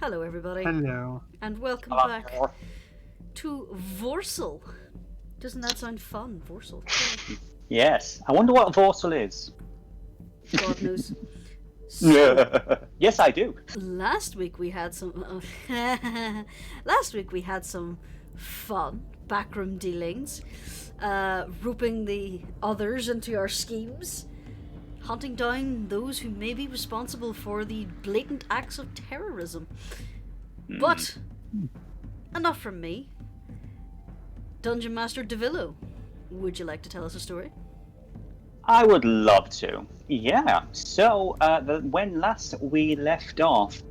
Hello, everybody, Hello. and welcome back to Voarcel. Doesn't that sound fun, Voarcel? Yes. I wonder what Voarcel is. God knows. So, Yes, I do. last week we had some. Fun backroom dealings, roping the others into our schemes, hunting down those who may be responsible for the blatant acts of terrorism. But enough from me. Dungeon Master Devillo, would you like to tell us a story? I would love to. Yeah. So, when last we left off,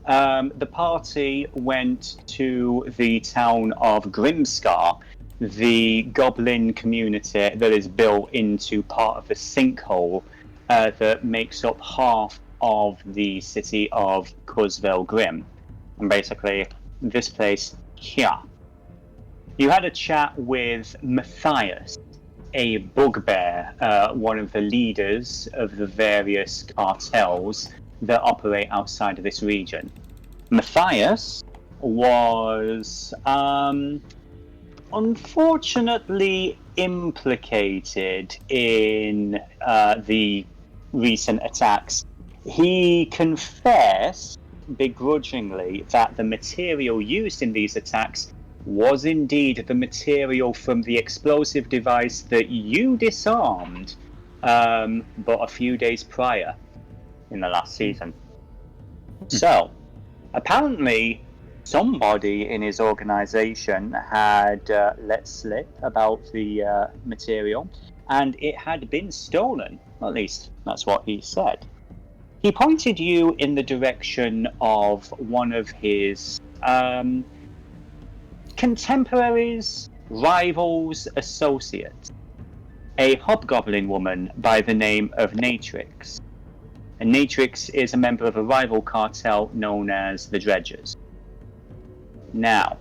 the party went to the town of Grimscar, the goblin community that is built into part of the sinkhole that makes up half of the city of Cusville Grim. And basically, this place here. You had a chat with Matthias, a bugbear, one of the leaders of the various cartels that operate outside of this region. Matthias was unfortunately implicated in the recent attacks. He confessed begrudgingly that the material used in these attacks was indeed the material from the explosive device that you disarmed but a few days prior in the last season. So, apparently, somebody in his organization had let slip about the material, and it had been stolen. At least, that's what he said. He pointed you in the direction of one of his contemporaries, rivals, associates, a hobgoblin woman by the name of Natrix. And Natrix is a member of a rival cartel known as the Dredgers. Now,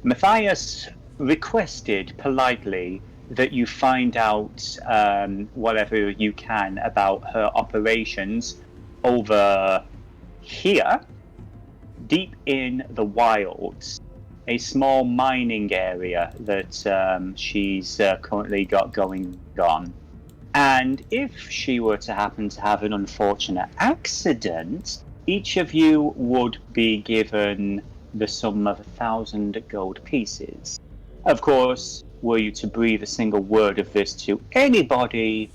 Matthias requested politely that you find out whatever you can about her operations over here, deep in the wilds, a small mining area that she's currently got going on. And if she were to happen to have an unfortunate accident, each of you would be given the sum of 1,000 gold pieces. Of course, were you to breathe a single word of this to anybody,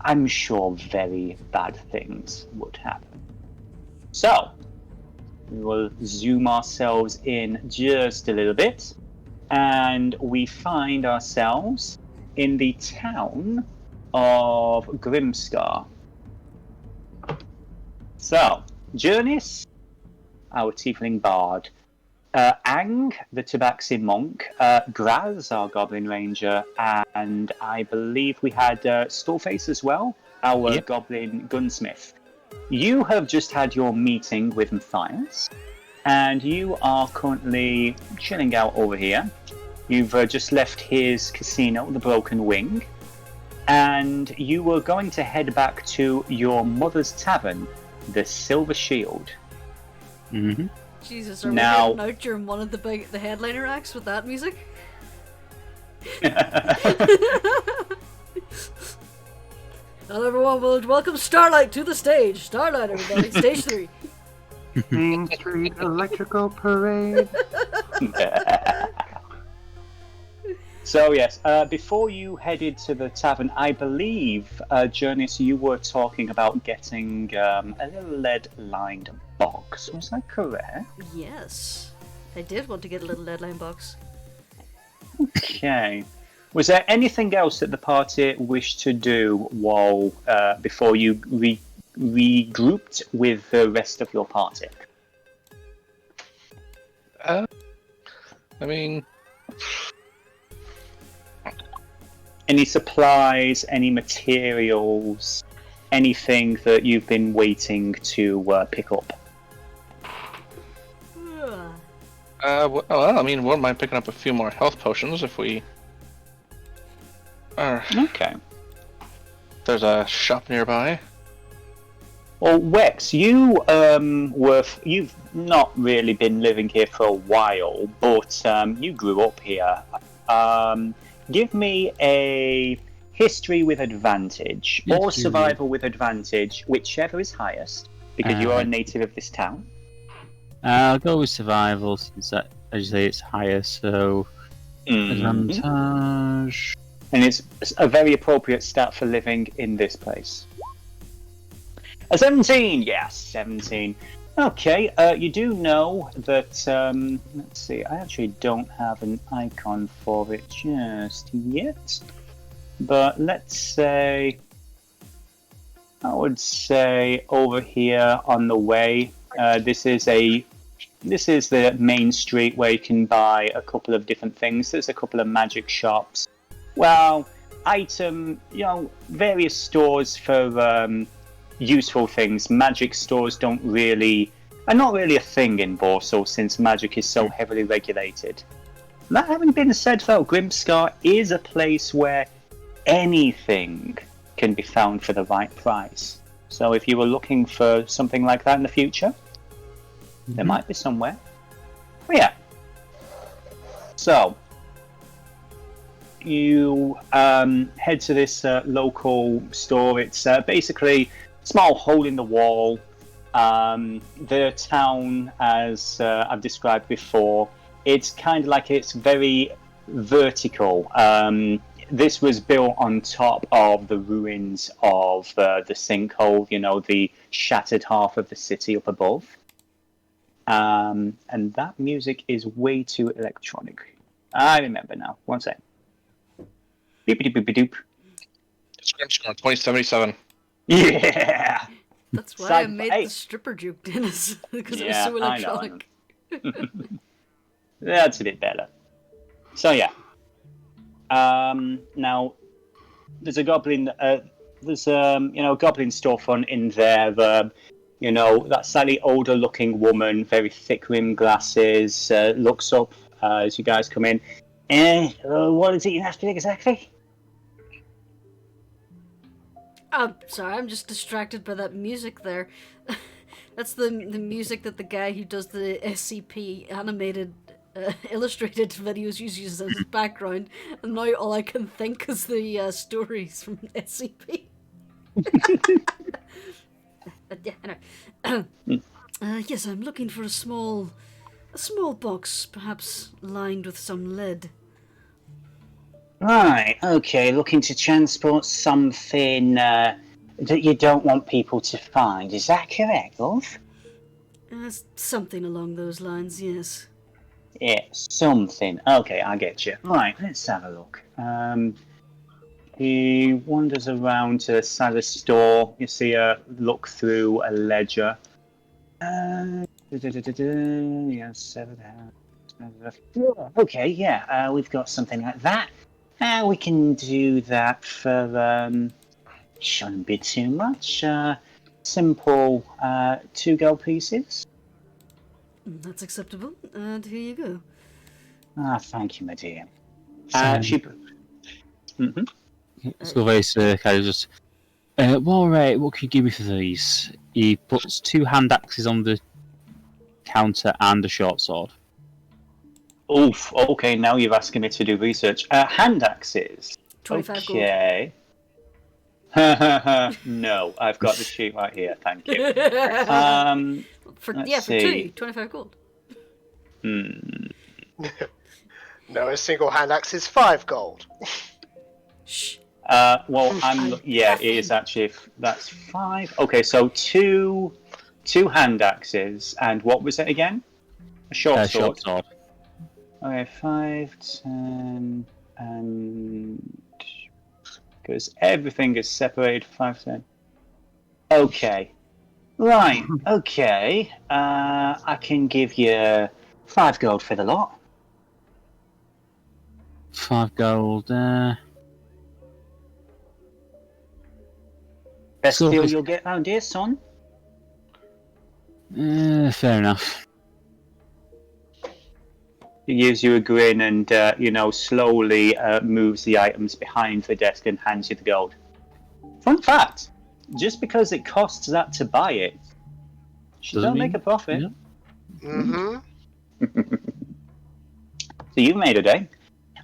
I'm sure very bad things would happen. So, we will zoom ourselves in just a little bit, and we find ourselves in the town of Grimscar. So, Jurnis, our tiefling bard, Ang, the tabaxi monk, Graz, our goblin ranger, and I believe we had Skullface as well, our goblin gunsmith. You have just had your meeting with Matthias, and you are currently chilling out over here. You've just left his casino, the Broken Wing, and you were going to head back to your mother's tavern, the Silver Shield. Mm-hmm. Jesus, are we heading out during one of the headliner acts with that music? Well, everyone, will welcome Starlight to the stage. Starlight, everybody, stage 3. Main Street Electrical Parade. So yes, before you headed to the tavern, I believe, Jurnis, you were talking about getting a little lead-lined box. Was that correct? Yes, I did want to get a little lead-lined box. Okay. Was there anything else that the party wished to do while before you regrouped with the rest of your party? I mean, any supplies, any materials, anything that you've been waiting to pick up? well, I mean, wouldn't mind picking up a few more health potions if we are. Okay. There's a shop nearby. Well, Wex, you've not really been living here for a while, but you grew up here. Give me a history with advantage or History. survival with advantage, whichever is highest, because you are a native of this town. I'll go with survival since, as you say, it's higher. So advantage. And it's a very appropriate stat for living in this place. A 17! Yes, 17. Okay, you do know that, let's see, I actually don't have an icon for it just yet. But let's say, I would say over here on the way, this is the main street where you can buy a couple of different things. There's a couple of magic shops. Well, various stores for useful things. Magic stores are not really a thing in Voarcel since magic is so heavily regulated. That having been said though, Grimscar is a place where anything can be found for the right price. So if you were looking for something like that in the future, there might be somewhere. But yeah. So you head to this local store. It's basically a small hole in the wall. The town, as I've described before, it's kind of like it's very vertical. This was built on top of the ruins of the sinkhole, the shattered half of the city up above. And that music is way too electronic. I remember now. One sec. Beep-a-doop-beep-a-doop. Scrimscar 2077. Yeah! That's why I made the stripper joke, Dennis, because it was so electronic. That's a bit better. So yeah. Now, there's a goblin. There's goblin storefront in there. That slightly older-looking woman, very thick-rimmed glasses, looks up as you guys come in. What is it you have to do exactly? Sorry, I'm just distracted by that music there. That's the music that the guy who does the SCP animated illustrated videos uses as his background, and now all I can think is the stories from SCP. Yes, I'm looking for a small box, perhaps lined with some lead. Right, okay, looking to transport something that you don't want people to find. Is that correct, love? Something along those lines, yes. Yeah, something. Okay, I get you. Right, let's have a look. He wanders around to the side of the store. You see a look through a ledger. Yes, okay, yeah, we've got something like that. We can do that for, shouldn't be too much. Simple 2 gold pieces. That's acceptable, and here you go. Thank you, my dear. So very kind of just, well, right, what can you give me for these? He puts 2 hand axes on the counter and a short sword. Oof, okay, now you're asking me to do research. Hand axes. 25 gold. Okay. No, I've got the sheet right here, thank you. For 25 gold. No, a single hand axe is 5 gold. Shh. It is actually, that's 5. Okay, so two hand axes, and what was it again? A short sword. Okay, 5, 10, and because everything is separated. 5, 10. Okay, right. Okay, I can give you 5 gold for the lot. 5 gold. Best deal you'll get round here, son. Fair enough. He gives you a grin and, slowly moves the items behind the desk and hands you the gold. Fun fact, just because it costs that to buy it, she Doesn't don't make mean- a profit. yeah. Mm-hmm. So you've made a day.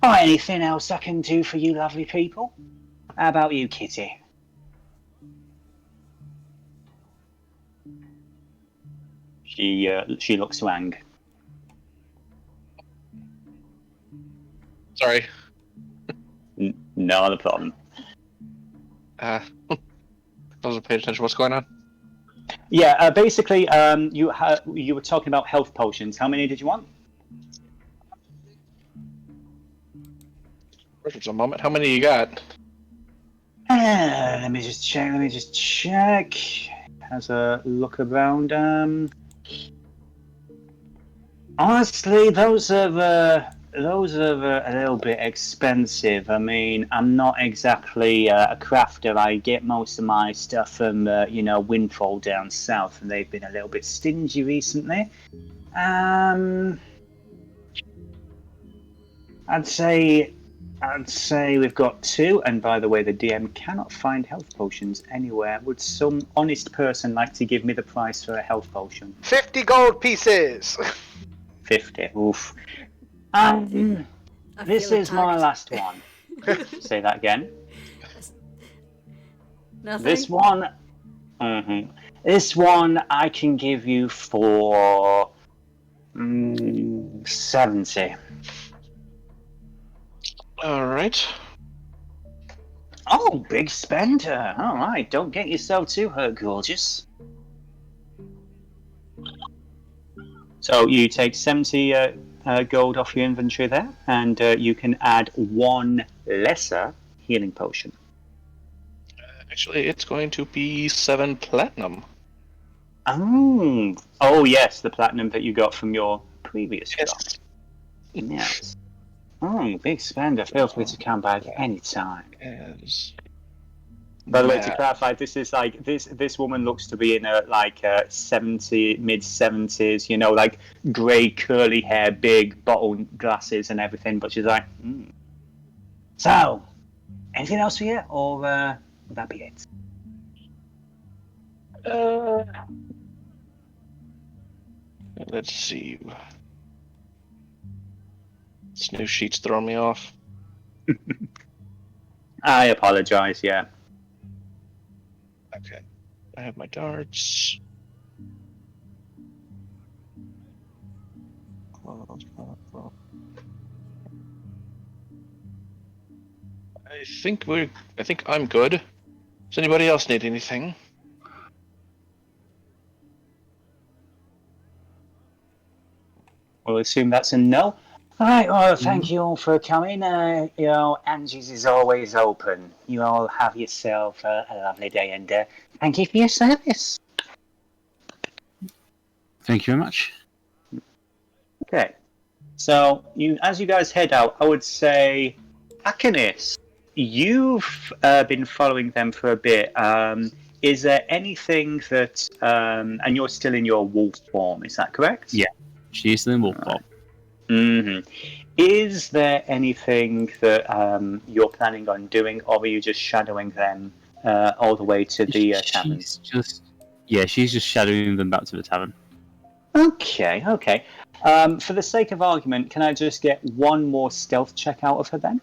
Oh, anything else I can do for you lovely people? How about you, Kitty? She looks to Ang. Sorry. Not a problem. I wasn't paying attention. What's going on? Yeah, basically, you were talking about health potions. How many did you want? Just a moment. How many you got? Let me just check. Has a look around. Honestly, those are a little bit expensive. I mean, I'm not exactly a crafter. I get most of my stuff from Windfall down south, and they've been a little bit stingy recently. I'd say we've got 2, and by the way, the DM cannot find health potions anywhere. Would some honest person like to give me the price for a health potion? 50 gold pieces. 50. Oof. I This feel is my attacked. last one. Say that again. Nothing. This one. This one I can give you for 70. All right. Oh, big spender. All right, don't get yourself too hurt, gorgeous. So you take 70 gold off your inventory there, and you can add 1 lesser healing potion. Actually, it's going to be 7 platinum. Oh yes, the platinum that you got from your previous Yes. shop. Yes. Oh, big spender. Feel free to come back anytime. As By the way, to Yeah. clarify, this is like this woman looks to be in a mid 70s, like grey curly hair, big bottle glasses and everything, but she's like, So, anything else for you, or would that be it? Let's see. This new sheet's throwing me off. I apologise, yeah. Okay. I have my darts. I think I'm good. Does anybody else need anything? We'll assume that's a no. Alright, well, thank you all for coming. Angie's is always open. You all have yourself a lovely day, and thank you for your service. Thank you very much. Okay. So, as you guys head out, I would say, Akinis, you've been following them for a bit. Is there anything that, and you're still in your wolf form, is that correct? Yeah. She's in wolf form. Is there anything that you're planning on doing, or are you just shadowing them all the way to the tavern? She's just shadowing them back to the tavern. Okay. For the sake of argument, can I just get one more stealth check out of her then?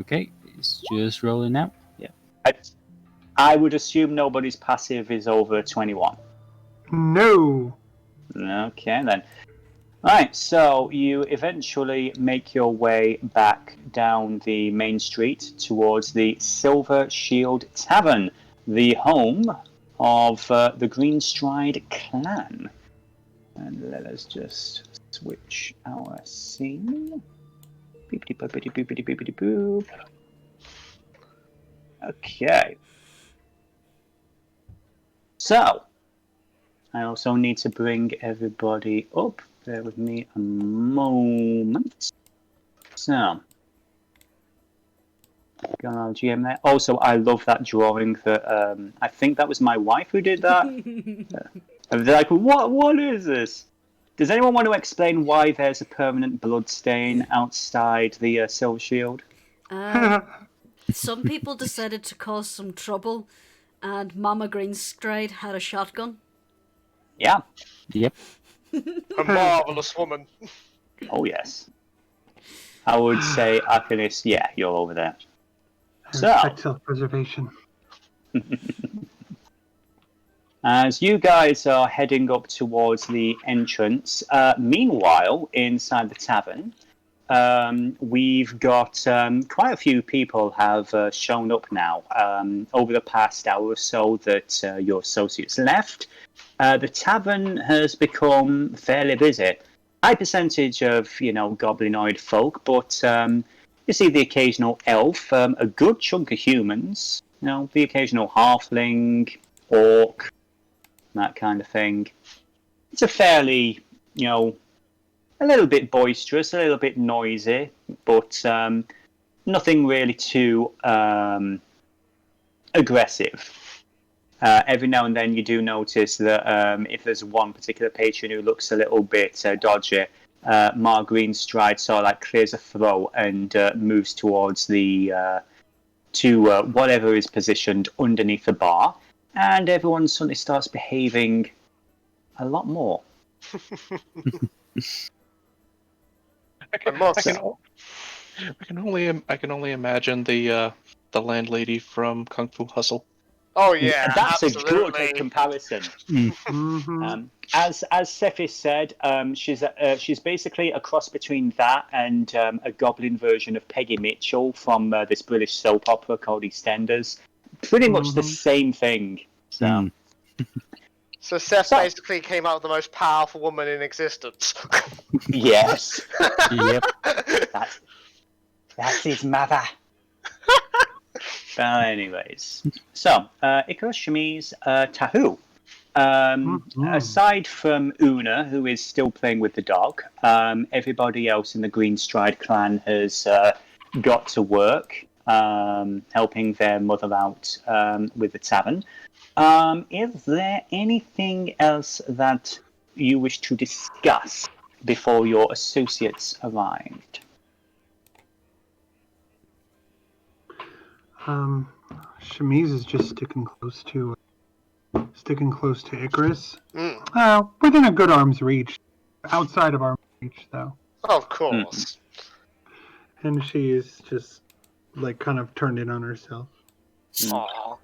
Okay, it's just rolling now. Yeah. I would assume nobody's passive is over 21. No. Okay, then. Right, so you eventually make your way back down the main street towards the Silver Shield Tavern, the home of the Greenstride clan. And let us just switch our scene. Beepity boopity boopity boopity boop. Okay. So, I also need to bring everybody up. Bear with me a moment. So, go on GM there. Also, I love that drawing. That I think that was my wife who did that. They're like, what is this? Does anyone want to explain why there's a permanent blood stain outside the Silver Shield? Some people decided to cause some trouble, and Mama Greenstride had a shotgun. Yeah. Yep. A marvelous woman. Oh, yes. I would say, Arcanist, yeah, you're over there. I So, respect self-preservation. as you guys are heading up towards the entrance, meanwhile, inside the tavern, we've got quite a few people have shown up now. Over the past hour or so that your associates left, the tavern has become fairly busy. High percentage of, goblinoid folk, but you see the occasional elf, a good chunk of humans, the occasional halfling, orc, that kind of thing. It's a fairly, a little bit boisterous, a little bit noisy, but nothing really too aggressive. Every now and then you do notice that if there's one particular patron who looks a little bit dodgy, Mar Greenstride sort of like clears a throat and moves towards the to whatever is positioned underneath the bar, and everyone suddenly starts behaving a lot more. I can only imagine the landlady from Kung Fu Hustle. Oh yeah, That's absolutely. a good comparison. Mm-hmm. As Cephis said, she's basically a cross between that and a goblin version of Peggy Mitchell from this British soap opera called EastEnders. Pretty much the same thing. So. So Seth basically came out with the most powerful woman in existence. Yes. Yep. That's his mother. But anyways, so Icrius, Chemise, Tahu. Aside from Una, who is still playing with the dog, everybody else in the Greenstride clan has got to work, helping their mother out with the tavern. Is there anything else that you wish to discuss before your associates arrived? Chemise is just sticking close to Icarus. Within a good arm's reach. Outside of arm's reach, though. Of course. And she is just, kind of turned in on herself. Aww.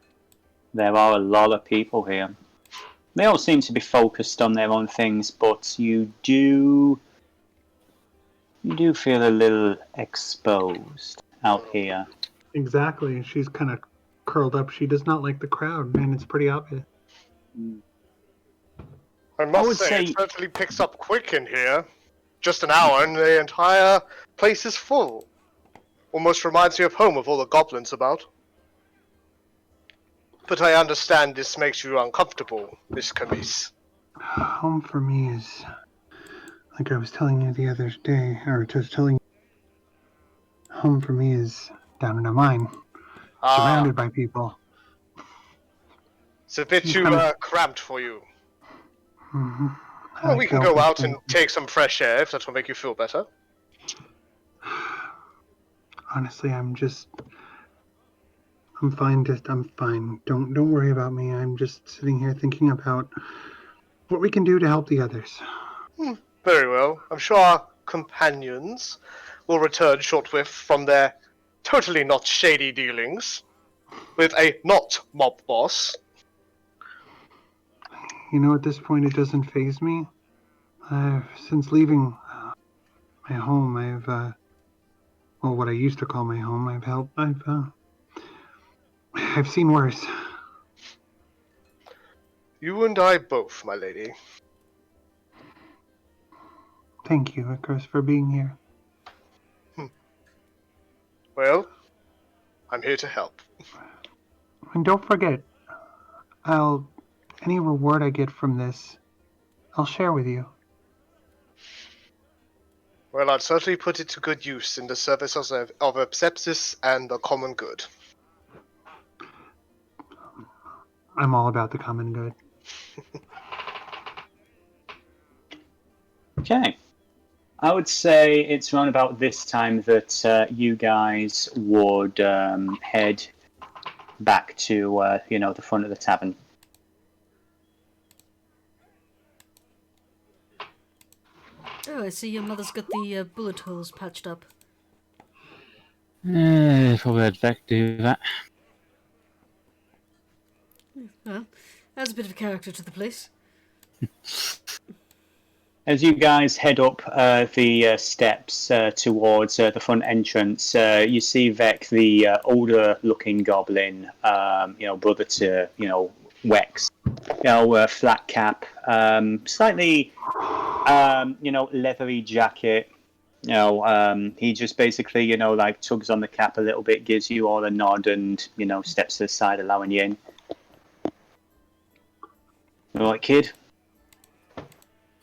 There are a lot of people here. They all seem to be focused on their own things, but you do feel a little exposed out here. Exactly. She's kind of curled up. She does not like the crowd, and it's pretty obvious. I must say, it certainly picks up quick in here. Just an hour and the entire place is full. Almost reminds me of home with all the goblins about. But I understand this makes you uncomfortable, Miss Chemise. Home for me is, like I was telling you the other day, or just telling you, home for me is down in a mine, surrounded by people. It's a bit too cramped for you. Mm-hmm. Well, we can go out and take some fresh air if that will make you feel better. Honestly, I'm fine. I'm fine. Don't worry about me. I'm just sitting here thinking about what we can do to help the others. Very well. I'm sure our companions will return shortwith from their totally not shady dealings with a not mob boss. At this point, it doesn't faze me. Since leaving my home, what I used to call my home, I've seen worse. You and I both, my lady. Thank you, Icarus, for being here. Well, I'm here to help. And don't forget, any reward I get from this, I'll share with you. Well, I'd certainly put it to good use in the service of sepsis and the common good. I'm all about the common good. Okay. I would say it's around about this time that you guys would head back to the front of the tavern. Oh, I see your mother's got the bullet holes patched up. Probably had Vec do that. Well, adds a bit of character to the place. As you guys head up the steps towards the front entrance, you see Vec, the older-looking goblin, brother to Wex, flat cap, slightly, leathery jacket. He just basically, tugs on the cap a little bit, gives you all a nod, and steps to the side, allowing you in. All right, kid.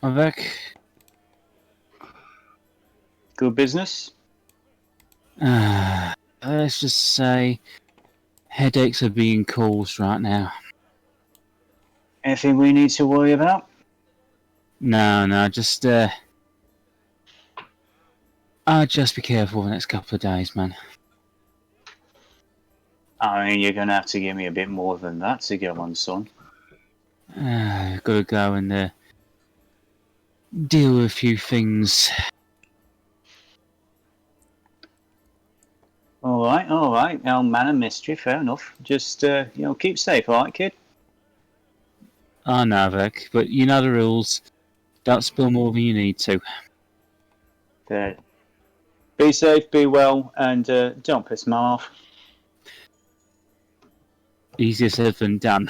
Vec. Good business. Let's just say headaches are being caused right now. Anything we need to worry about? No, just just be careful the next couple of days, man. I mean, you're going to have to give me a bit more than that to go on, son. Gotta go and deal with a few things. All right. Now, man of mystery, fair enough. Just, keep safe, all right, kid? I know, Vec, but you know the rules. Don't spill more than you need to. Good. Be safe, be well, and don't piss me off. Easier said than done.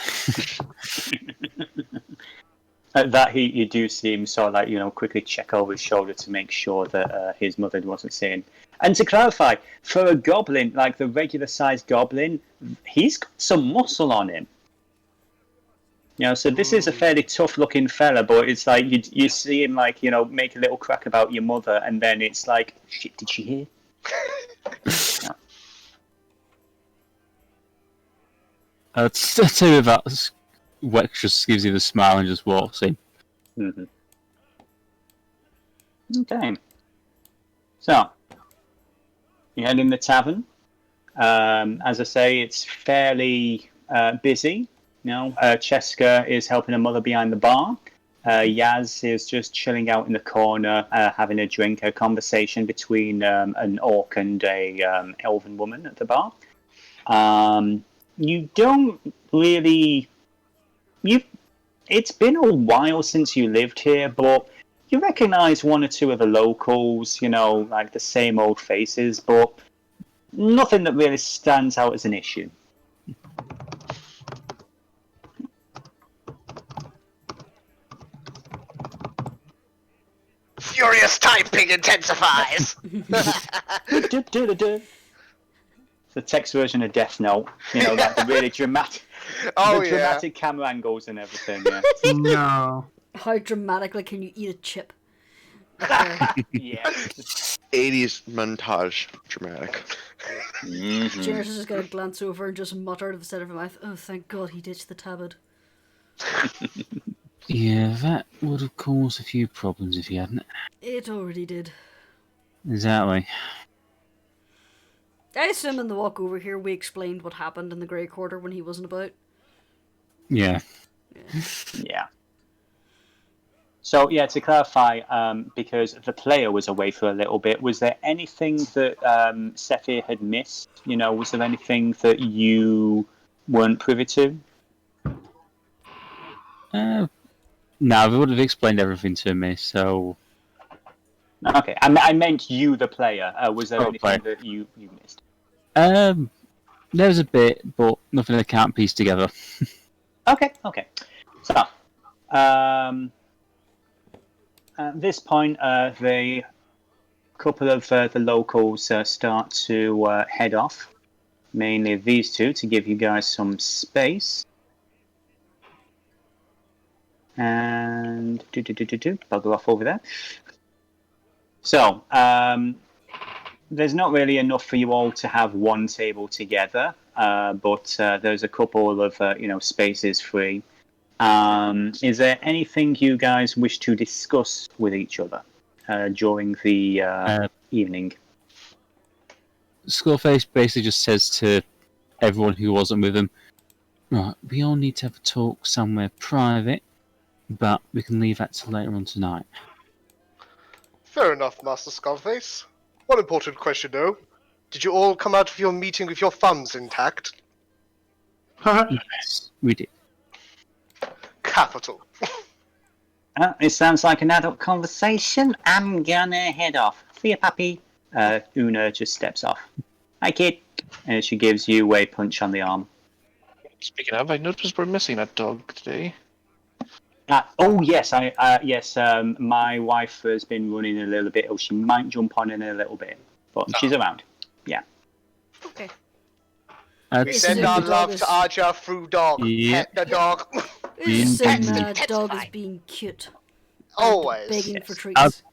At that heat, you do see him sort of quickly check over his shoulder to make sure that his mother wasn't seeing. And to clarify, for a goblin, like the regular-sized goblin, he's got some muscle on him. So this is a fairly tough-looking fella, but it's like you see him make a little crack about your mother, and then it's like, shit, did she hear? I'll tell you that Wex just gives you the smile and just walks in. Mm-hmm. Okay. So, you head in the tavern. As I say, it's fairly busy. Cheska is helping her mother behind the bar. Yaz is just chilling out in the corner, having a drink, a conversation between an orc and a elven woman at the bar. You don't really... It's been a while since you lived here, but you recognise one or two of the locals, like the same old faces, but nothing that really stands out as an issue. Furious typing intensifies! The text version of Death Note, like the really dramatic, dramatic camera angles and everything. Yeah. No. How dramatically can you eat a chip? Yeah. 80s montage dramatic. Mm-hmm. Jurnis is just gonna glance over and just mutter out of the side of her mouth, "Oh, thank God he ditched the tabard." Yeah, that would have caused a few problems if you hadn't. It already did. Exactly. I assume in the walk over here we explained what happened in the Grey Quarter when he wasn't about. Yeah. Yeah. So, to clarify, because the player was away for a little bit, was there anything that Sephir had missed? Was there anything that you weren't privy to? No, they would have explained everything to me, so... Okay, I meant you, the player. Was there anything player. that you missed? There's a bit, but nothing I can't piece together. Okay. So, at this point, the couple of the locals start to head off. Mainly these two, to give you guys some space. And bugger off over there. So, there's not really enough for you all to have one table together, but there's a couple of spaces free. Is there anything you guys wish to discuss with each other? during the evening. Skullface basically just says to everyone who wasn't with him, right, we all need to have a talk somewhere private, but we can leave that till later on tonight. Fair enough, Master Skullface. One important question, though. Did you all come out of your meeting with your thumbs intact? Yes, we did. Capital. It sounds like an adult conversation. I'm gonna head off. See ya, puppy. Una just steps off. Hi, kid. And she gives you a punch on the arm. Speaking of, I noticed we're missing a dog today. Oh yes, yes. My wife has been running a little bit. Oh, she might jump on in a little bit, but she's around. Yeah. Okay. We send our love to Archer through dog. Yeah. Pet the dog. Saying that dog is being cute. Always. Begging Yes. for treats.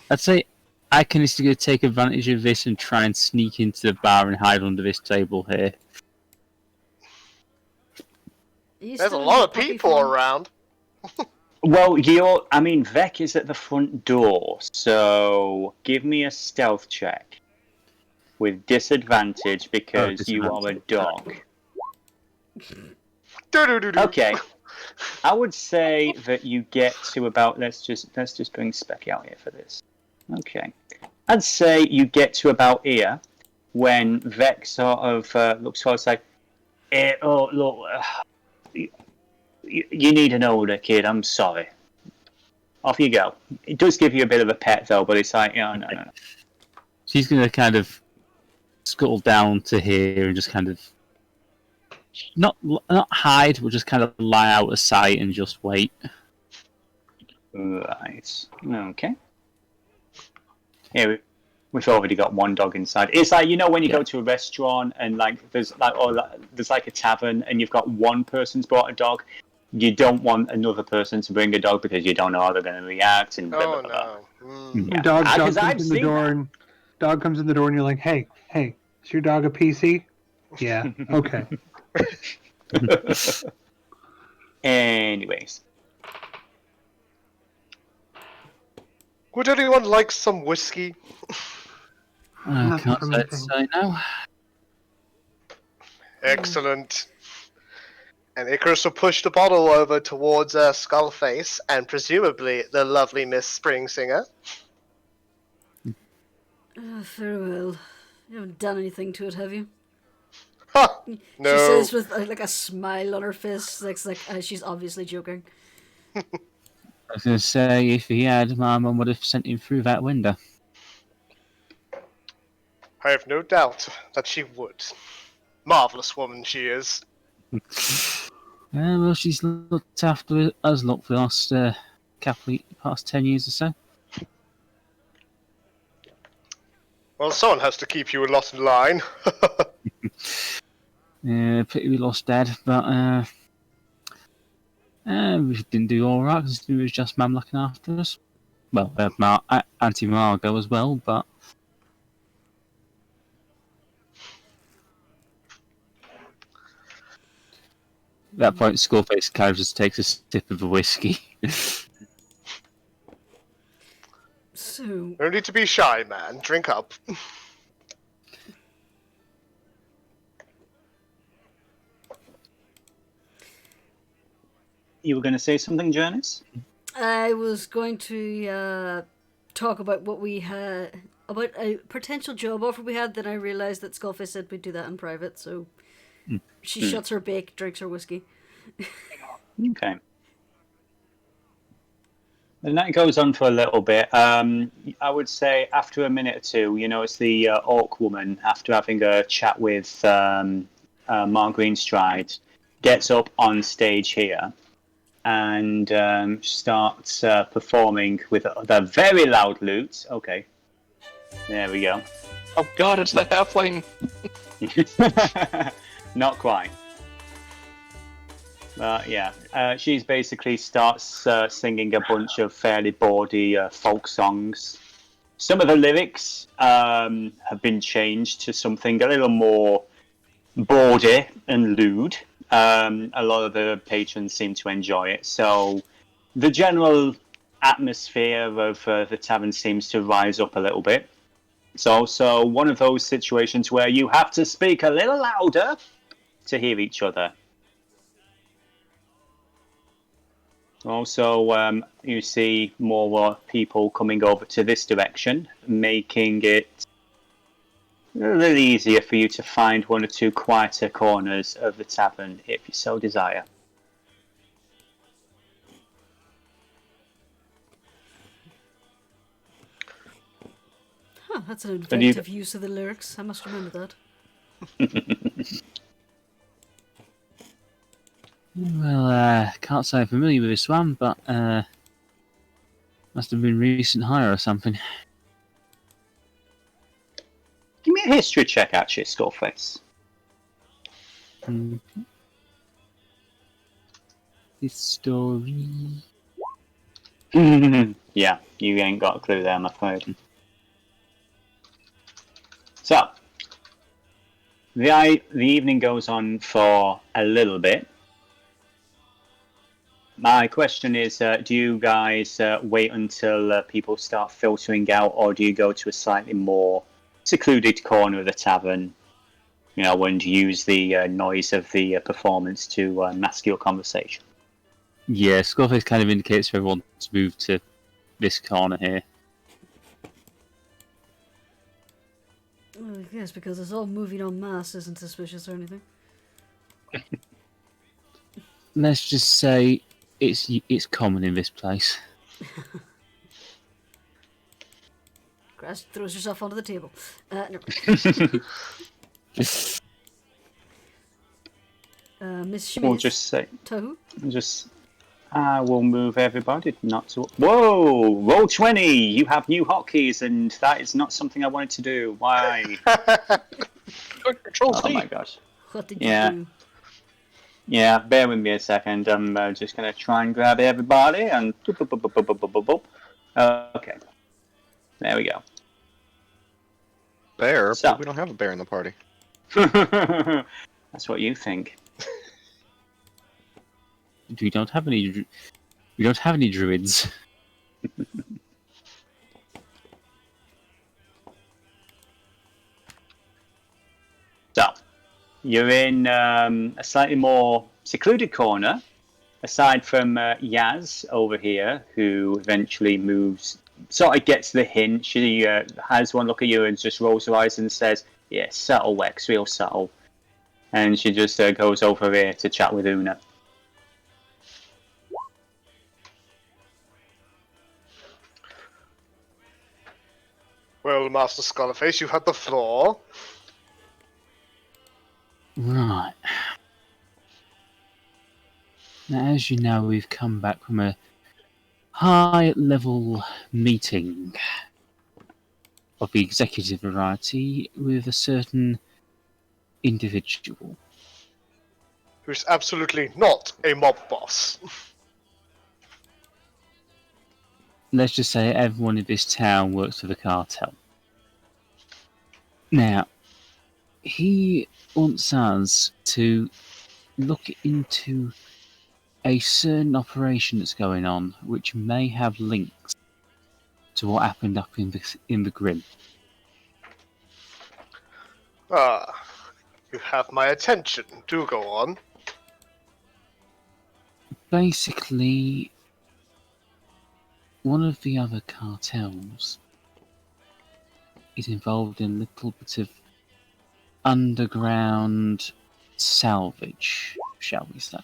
I'd say Icon is going to take advantage of this and try and sneak into the bar and hide under this table here. There's a lot of people around. Well, Vec is at the front door, so give me a stealth check with disadvantage because you are a dog. Okay. I would say that you get to about let's just bring Specky out here for this. Okay. I'd say you get to about here when Vec sort of looks towards like, oh look, you need an older kid. I'm sorry. Off you go. It does give you a bit of a pet though, but it's like, no. She's going to kind of scuttle down to here and just kind of not hide, but just kind of lie out of sight and just wait. Right. Okay. Here we've already got one dog inside. It's like when you go to a restaurant and there's like a tavern and you've got one person's brought a dog. You don't want another person to bring a dog because you don't know how they're going to react. And blah, blah, blah. No. Dog comes I've in the seen door that. and dog comes in the door and you're like, hey, is your dog a PC? Yeah. Okay. Anyways. Would anyone like some whiskey? I Nothing can't from say, anything. say no. Excellent. And Icarus will push the bottle over towards Skullface and presumably the lovely Miss Springsinger. Very well. You haven't done anything to it, have you? Ha! She No. says with like a smile on her face, like she's obviously joking. I was going to say, if he had, my mum would have sent him through that window. I have no doubt that she would. Marvelous woman she is. Well, she's looked after us lot for the last past 10 years or so. Well, someone has to keep you a lot in line. Pity we lost Dad, but we didn't do all right because it was just Mum looking after us. Well, Auntie Margot as well, but at that point, Skullface kind of just takes a sip of the whiskey. So, No need to be shy, man. Drink up. You were going to say something, Jurnis? I was going to talk about what we had about a potential job offer we had. Then I realized that Skullface said we'd do that in private, so she shuts her bake, drinks her whiskey. Okay. And that goes on for a little bit. I would say after a minute or two, it's the orc woman, after having a chat with Mark Greenstride, gets up on stage here and starts performing with the very loud lute. Okay. There we go. Oh god, it's the halfling! Not quite. Yeah, she's basically starts singing a bunch of fairly bawdy folk songs. Some of the lyrics have been changed to something a little more bawdy and lewd. A lot of the patrons seem to enjoy it. So the general atmosphere of the tavern seems to rise up a little bit. It's also one of those situations where you have to speak a little louder to hear each other. Also, you see more people coming over to this direction, making it a little easier for you to find one or two quieter corners of the tavern if you so desire. Huh, that's an inventive use of the lyrics. I must remember that. Well, can't say I'm familiar with this one, but must have been recent hire or something. Give me a history check, actually, Skullface. History. Yeah, you ain't got a clue there, I'm afraid. So, the evening goes on for a little bit. My question is, do you guys wait until people start filtering out, or do you go to a slightly more secluded corner of the tavern, and use the noise of the performance to mask your conversation? Yeah, Skullface kind of indicates for everyone to move to this corner here. Well, yes, because it's all moving en masse isn't suspicious or anything. Let's just say it's common in this place. Grass throws herself onto the table. No. Miss Chemise. We'll just say, Tohu? I will move everybody not to. Whoa! Roll 20! You have new hotkeys, and that is not something I wanted to do. Why? Good control. Oh my gosh. What did you do? Yeah, bear with me a second. I'm just going to try and grab everybody and... Okay. There we go. Bear? So. But we don't have a bear in the party. That's what you think. We don't have any. We don't have any druids. So, you're in a slightly more secluded corner, aside from Yaz over here, who eventually moves, sort of gets the hint. She has one look at you and just rolls her eyes and says, "Yeah, subtle, Wex, real subtle." And she just goes over here to chat with Una. Well, Master Scarface, you had the floor. Right. Now, as you know, we've come back from a high-level meeting of the executive variety with a certain individual. Who's absolutely not a mob boss. Let's just say everyone in this town works for the cartel. Now, he wants us to look into a certain operation that's going on, which may have links to what happened up in the Grim. You have my attention. Do go on. Basically, one of the other cartels is involved in a little bit of underground salvage, shall we say.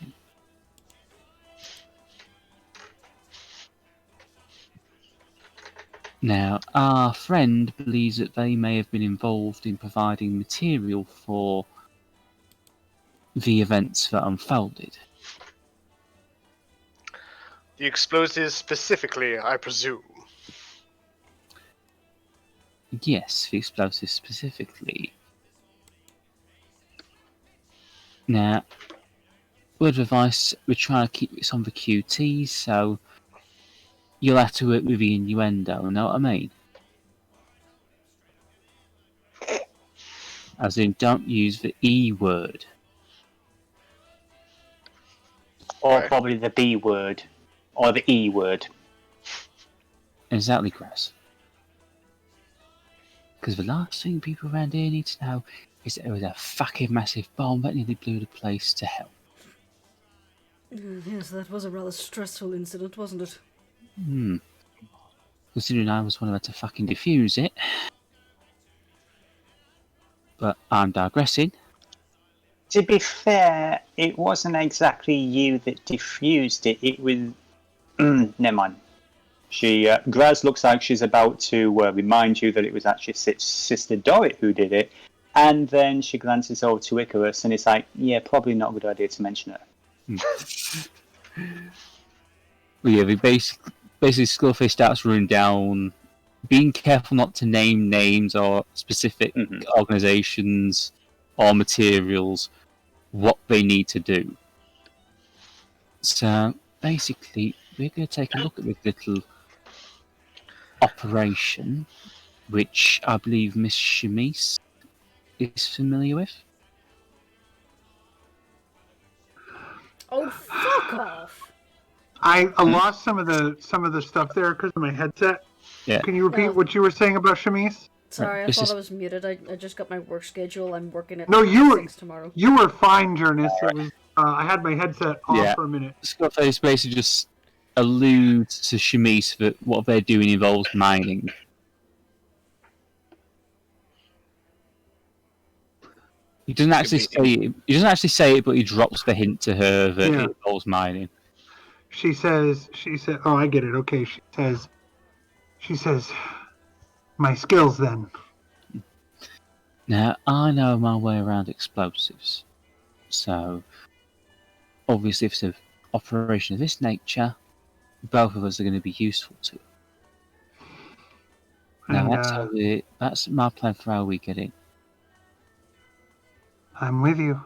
Now, our friend believes that they may have been involved in providing material for the events that unfolded. The explosives specifically, I presume. Yes, the explosives specifically. Now, word of advice, we're trying to keep this on the QT, so you'll have to work with the innuendo, know what I mean? As in, don't use the E word. Or Right. probably the B word. Or the E word. exactly, Grass. Because the last thing people around here need to know is that there was a fucking massive bomb that nearly blew the place to hell. Yes, that was a rather stressful incident, wasn't it? Considering I was one of them to fucking defuse it. But I'm digressing. To be fair, it wasn't exactly you that diffused it. It was. Never mind. Graz looks like she's about to remind you that it was actually Sister Dorrit who did it, and then she glances over to Icarus, and it's like, yeah, probably not a good idea to mention her. Well, yeah, basically Skullface starts running down, being careful not to name names or specific organisations or materials, what they need to do. So basically, we're going to take a look at this little operation, which I believe Miss Chemise is familiar with. Oh, fuck off! I lost some of the stuff there because of my headset. Yeah. Can you repeat No. what you were saying about Chemise? Sorry, I This thought is- I was muted. I just got my work schedule. I'm working at No, you were 6 tomorrow. you were fine, Jurnis. It was I had my headset off Yeah. for a minute. Skullface basically just alludes to Chemise that what they're doing involves mining. He doesn't actually say it, but he drops the hint to her that Yeah. it involves mining. She said, oh, I get it. Okay, she says, my skills then. Now, I know my way around explosives. So, obviously, if it's an operation of this nature, both of us are going to be useful to it. Now, And that's my plan for how we get in. I'm with you.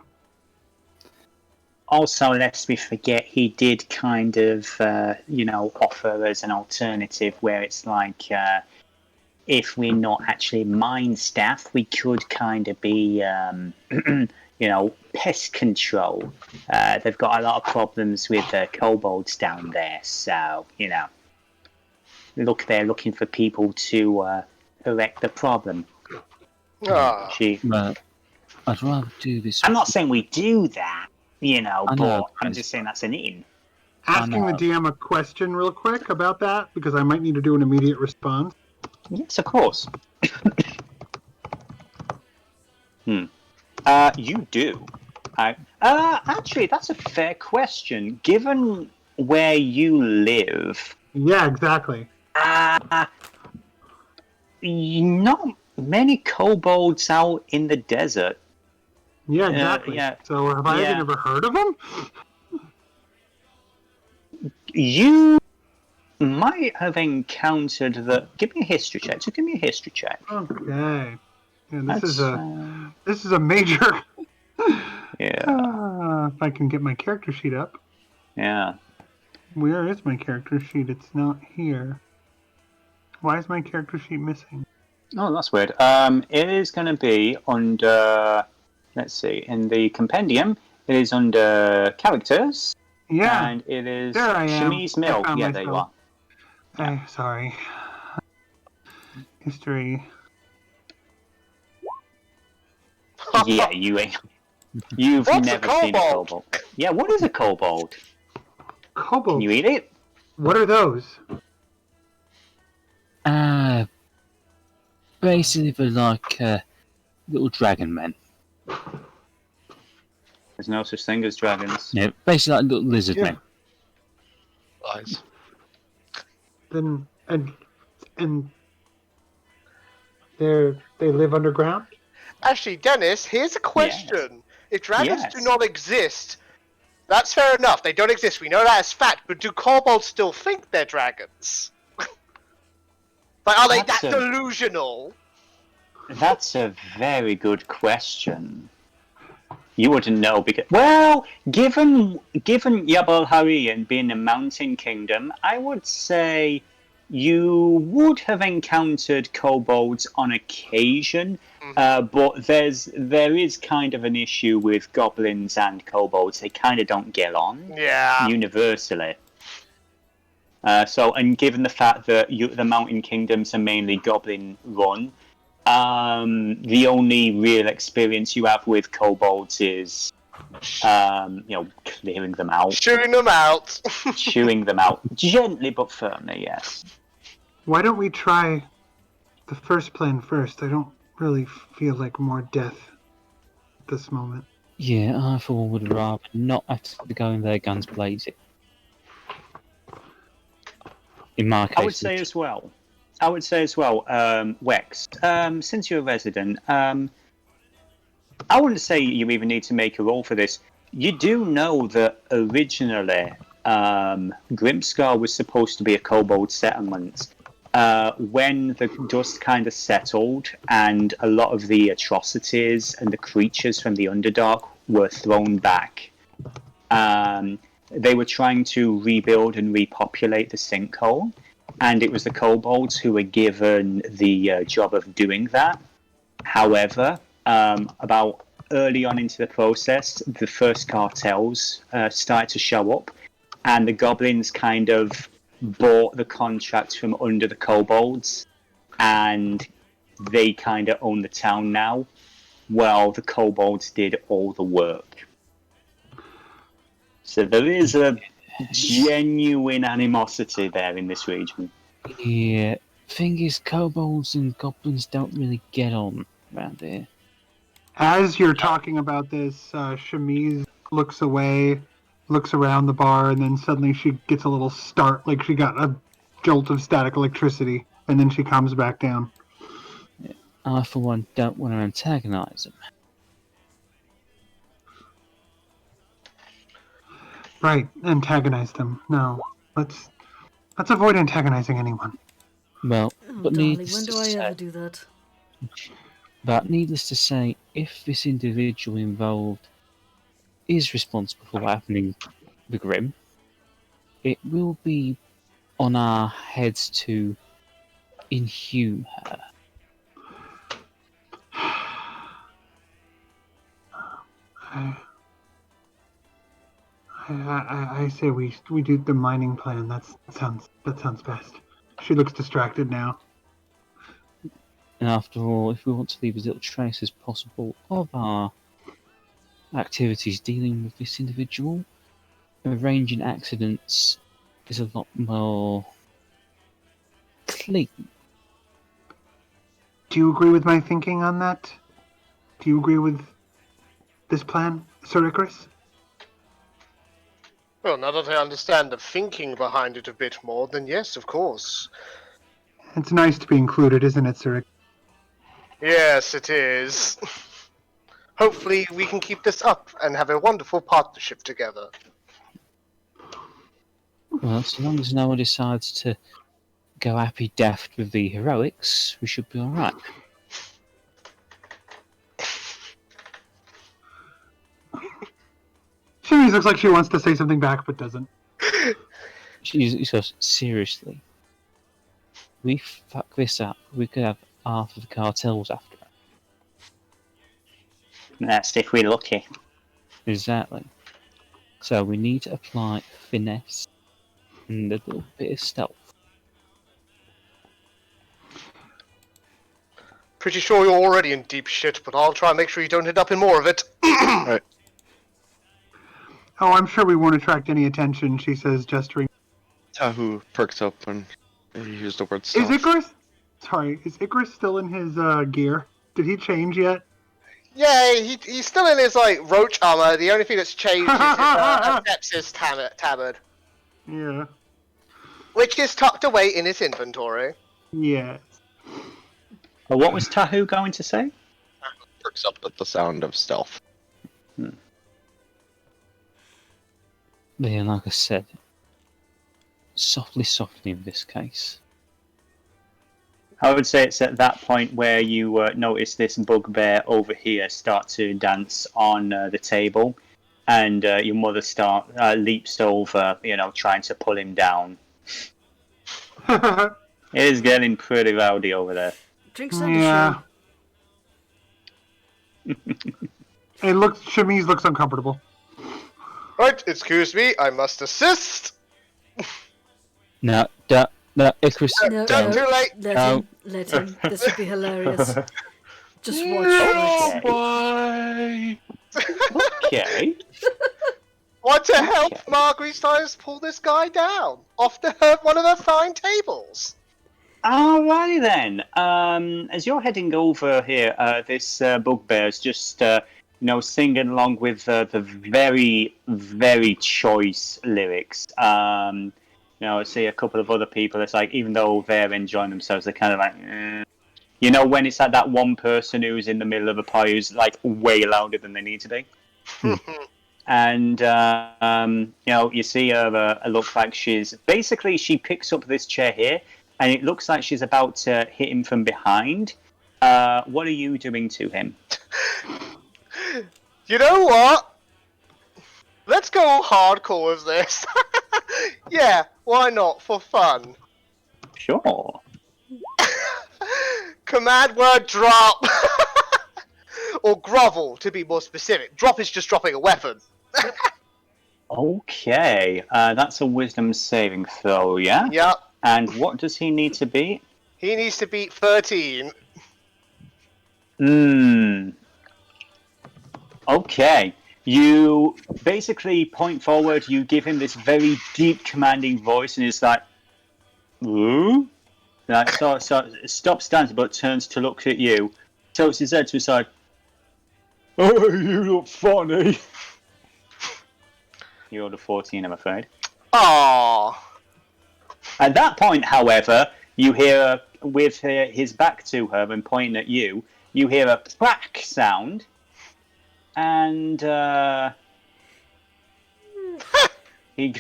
Also, lest we forget, he did kind of, offer as an alternative where it's like, if we're not actually mine staff, we could kind of be, pest control. They've got a lot of problems with kobolds down there, so, they're looking for people to correct the problem. Ah. But I'd rather do this. I'm not saying we do that, I but know, I'm just saying that's an in. Asking the DM a question real quick about that, because I might need to do an immediate response. Yes, of course. You do. Actually, that's a fair question. Given where you live, Yeah, exactly. not many kobolds out in the desert. Yeah, exactly. yeah. So have I Yeah. ever heard of them? You might have encountered the. Give me a history check. So give me a history check. Okay. Yeah, That's, this is a major. yeah. If I can get my character sheet up. Yeah. Where is my character sheet? It's not here. Why is my character sheet missing? Oh, that's weird. It is going to be under. Let's see. In the compendium, it is under characters. Yeah. And it is There I am. Chemise Mill. I found Yeah, there you are. myself. Sorry. History. Yeah, you ain't. You've What's a never seen a kobold? kobold. Yeah, what is a kobold? Kobolds. Can you eat it? What are those? Basically, they're like little dragon men. There's no such thing as dragons. Yeah, basically like little lizard Yeah. men. Lies. Then and they live underground? Actually, Dennis, here's a question. If dragons Yes. do not exist, that's fair enough. They don't exist. We know that as fact. But do kobolds still think they're dragons? Like, are they That's that a- delusional? That's a very good question. You wouldn't know because, well, given Jabal Harian being a mountain kingdom, I would say you would have encountered kobolds on occasion, but there is kind of an issue with goblins and kobolds. They kind of don't get on Yeah. universally. And given the fact that the Mountain Kingdoms are mainly goblin run, the only real experience you have with kobolds is, clearing them out, Shooting them out. chewing them out gently but firmly. Yes. Why don't we try the first plan first? I don't really feel like more death at this moment. Yeah, I for one would rather not have to go in there guns blazing. In my case, I would say as well, Wex, since you're a resident, I wouldn't say you even need to make a roll for this. You do know that originally Grimscar was supposed to be a kobold settlement. When the dust kind of settled and a lot of the atrocities and the creatures from the Underdark were thrown back, they were trying to rebuild and repopulate the sinkhole, and it was the kobolds who were given the job of doing that. However, about early on into the process, the first cartels started to show up, and the goblins kind of bought the contract from under the kobolds, and they kind of own the town now, while the kobolds did all the work. So there is a genuine animosity there in this region. Yeah, thing is, kobolds and goblins don't really get on around here. As you're talking about this, Chemise looks away, looks around the bar, and then suddenly she gets a little start, like she got a jolt of static electricity, and then she calms back down. I, for one, don't want to antagonize them. Right, antagonize them. No, let's avoid antagonizing anyone. Well, Oh, but darling, needless when to do I say, ever do that? but needless to say, if this individual involved is responsible for what happening with Grim, it will be on our heads to inhume her. I say we do the mining plan. That sounds best. She looks distracted now. And after all, if we want to leave as little trace as possible of our activities dealing with this individual, arranging accidents is a lot more clean. Do you agree with my thinking on that? Do you agree with this plan, Sir Icrius? Well, now that I understand the thinking behind it a bit more, then yes, of course. It's nice to be included, isn't it, Sir Icrius? Yes, it is. Hopefully we can keep this up and have a wonderful partnership together. Well, so long as no one decides to go happy daft with the heroics, we should be alright. Chemise looks like she wants to say something back, but doesn't. She goes, seriously, we fuck this up, we could have half of the cartels after us. That's if we're lucky. Exactly. So we need to apply finesse and a little bit of stealth. Pretty sure you're already in deep shit, but I'll try and make sure you don't end up in more of it. Right. Oh, I'm sure we won't attract any attention, she says, gesturing. Tahu perks up when you use the word Is stealth. is Icarus still in his gear? Did he change yet? Yeah, he's still in his, roach armor. The only thing that's changed is his sepsis tabard, Yeah. which is tucked away in his inventory. Yes. Well, what was Tahu going to say? Perks up at the sound of stealth. But yeah, like I said, softly in this case. I would say it's at that point where you notice this bugbear over here start to dance on the table, and your mother leaps over, trying to pull him down. It is getting pretty rowdy over there. Drink some Yeah. Chemise looks uncomfortable. Right, excuse me, I must assist. No, Icrius. No, Too late. Let him. This would be hilarious. Just watch. Okay. Why? Okay. Want to help Okay. Marguerite Stiles pull this guy down off one of her fine tables? Alrighty then. As you're heading over here, this bugbear is just, singing along with the very, very choice lyrics. I see a couple of other people. It's like, even though they're enjoying themselves, they're kind of like, when it's like that one person who's in the middle of a party who's like way louder than they need to be. And you see her. It looks like she picks up this chair here, and it looks like she's about to hit him from behind. What are you doing to him? You know what? Let's go hardcore with this. Yeah, why not? For fun. Sure. Command word drop. Or grovel, to be more specific. Drop is just dropping a weapon. Okay, that's a wisdom saving throw, yeah? Yep. And what does he need to beat? He needs to beat 13. Okay. You basically point forward, you give him this very deep commanding voice, and he's like, ooh? Like, so stops dancing, but turns to look at you. Tilts his head to his side. Oh, you look funny. You rolled a 14, I'm afraid. Aww. At that point, however, you hear, with his back to her and pointing at you, you hear a crack sound, and he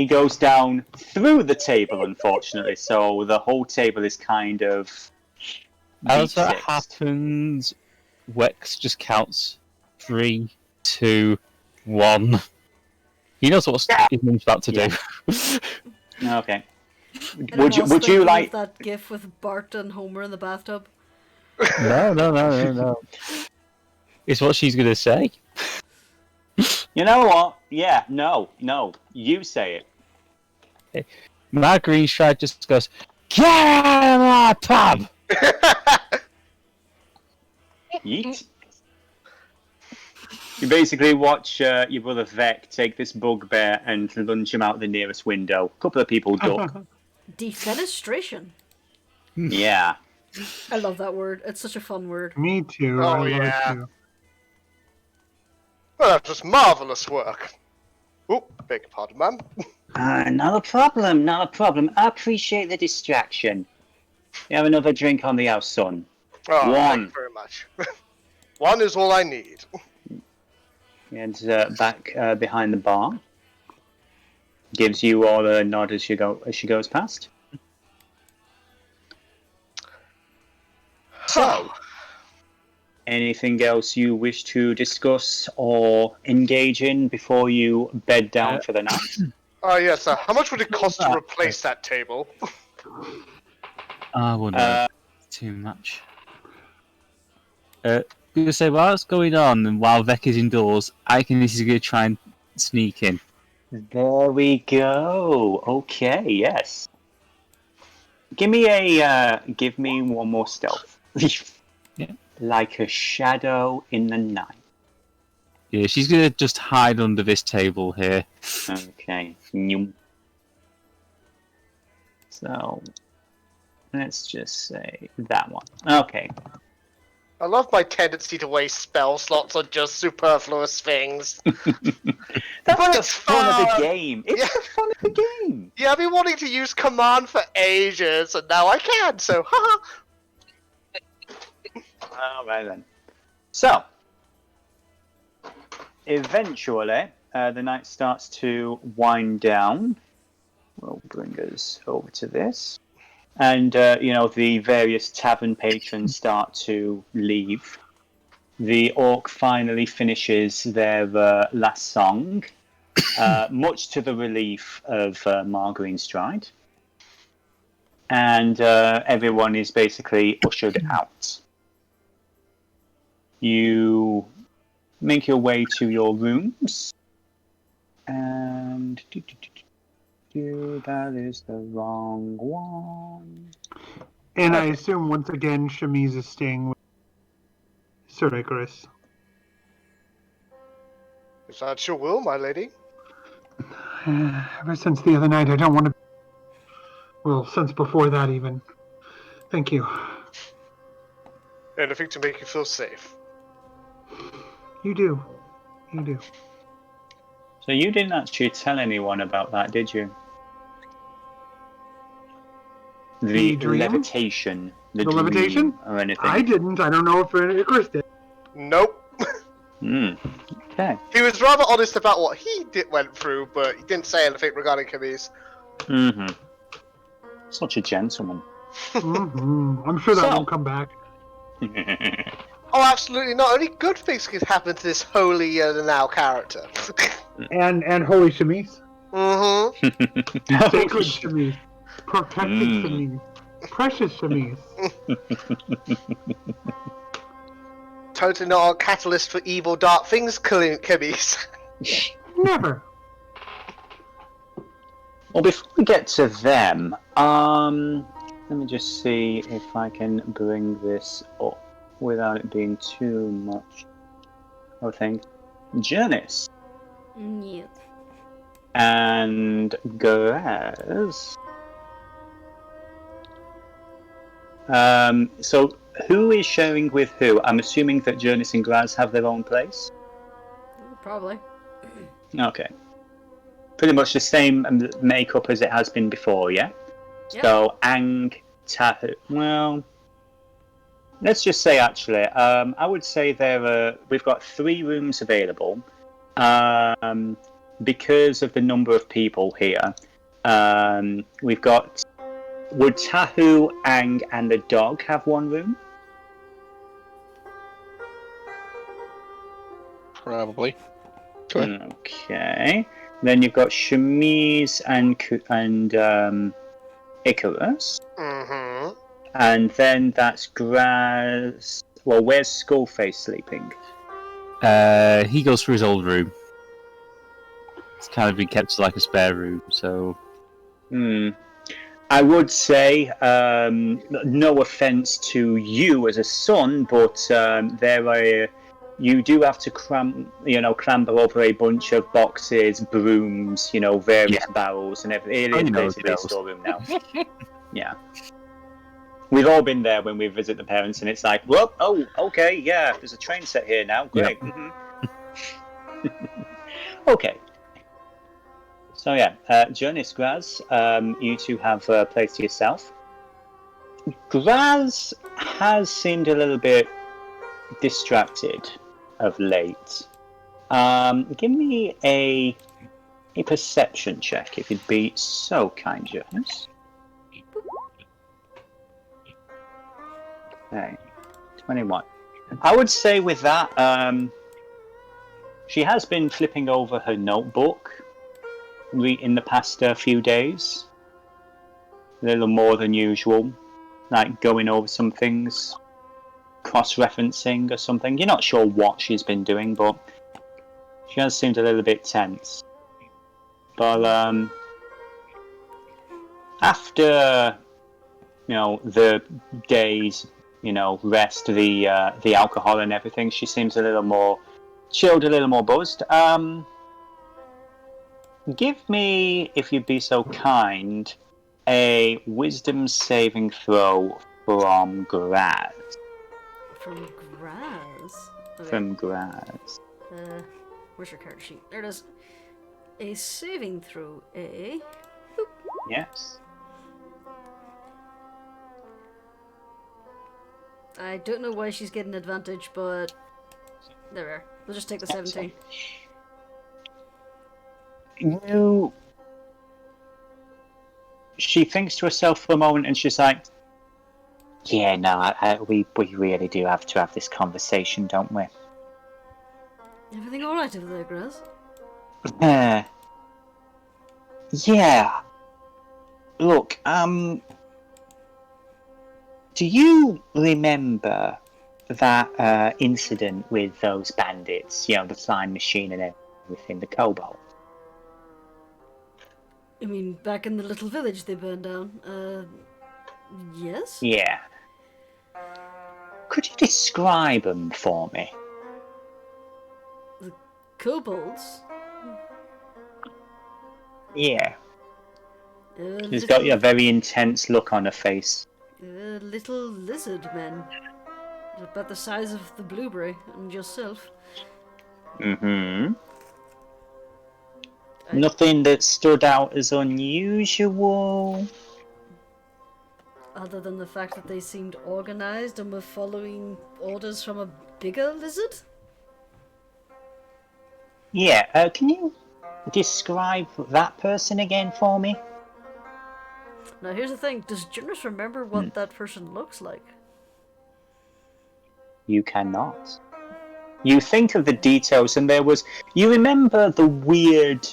goes down through the table, unfortunately, so the whole table is kind of As that D6. happens, Wex just counts 3, 2, 1. He knows what his mum's about to do. Okay. And Would I'm also you thinking like... of that gif with Bart and Homer in the bathtub? No. It's what she's going to say. You know what? Yeah, no. You say it. My green stride just goes, get out of my pub! Yeet. You basically watch your brother Vec take this bugbear and lunge him out the nearest window. A couple of people duck. Defenestration. Yeah. I love that word. It's such a fun word. Me too. Oh, I love yeah. it too. Well, that was marvellous work. Oh, beg your pardon, ma'am. Not a problem. I appreciate the distraction. You have another drink on the house, son. Oh, thank One. you very much. One is all I need. And back behind the bar. Gives you all a nod as she goes past. So, anything else you wish to discuss or engage in before you bed down for the night? Oh, yes, how much would it cost to replace that table? I wouldn't know too much. I'm going to say, while it's going on and while Vec is indoors, Icrius is going to try and sneak in. There we go. Okay, yes. Give me one more stealth. Yeah. Like a shadow in the night. Yeah, she's going to just hide under this table here. Okay. Nyum. So, let's just say that one. Okay. I love my tendency to waste spell slots on just superfluous things. That's the fun of the game. It's Yeah. the fun of the game. Yeah, I've been wanting to use command for ages, and now I can, so haha. Alright then. So, eventually, the night starts to wind down. We'll bring us over to this. And, the various tavern patrons start to leave. The orc finally finishes their last song, much to the relief of Margarine Stride. And everyone is basically ushered out. You make your way to your rooms. And That is the wrong one. And I assume once again Chemise is staying with Sir Icarus. Is that your will, my lady? Ever since the other night, I don't want to. Well, since before that, even. Thank you. Anything to make you feel safe. You do. You do. So you didn't actually tell anyone about that, did you? The dream? levitation. The dream levitation? or anything? I didn't. I don't know if Icarus did. Nope. Okay. He was rather honest about what he went through, but he didn't say anything regarding Chemise. Such a gentleman. I'm sure that So- won't come back. Oh, absolutely not. Only good things can happen to this holy now character. And holy Chemise. Sacred Chemise. Chemise. Protected Chemise. Precious Chemise. Totally not a catalyst for evil, dark things, Chemise. Never. Well, before we get to them, let me just see if I can bring this up without it being too much. I think Jurnis Yeah. and Graz. So who is sharing with who? I'm assuming that Jurnis and Graz have their own place. Probably. Okay. Pretty much the same makeup as it has been before, yeah? Yep. So, Ang, Tahu. Well, let's just say actually, I would say we've got 3 rooms available. Because of the number of people here, we've got. Would Tahu, Ang, and the dog have one room? Probably. Sure. Okay. Then you've got Chemise and Icarus. And then that's Graz. Well, where's Skullface sleeping? He goes for his old room. It's kind of been kept as like a spare room, so. I would say, no offense to you as a son, but you do have to clamber over a bunch of boxes, brooms, various barrels and everything. It is basically a storeroom now. Yeah. We've all been there when we visit the parents, and it's like, well, oh, okay, yeah, there's a train set here now. Great. Yep. Okay. So yeah, Jurnis, Graz, you two have a place to yourself. Graz has seemed a little bit distracted of late. Give me a perception check, if you'd be so kind, Jurnis. Okay, 21. I would say with that, she has been flipping over her notebook in the past few days. A little more than usual. Like going over some things, cross-referencing or something. You're not sure what she's been doing, but she has seemed a little bit tense. But after the days, rest, the alcohol and everything, she seems a little more chilled, a little more buzzed. Give me, if you'd be so kind, a wisdom saving throw from Graz. From Graz? Okay. From Graz. Where's your card sheet? There it is. A saving throw, eh? Yes. I don't know why she's getting advantage, but there we are. We'll just take the 17. She thinks to herself for a moment, and she's like, "Yeah, no, we really do have to have this conversation, don't we?" Everything alright over there, Graz? Yeah. Look, do you remember that incident with those bandits? The flying machine and everything, the kobold? I mean, back in the little village they burned down. Yes? Yeah. Could you describe them for me? The kobolds? Yeah. She's Little, got a very intense look on her face. little lizard men. About the size of the blueberry and yourself. Mm-hmm. Nothing that stood out as unusual. Other than the fact that they seemed organized and were following orders from a bigger lizard? Yeah, can you describe that person again for me? Now here's the thing, does Jurnis remember what that person looks like? You cannot. You think of the details, and you remember the weird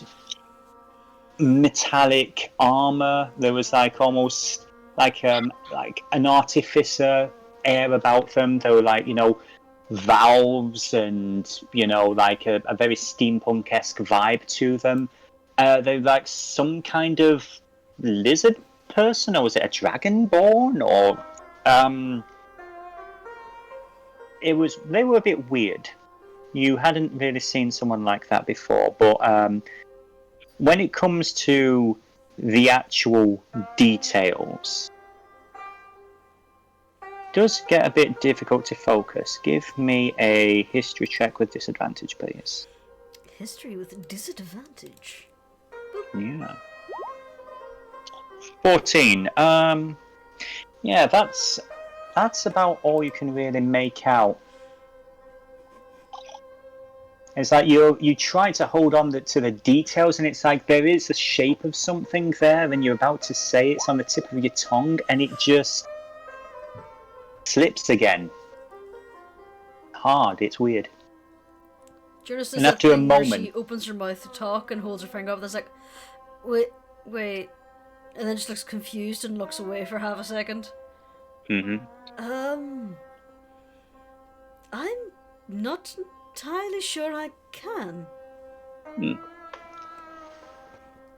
metallic armor. There was like almost like an artificer air about them. They were like, valves and, like a very steampunk-esque vibe to them. They're like some kind of lizard person, or was it a dragonborn? Or they were a bit weird. You hadn't really seen someone like that before, but when it comes to the actual details, it does get a bit difficult to focus. Give me a history check with disadvantage, please. History with disadvantage? Yeah. 14. Yeah, that's about all you can really make out. It's like you try to hold on to the details, and it's like there is the shape of something there, and you're about to say it's on the tip of your tongue, and it just slips again. Hard. It's weird. Jurnis does And that after a thing where moment- she opens her mouth to talk and holds her finger up and it's like, wait, and then just looks confused and looks away for half a second. Mm-hmm. I'm not entirely sure I can.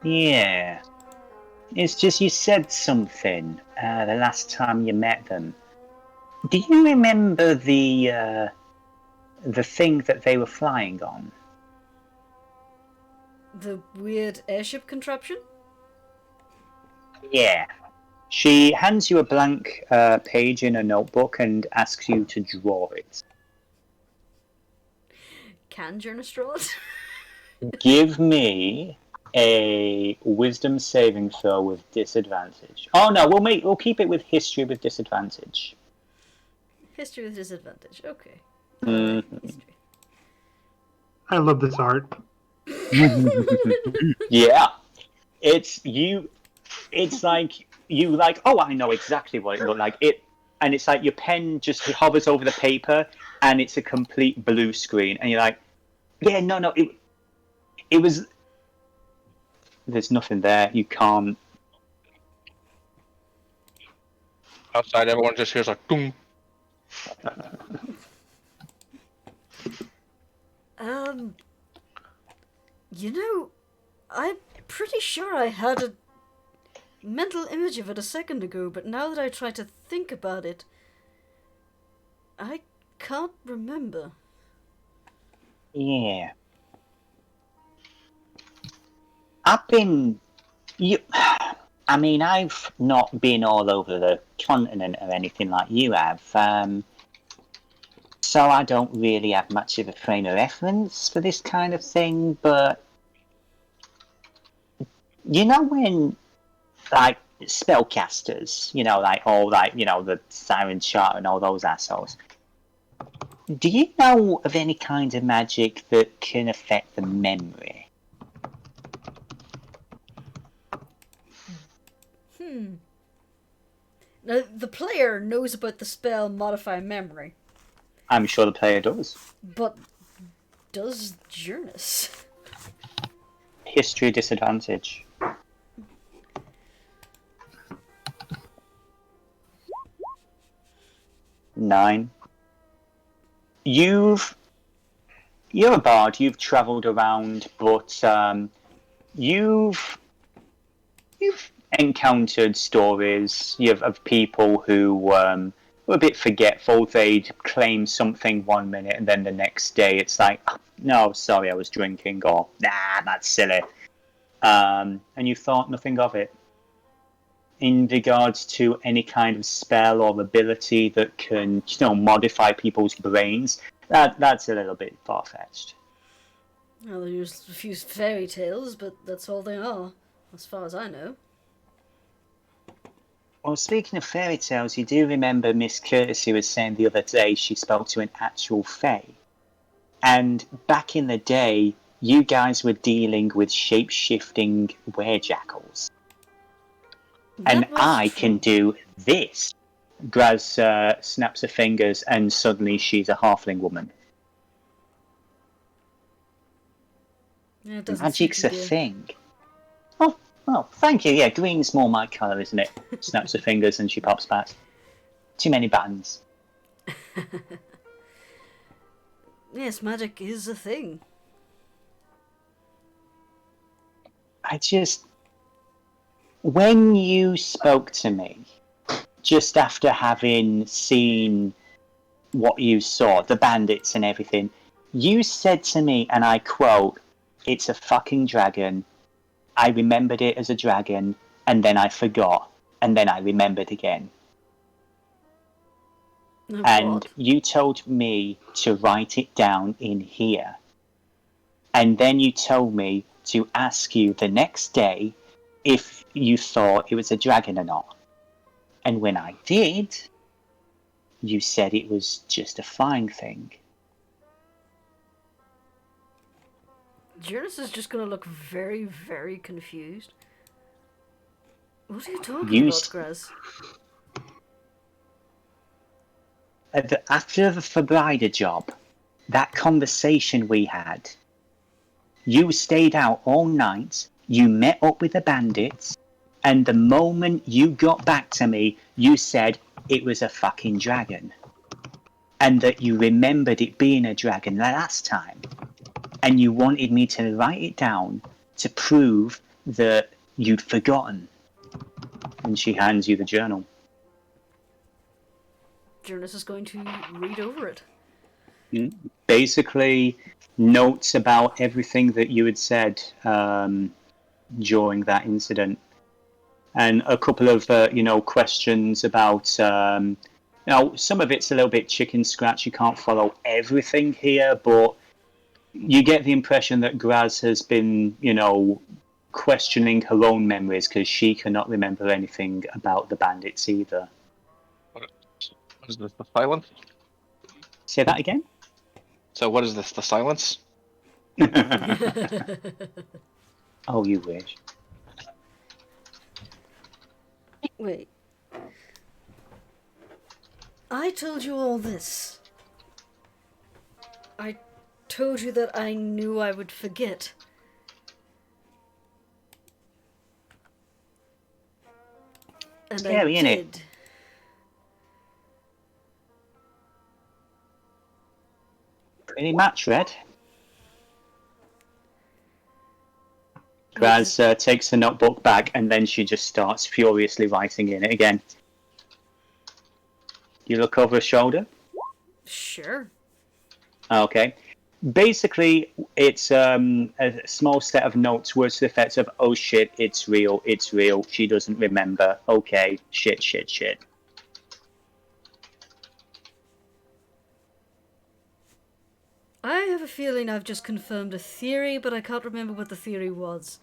Yeah. It's just you said something the last time you met them. Do you remember the thing that they were flying on? The weird airship contraption? Yeah. She hands you a blank page in a notebook and asks you to draw it. Can Jurnis draw it? Give me a wisdom saving throw with disadvantage. Oh no, we'll keep it with history with disadvantage. History with disadvantage, okay. Mm-hmm. History. I love this art. Yeah. It's like you like, oh, I know exactly what it looked like. And it's like your pen just hovers over the paper and it's a complete blue screen, and you're like, yeah, no, it was. There's nothing there. You can't. Outside, everyone just hears like boom. I'm pretty sure I had a mental image of it a second ago, but now that I try to think about it, I can't remember. Yeah. I've not been all over the continent or anything like you have, so I don't really have much of a frame of reference for this kind of thing, but when, like, spellcasters, the Siren Charter and all those assholes, do you know of any kind of magic that can affect the memory? Now, the player knows about the spell Modify Memory, I'm sure the player does. but does Jurnis? History disadvantage. Nine. You're a bard, you've travelled around, but you've you've encountered stories of people who were a bit forgetful. They'd claim something one minute and then the next day it's like, no, sorry, I was drinking, or nah, that's silly. And you thought nothing of it. In regards to any kind of spell or ability that can, modify people's brains, that's a little bit far-fetched. Well, there's a few fairy tales, but that's all they are, as far as I know. Well, speaking of fairy tales, you do remember Miss Courtesy was saying the other day she spoke to an actual fae. And back in the day, you guys were dealing with shape-shifting werejackals. And I can do this. Graz snaps her fingers and suddenly she's a halfling woman. Yeah, Magic's a thing. Oh, thank you. Yeah, green's more my colour, isn't it? Snaps her fingers and she pops back. Too many buttons. Yes, magic is a thing. When you spoke to me, just after having seen what you saw, the bandits and everything, you said to me, and I quote, "It's a fucking dragon. I remembered it as a dragon, and then I forgot, and then I remembered again." Oh, and God. You told me to write it down in here. And then you told me to ask you the next day if you thought it was a dragon or not. And when I did, you said it was just a fine thing. Jurnis is just going to look very, very confused. What are you talking about, Graz? After the Fabrida job, that conversation we had, you stayed out all night, you met up with the bandits, and the moment you got back to me, you said it was a fucking dragon. And that you remembered it being a dragon the last time. And you wanted me to write it down to prove that you'd forgotten. And she hands you the journal. Jurnis is going to read over it. Basically, notes about everything that you had said during that incident. And a couple of, questions about... some of it's a little bit chicken scratch. You can't follow everything here, but you get the impression that Graz has been, questioning her own memories because she cannot remember anything about the bandits either. What is this, the silence? Say that again? So what is this, the silence? Oh, you wish. Wait. I told you all this. I told you that I knew I would forget. And Scary, I did. innit? Pretty much, Red. Graz takes the notebook back and then she just starts furiously writing in it again. You look over her shoulder? Sure. Okay. Basically, it's a small set of notes, words to the effect of, "Oh shit, it's real, she doesn't remember, okay, shit. I have a feeling I've just confirmed a theory, but I can't remember what the theory was.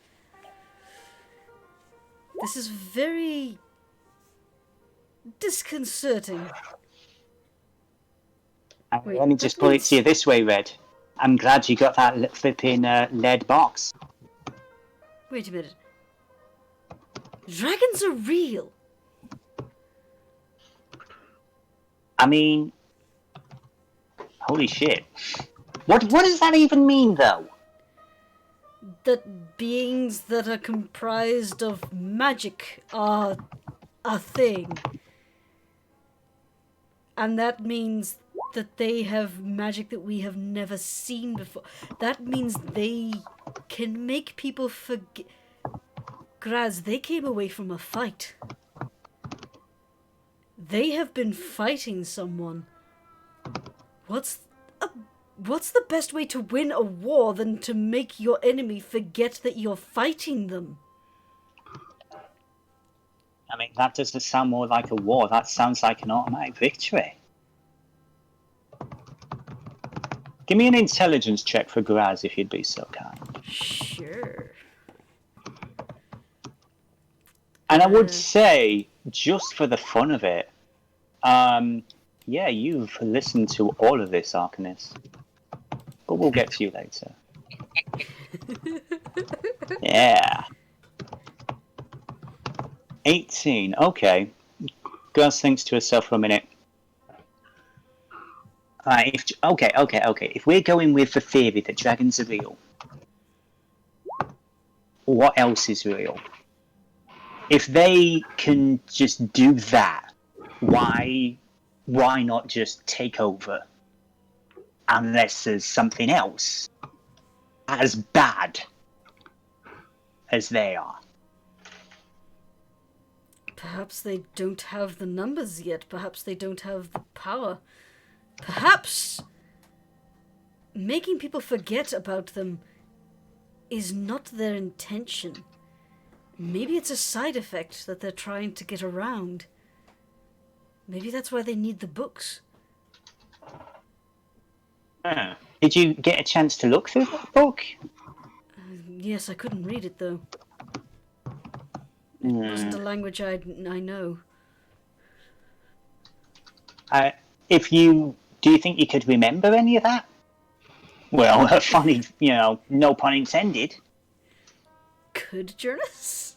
This is very disconcerting. Wait, Let me just put it to you this way, Red. I'm glad you got that flipping lead box. Wait a minute. Dragons are real. I mean, holy shit. What does that even mean, though? That beings that are comprised of magic are a thing. And that means that they have magic that we have never seen before. That means they can make people forget. Graz, they came away from a fight. They have been fighting someone. What's the best way to win a war than to make your enemy forget that you're fighting them? I mean, that doesn't sound more like a war. That sounds like an automatic victory. Give me an intelligence check for Graz, if you'd be so kind. Sure. And I would say, just for the fun of it, yeah, you've listened to all of this, Arcanist. But we'll get to you later. Yeah. 18, okay. Graz thinks to herself for a minute. Okay. If we're going with the theory that dragons are real, what else is real? If they can just do that, why not just take over? Unless there's something else as bad as they are. Perhaps they don't have the numbers yet. Perhaps they don't have the power. Perhaps making people forget about them is not their intention. Maybe it's a side effect that they're trying to get around. Maybe that's why they need the books. Did you get a chance to look through that book? Yes, I couldn't read it though. It wasn't a language I know. Do you think you could remember any of that? Well, funny, no pun intended. Could Jurnis?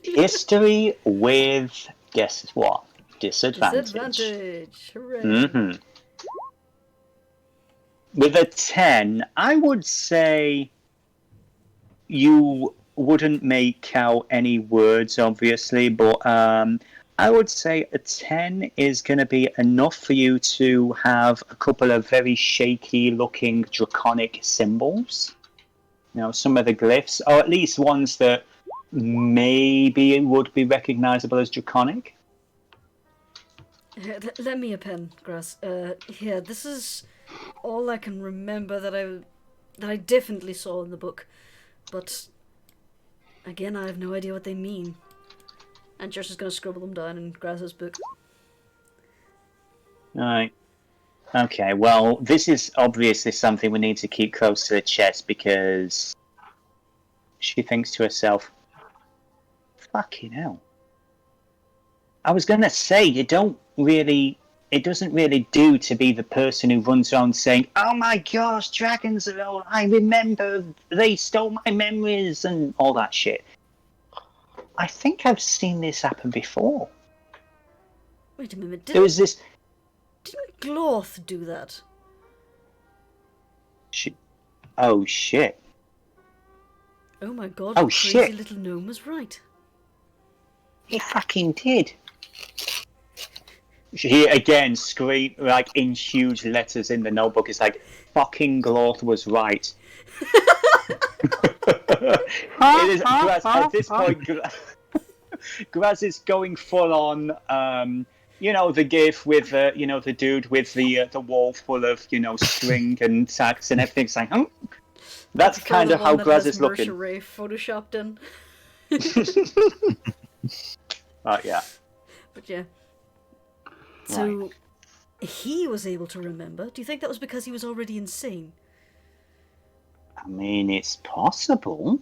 History with, guess what? Disadvantage. Disadvantage. Hooray. Mm-hmm. With a 10, I would say you wouldn't make out any words, obviously, but I would say a 10 is going to be enough for you to have a couple of very shaky-looking draconic symbols. Some of the glyphs, or at least ones that maybe would be recognizable as draconic. Let me a pen, Graz. Here, this is all I can remember that I definitely saw in the book. But again, I have no idea what they mean. And Josh is going to scribble them down in Graz's book. Alright. Okay, well, this is obviously something we need to keep close to the chest because she thinks to herself, fucking hell. I was going to say, it doesn't really do to be the person who runs around saying, oh my gosh, dragons are all, I remember, they stole my memories and all that shit. I think I've seen this happen before. Wait a minute, There was this... Didn't Glorth do that? Oh shit. Oh my god, Oh, the crazy shit. little gnome was right. He fucking did. He again screamed like in huge letters in the notebook. It's like, fucking Glorth was right. It is, Graz, at this point, Graz is going full on. The gif with the dude with the wall full of string and tacks and everything. It's like, that's kind of how Graz is looking. Ray photoshopped in. Yeah. But yeah. So he was able to remember. Do you think that was because he was already insane? I mean, it's possible.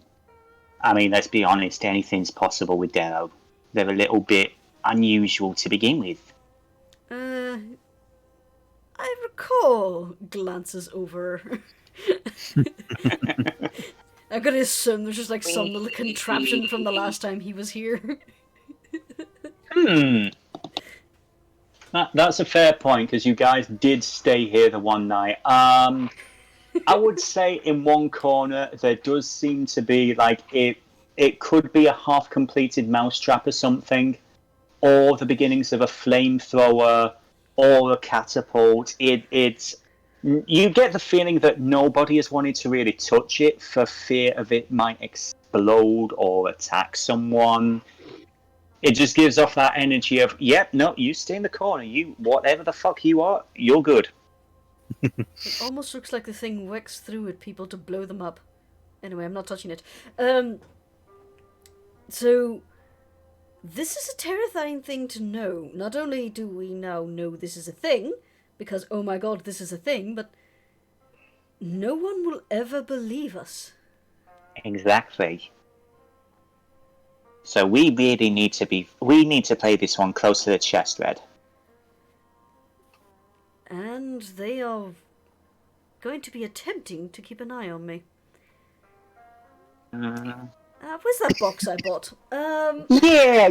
I mean, let's be honest, anything's possible with Devillo. They're a little bit unusual to begin with. I recall glances over. I'm gonna assume there's just like some little contraption from the last time he was here. That's a fair point, because you guys did stay here the one night. I would say in one corner there does seem to be like it could be a half-completed mousetrap or something, or the beginnings of a flamethrower, or a catapult. You get the feeling that nobody has wanted to really touch it for fear of it might explode or attack someone. It just gives off that energy of, yep, no, you stay in the corner. You, whatever the fuck you are, you're good. It almost looks like the thing whacks through at people to blow them up. Anyway, I'm not touching it. So, this is a terrifying thing to know. Not only do we now know this is a thing, because, oh my god, this is a thing, but no one will ever believe us. Exactly. So we really need to play this one close to the chest, Red. And they are going to be attempting to keep an eye on me. Where's that box I bought? Yeah.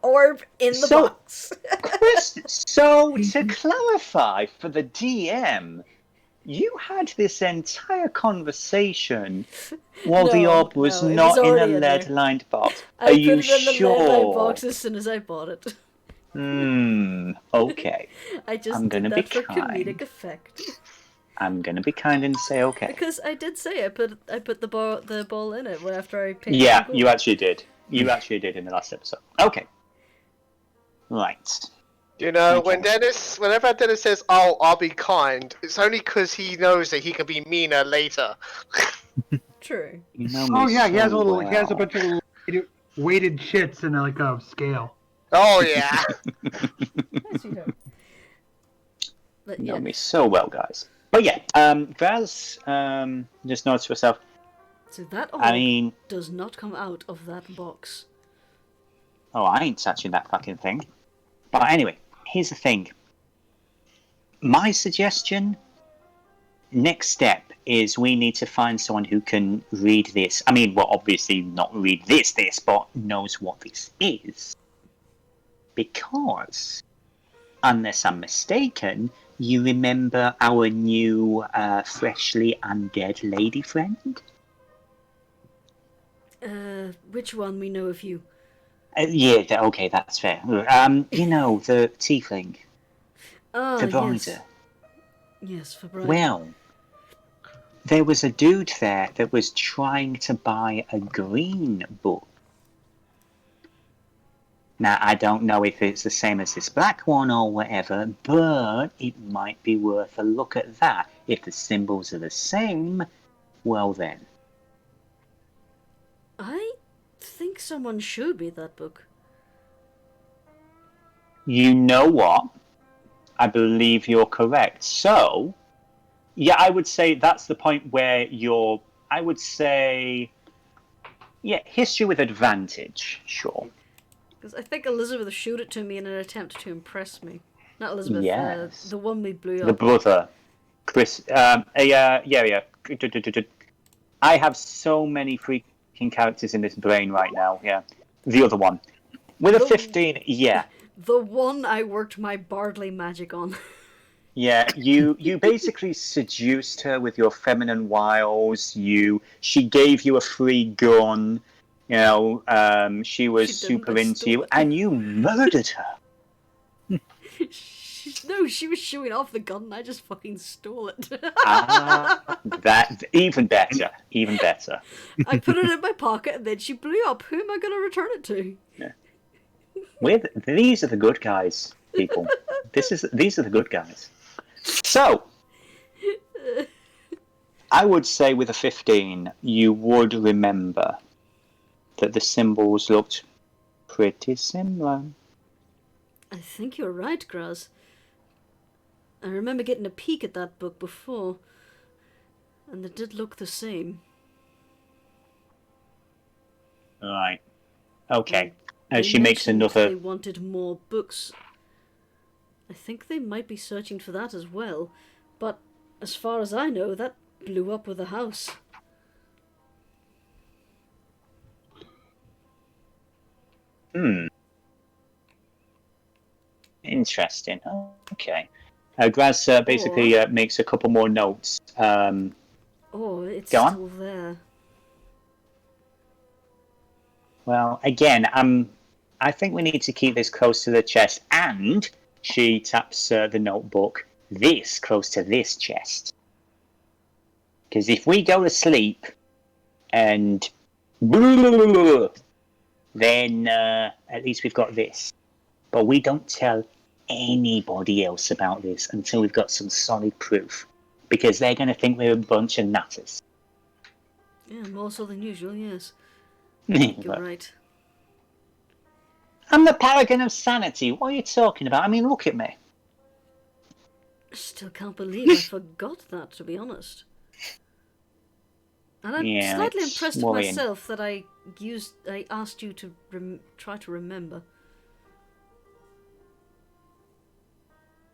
Orb in the box. Chris, so to clarify for the DM, you had this entire conversation while the orb was not in a lead-lined box. Are you sure? I put it in the lead-lined box as soon as I bought it. Okay. I just I'm gonna did be that for kind. comedic effect. I'm gonna be kind and say okay. Because I did say I put the ball in it after I picked it. Yeah, you actually did. You actually did in the last episode. Okay. Right. You know, whenever Dennis says, "Oh, I'll be kind," it's only because he knows that he can be meaner later. True. You know me Oh yeah, he has so he has a bunch of little weighted shits and like a scale. Oh yeah. Yes, you do. But You yeah. know me so well, guys. But yeah, Vaz just notes to herself. So that orb does not come out of that box. Oh, I ain't touching that fucking thing. But anyway, here's the thing. My suggestion, next step, is we need to find someone who can read this. I mean, well, obviously not read this, but knows what this is. Because, unless I'm mistaken, you remember our new freshly undead lady friend? Which one? We know a few. Yeah, okay, that's fair. You know, the tiefling. Ah, the Brider. yes. Yes, for Brider. Well, there was a dude there that was trying to buy a green book. Now, I don't know if it's the same as this black one or whatever, but it might be worth a look at that. If the symbols are the same, well then. I think someone showed me that book. You know what? I believe you're correct. So, yeah, I would say that's the point where I would say, yeah, history with advantage, sure. Because I think Elizabeth showed it to me in an attempt to impress me. Not Elizabeth, Yes. the one we blew up. The brother, Chris. Yeah. I have so many freaking characters in this brain right now. Yeah, the other one with a 15. Yeah. The one I worked my bardly magic on. Yeah, you basically seduced her with your feminine wiles. She gave you a free gun. You know, she was super into you, and you murdered her. No, she was showing off the gun, and I just fucking stole it. That even better, even better. I put it in my pocket, and then she blew up. Who am I going to return it to? Yeah. These are the good guys, people. These are the good guys. So, I would say with a 15, you would remember that the symbols looked pretty similar. I think you're right, Graz. I remember getting a peek at that book before, and they did look the same. Right. Okay. They She makes mentioned another. They wanted more books. I think they might be searching for that as well, but as far as I know, that blew up with the house. Interesting. Okay. Graz basically makes a couple more notes. It's Go on. still there. Well, again, I think we need to keep this close to the chest, and she taps the notebook this close to this chest. Because if we go to sleep and then at least we've got this. But we don't tell anybody else about this until we've got some solid proof, because they're going to think we're a bunch of nutters. Yeah, more so than usual, yes. You're right. I'm the paragon of sanity. What are you talking about? I mean, look at me. I still can't believe I forgot that, to be honest. And I'm slightly it's impressed with worrying. myself that I asked you to try to remember.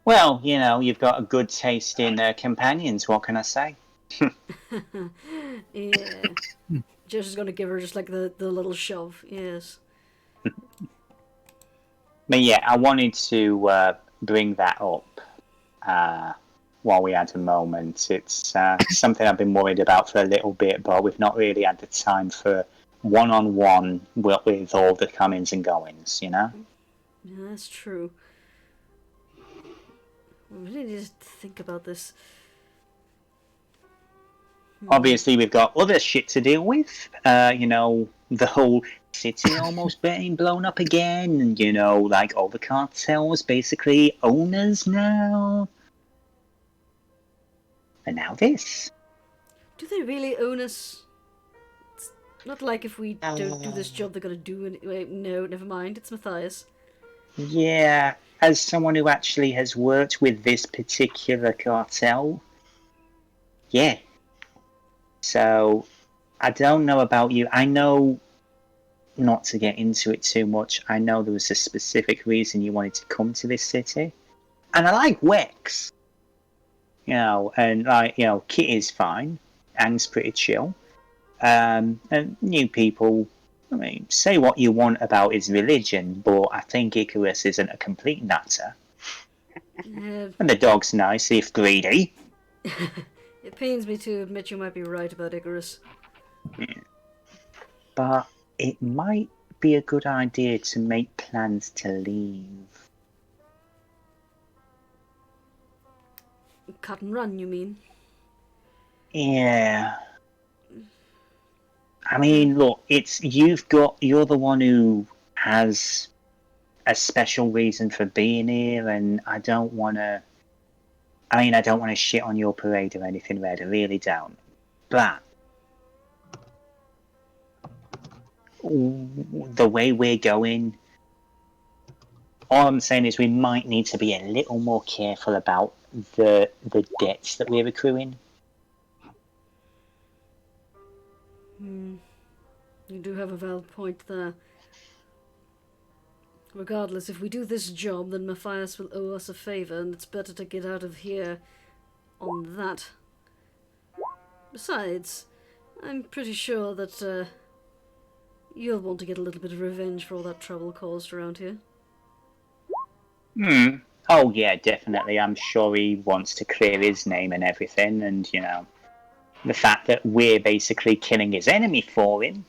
Well, you've got a good taste in companions. What can I say? Yeah. Josh is going to give her just like the little shove, yes. But yeah, I wanted to bring that up while we had a moment. It's something I've been worried about for a little bit, but we've not really had the time for one-on-one with all the comings and goings, Yeah, that's true. We really need to think about this. Obviously, we've got other shit to deal with. The whole city almost being blown up again, and like all the cartels basically owners now. And now this. Do they really own us? It's not like if we don't do this job, they're going to do it. Wait, no, never mind. It's Matthias. Yeah, as someone who actually has worked with this particular cartel, yeah. So, I don't know about you. I know, not to get into it too much, I know there was a specific reason you wanted to come to this city. And I like Wex. Kit is fine. Ang's pretty chill. And new people, I mean, say what you want about his religion, but I think Icrius isn't a complete nutter. And the dog's nice, if greedy. It pains me to admit you might be right about Icarus. Yeah. But it might be a good idea to make plans to leave. Cut and run, you mean? Yeah. I mean, look, you're the one who has a special reason for being here, and I don't want to shit on your parade or anything, Red, I really don't. But the way we're going, all I'm saying is we might need to be a little more careful about the debts that we're accruing. You do have a valid point there. Regardless, if we do this job, then Matthias will owe us a favour, and it's better to get out of here on that. Besides, I'm pretty sure that you'll want to get a little bit of revenge for all that trouble caused around here. Oh yeah, definitely. I'm sure he wants to clear his name and everything, and the fact that we're basically killing his enemy for him,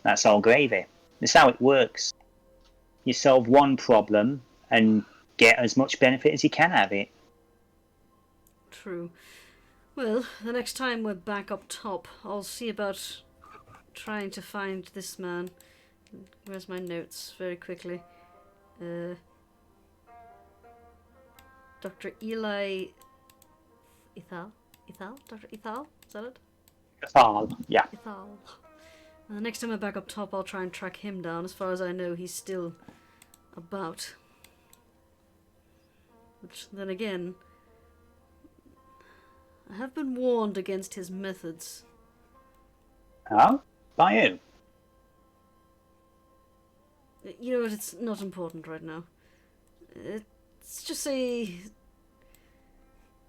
that's all gravy. That's how it works. You solve one problem and get as much benefit as you can out of it. True. Well, the next time we're back up top, I'll see about trying to find this man. Where's my notes? Very quickly. Dr. Eli... Ithal? Dr. Ithal? Is that it? Ithal, yeah. Ithal. The next time I'm back up top, I'll try and track him down. As far as I know, he's still about. Which, then again, I have been warned against his methods. Oh? By who? You know what, it's not important right now. It's just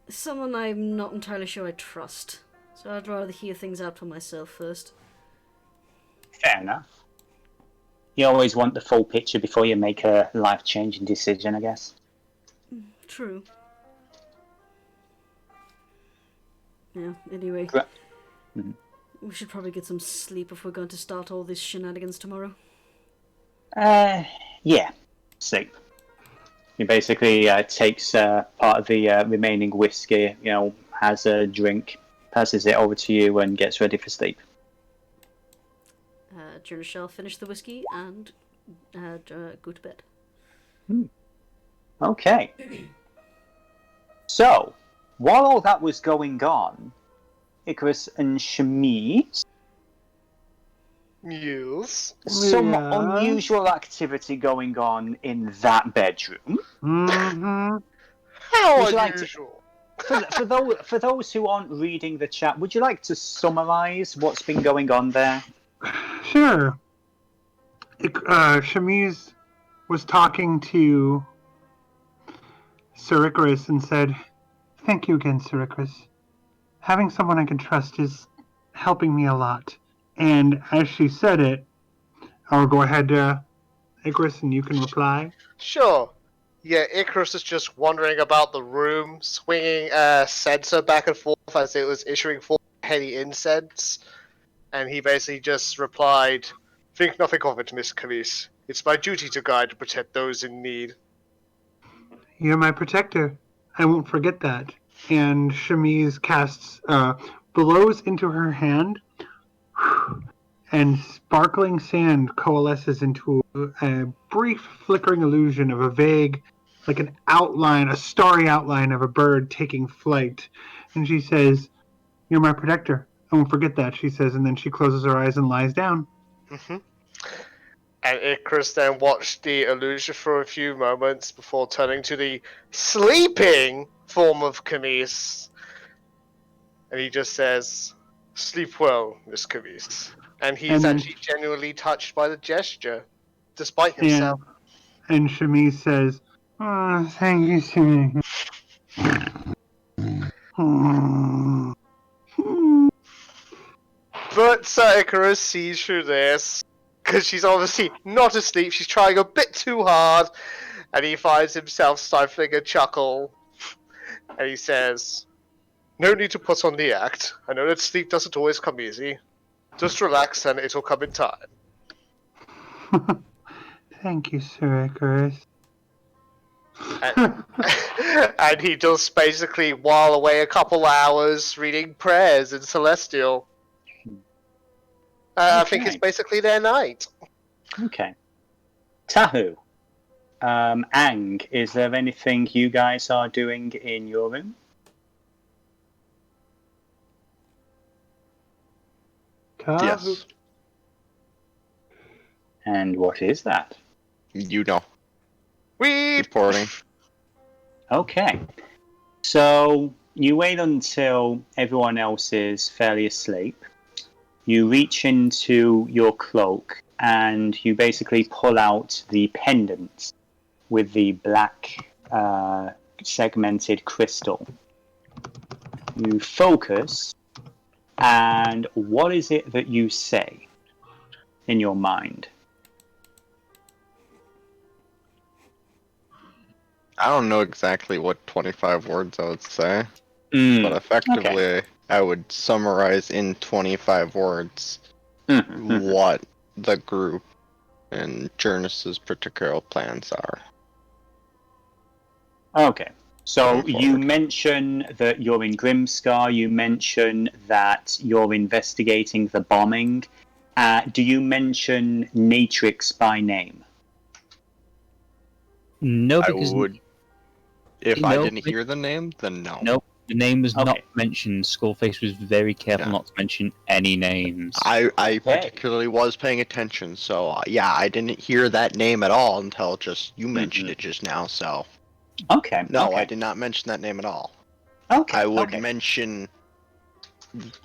someone I'm not entirely sure I trust. So I'd rather hear things out for myself first. Fair enough. You always want the full picture before you make a life-changing decision, I guess. True. Yeah, anyway. We should probably get some sleep if we're going to start all these shenanigans tomorrow. Yeah. Sleep. He basically takes part of the remaining whiskey, has a drink, passes it over to you, and gets ready for sleep. Jurnis shall finish the whiskey and go to bed. Okay. So, while all that was going on, Icrius and Chemise, Yes. some Yeah. unusual activity going on in that bedroom. Mm-hmm. How Would you like to- unusual. For those who aren't reading the chat, would you like to summarize what's been going on there? Sure. Chemise was talking to Sir Icrius and said, "Thank you again, Sir Icrius. Having someone I can trust is helping me a lot." And as she said it, I'll go ahead, Icrius, and you can reply. Sure. Yeah, Icarus is just wandering about the room, swinging a censer back and forth as it was issuing forth heady incense. And he basically just replied, "Think nothing of it, Miss Chemise. It's my duty to guide and protect those in need." You're my protector. I won't forget that. And Chemise blows into her hand, and sparkling sand coalesces into a brief flickering illusion of a vague, like an outline, a starry outline of a bird taking flight. And she says, "You're my protector. I won't forget that," she says, and then she closes her eyes and lies down. Mm-hmm. And Icarus then watched the illusion for a few moments before turning to the sleeping form of Chemise. And he just says, "Sleep well, Miss Chemise." And he's And then- actually genuinely touched by the gesture, despite himself. And Chemise says, "Oh, thank you, Chemise." But Sir Icarus sees through this, because she's obviously not asleep, she's trying a bit too hard, and he finds himself stifling a chuckle. And he says, "No need to put on the act. I know that sleep doesn't always come easy. Just relax and it'll come in time." Thank you, Sir Icarus. And he does basically while away a couple hours reading prayers in Celestial. I think it's Okay. basically their night. Okay. Tahu, Ang, is there anything you guys are doing in your room? Yes. And what is that? You know. We Reporting. Okay. So you wait until everyone else is fairly asleep. You reach into your cloak and you basically pull out the pendant with the black segmented crystal. You focus, and what is it that you say in your mind? I don't know exactly what 25 words I would say, Mm, but effectively, I would summarize in 25 words mhm. what the group and Jurnis's particular plans are. Okay. So Going you forward. mention that you're in Grimscar, you mention that you're investigating the bombing. Do you mention Natrix by name? No, I because would, if I No, didn't hear the name, then no. no, the name was not Okay. mentioned. Skullface was very careful Yeah. not to mention any names. I particularly was paying attention, so yeah, I didn't hear that name at all until just you mentioned it just now. So Okay. no, okay. I did not mention that name at all. Okay. I would okay. mention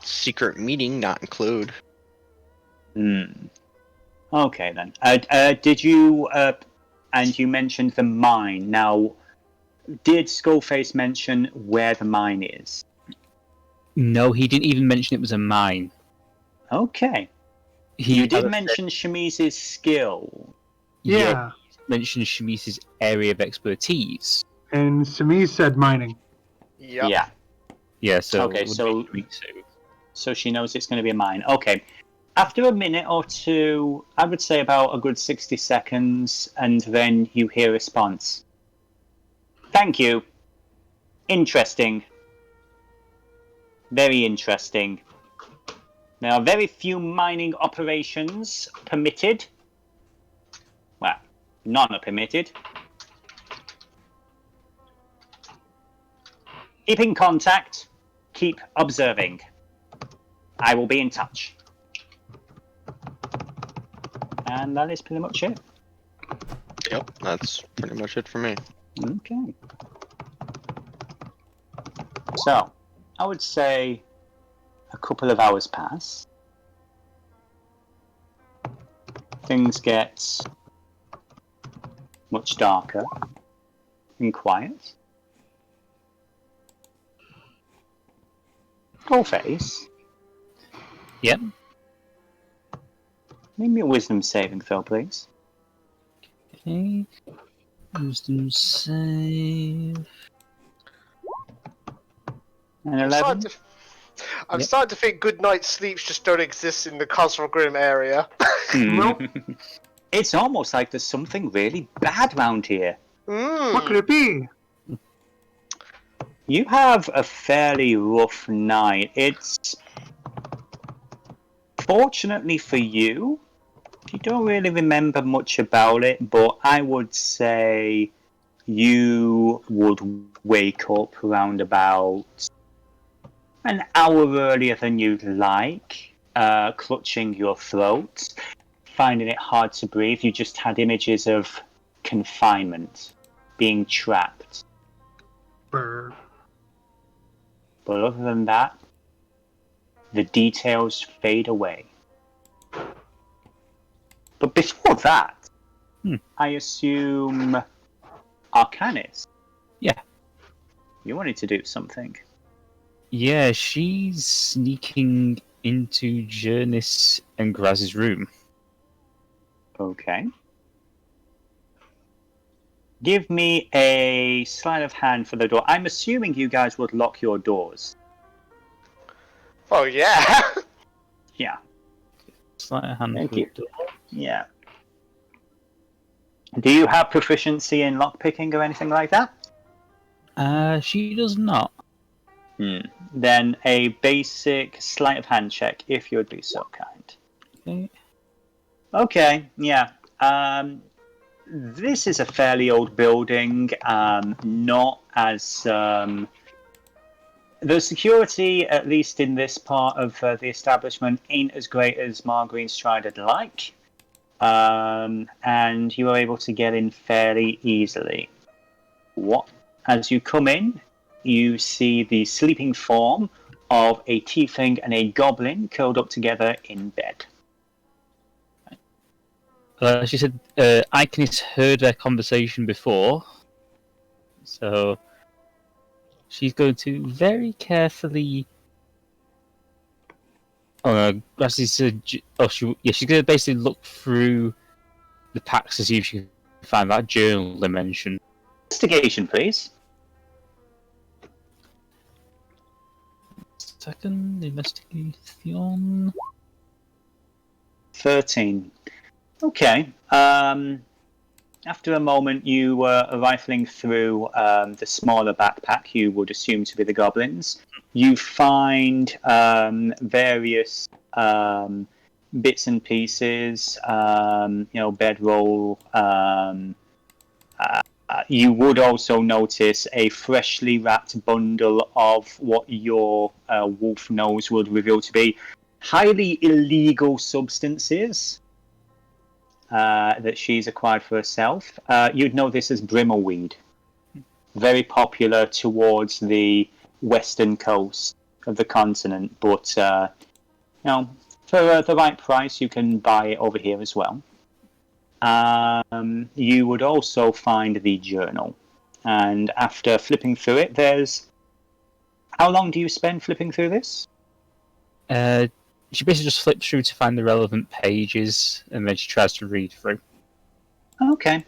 secret meeting, not include. Okay then. Did you? And you mentioned the mine. Now, did Skullface mention where the mine is? No, he didn't even mention it was a mine. Okay. He You did rather mention Chemise's skill. Yeah. mentioned Chemise's area of expertise. And Chemise said mining. Yep. Yeah. Yeah, so Okay, it would so- be week 2. So she knows it's going to be a mine. Okay. After a minute or two, I would say about a good 60 seconds, and then you hear a response. Thank you. Interesting. Very interesting. There are very few mining operations permitted. Well, none are permitted. Keep in contact. Keep observing. I will be in touch. And that is pretty much it. Yep, that's pretty much it for me. Okay. So, I would say a couple of hours pass. Things get much darker and quiet. Face. Yep. Make me a wisdom saving throw, please. Okay. Wisdom save. An I'm 11. starting to think good night sleeps just don't exist in the Castle Grim area. Nope. It's almost like there's something really bad round here. What could it be? You have a fairly rough night. It's... Fortunately for you, you don't really remember much about it, but I would say you would wake up around about an hour earlier than you'd like, clutching your throat, finding it hard to breathe. You just had images of confinement, being trapped. Brr. But other than that, the details fade away. But before that, I assume Arcanis. Yeah. You wanted to do something. Yeah, she's sneaking into Jurnis and Graz's room. Okay. Give me a sleight of hand for the door. I'm assuming you guys would lock your doors. Oh yeah. Yeah. Sleight of hand Thank for you. the door. Yeah. Do you have proficiency in lockpicking or anything like that? She does not. Then a basic sleight of hand check, if you would be so kind. Okay. Okay, yeah. This is a fairly old building, not as... the security, at least in this part of the establishment, ain't as great as Margreen Stride would like. And you are able to get in fairly easily. As you come in, you see the sleeping form of a tiefling and a goblin curled up together in bed. She said Icrius heard their conversation before, so she's going to very carefully. She's going to basically look through the packs to see if she can find that journal they mentioned. Investigation, please. Second investigation. 13. Okay. After a moment, you were rifling through the smaller backpack you would assume to be the goblins. You find various bits and pieces, bedroll. You would also notice a freshly wrapped bundle of what your wolf nose would reveal to be highly illegal substances that she's acquired for herself. You'd know this as brimmelweed. Very popular towards the western coast of the continent, but for the right price, you can buy it over here as well. You would also find the journal, and after flipping through it, there's... How long do you spend flipping through this? She basically just flips through to find the relevant pages, and then she tries to read through. Okay.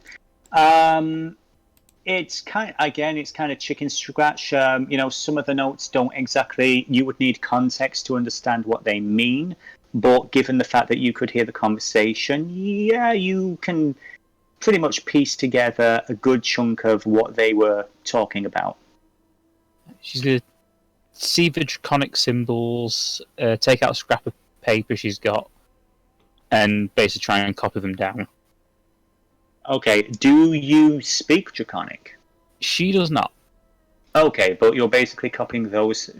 It's kind of chicken scratch. Some of the notes don't exactly... You would need context to understand what they mean, but given the fact that you could hear the conversation, yeah, you can pretty much piece together a good chunk of what they were talking about. She's going to see the draconic symbols, take out a scrap of paper she's got and basically try and copy them down. Okay, do you speak Draconic? She does not. Okay, but you're basically copying those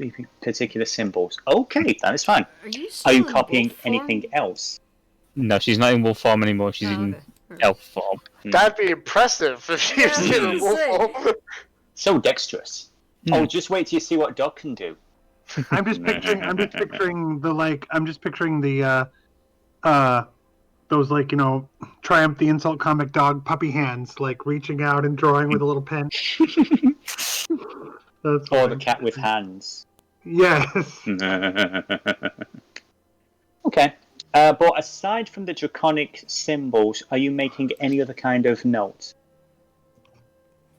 particular symbols. Okay, that is fine. Are you Are still you in copying wolf form? anything else? No, she's not in wolf form anymore. She's Oh, in okay. Alright. elf form. That'd be impressive if she was Yeah, in I a was wolf gonna form. So dexterous. Oh, just wait till you see what Dog can do. I'm just picturing the those like, you know, Triumph the Insult comic dog puppy hands, like reaching out and drawing with a little pen. That's Or what the I'm cat with picturing. hands. Yes. Okay. But aside from the draconic symbols, are you making any other kind of notes?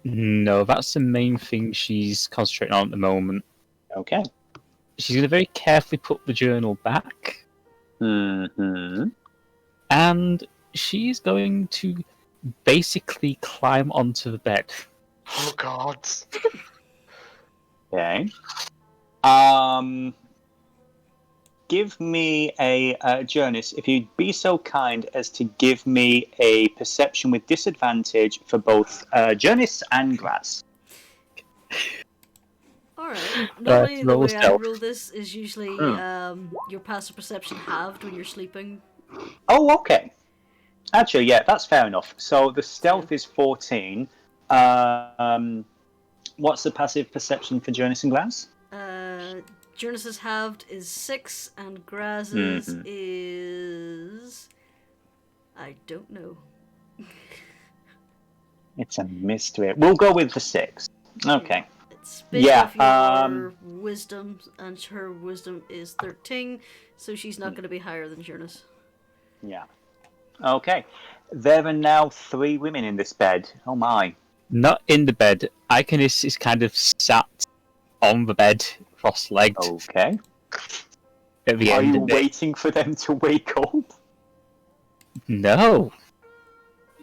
No, that's the main thing she's concentrating on at the moment. Okay. She's going to very carefully put the journal back, Mm-hmm. and she's going to basically climb onto the bed. Oh God. Okay. Give me a Jurnis, if you'd be so kind as to give me a perception with disadvantage for both Jurnis and Graz. Alright. Normally the roll way I stealth. rule this is usually your passive perception halved when you're sleeping. Oh, okay. Actually, yeah, that's fair enough. So the stealth is 14. What's the passive perception for Jurnis and Graz? Jurnis's halved is 6 and Graz's is... I don't know. It's a mystery. We'll go with the 6. Okay. It's based Yeah, off your wisdom, and her wisdom is 13, so she's not going to be higher than Jurnis. Yeah. Okay. There are now 3 women in this bed. Oh my. Not in the bed. Icrius is kind of sat on the bed, cross-legged, Okay. at the Are end you of it. waiting for them to wake up? No.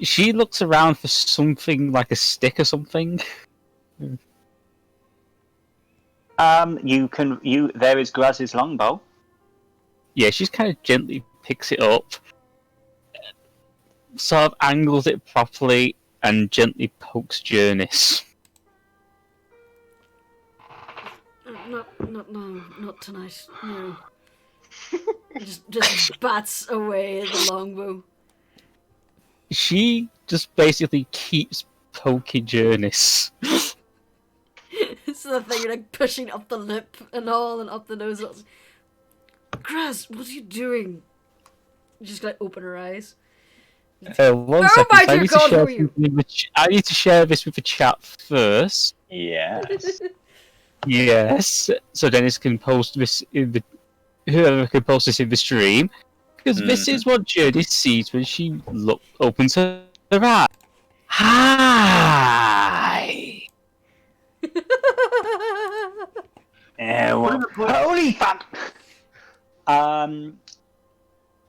She looks around for something like a stick or something. There is Graz's longbow. Yeah, she's kind of gently picks it up, sort of angles it properly, and gently pokes Jurnis. Not tonight. No. just bats away the longbow. She just basically keeps poking Jurnis. It's the thing, you're like pushing up the lip and all, and up the nose. Graz, what are you doing? You just gotta open her eyes. One Oh second. my So I dear need God, to share who are you? something with I need to share this with the chat first. Yes. Yes. So Dennis can post this in the whoever can post this in the stream. Because this is what Jurnis sees when she opens her eye. Hi. Holy fuck!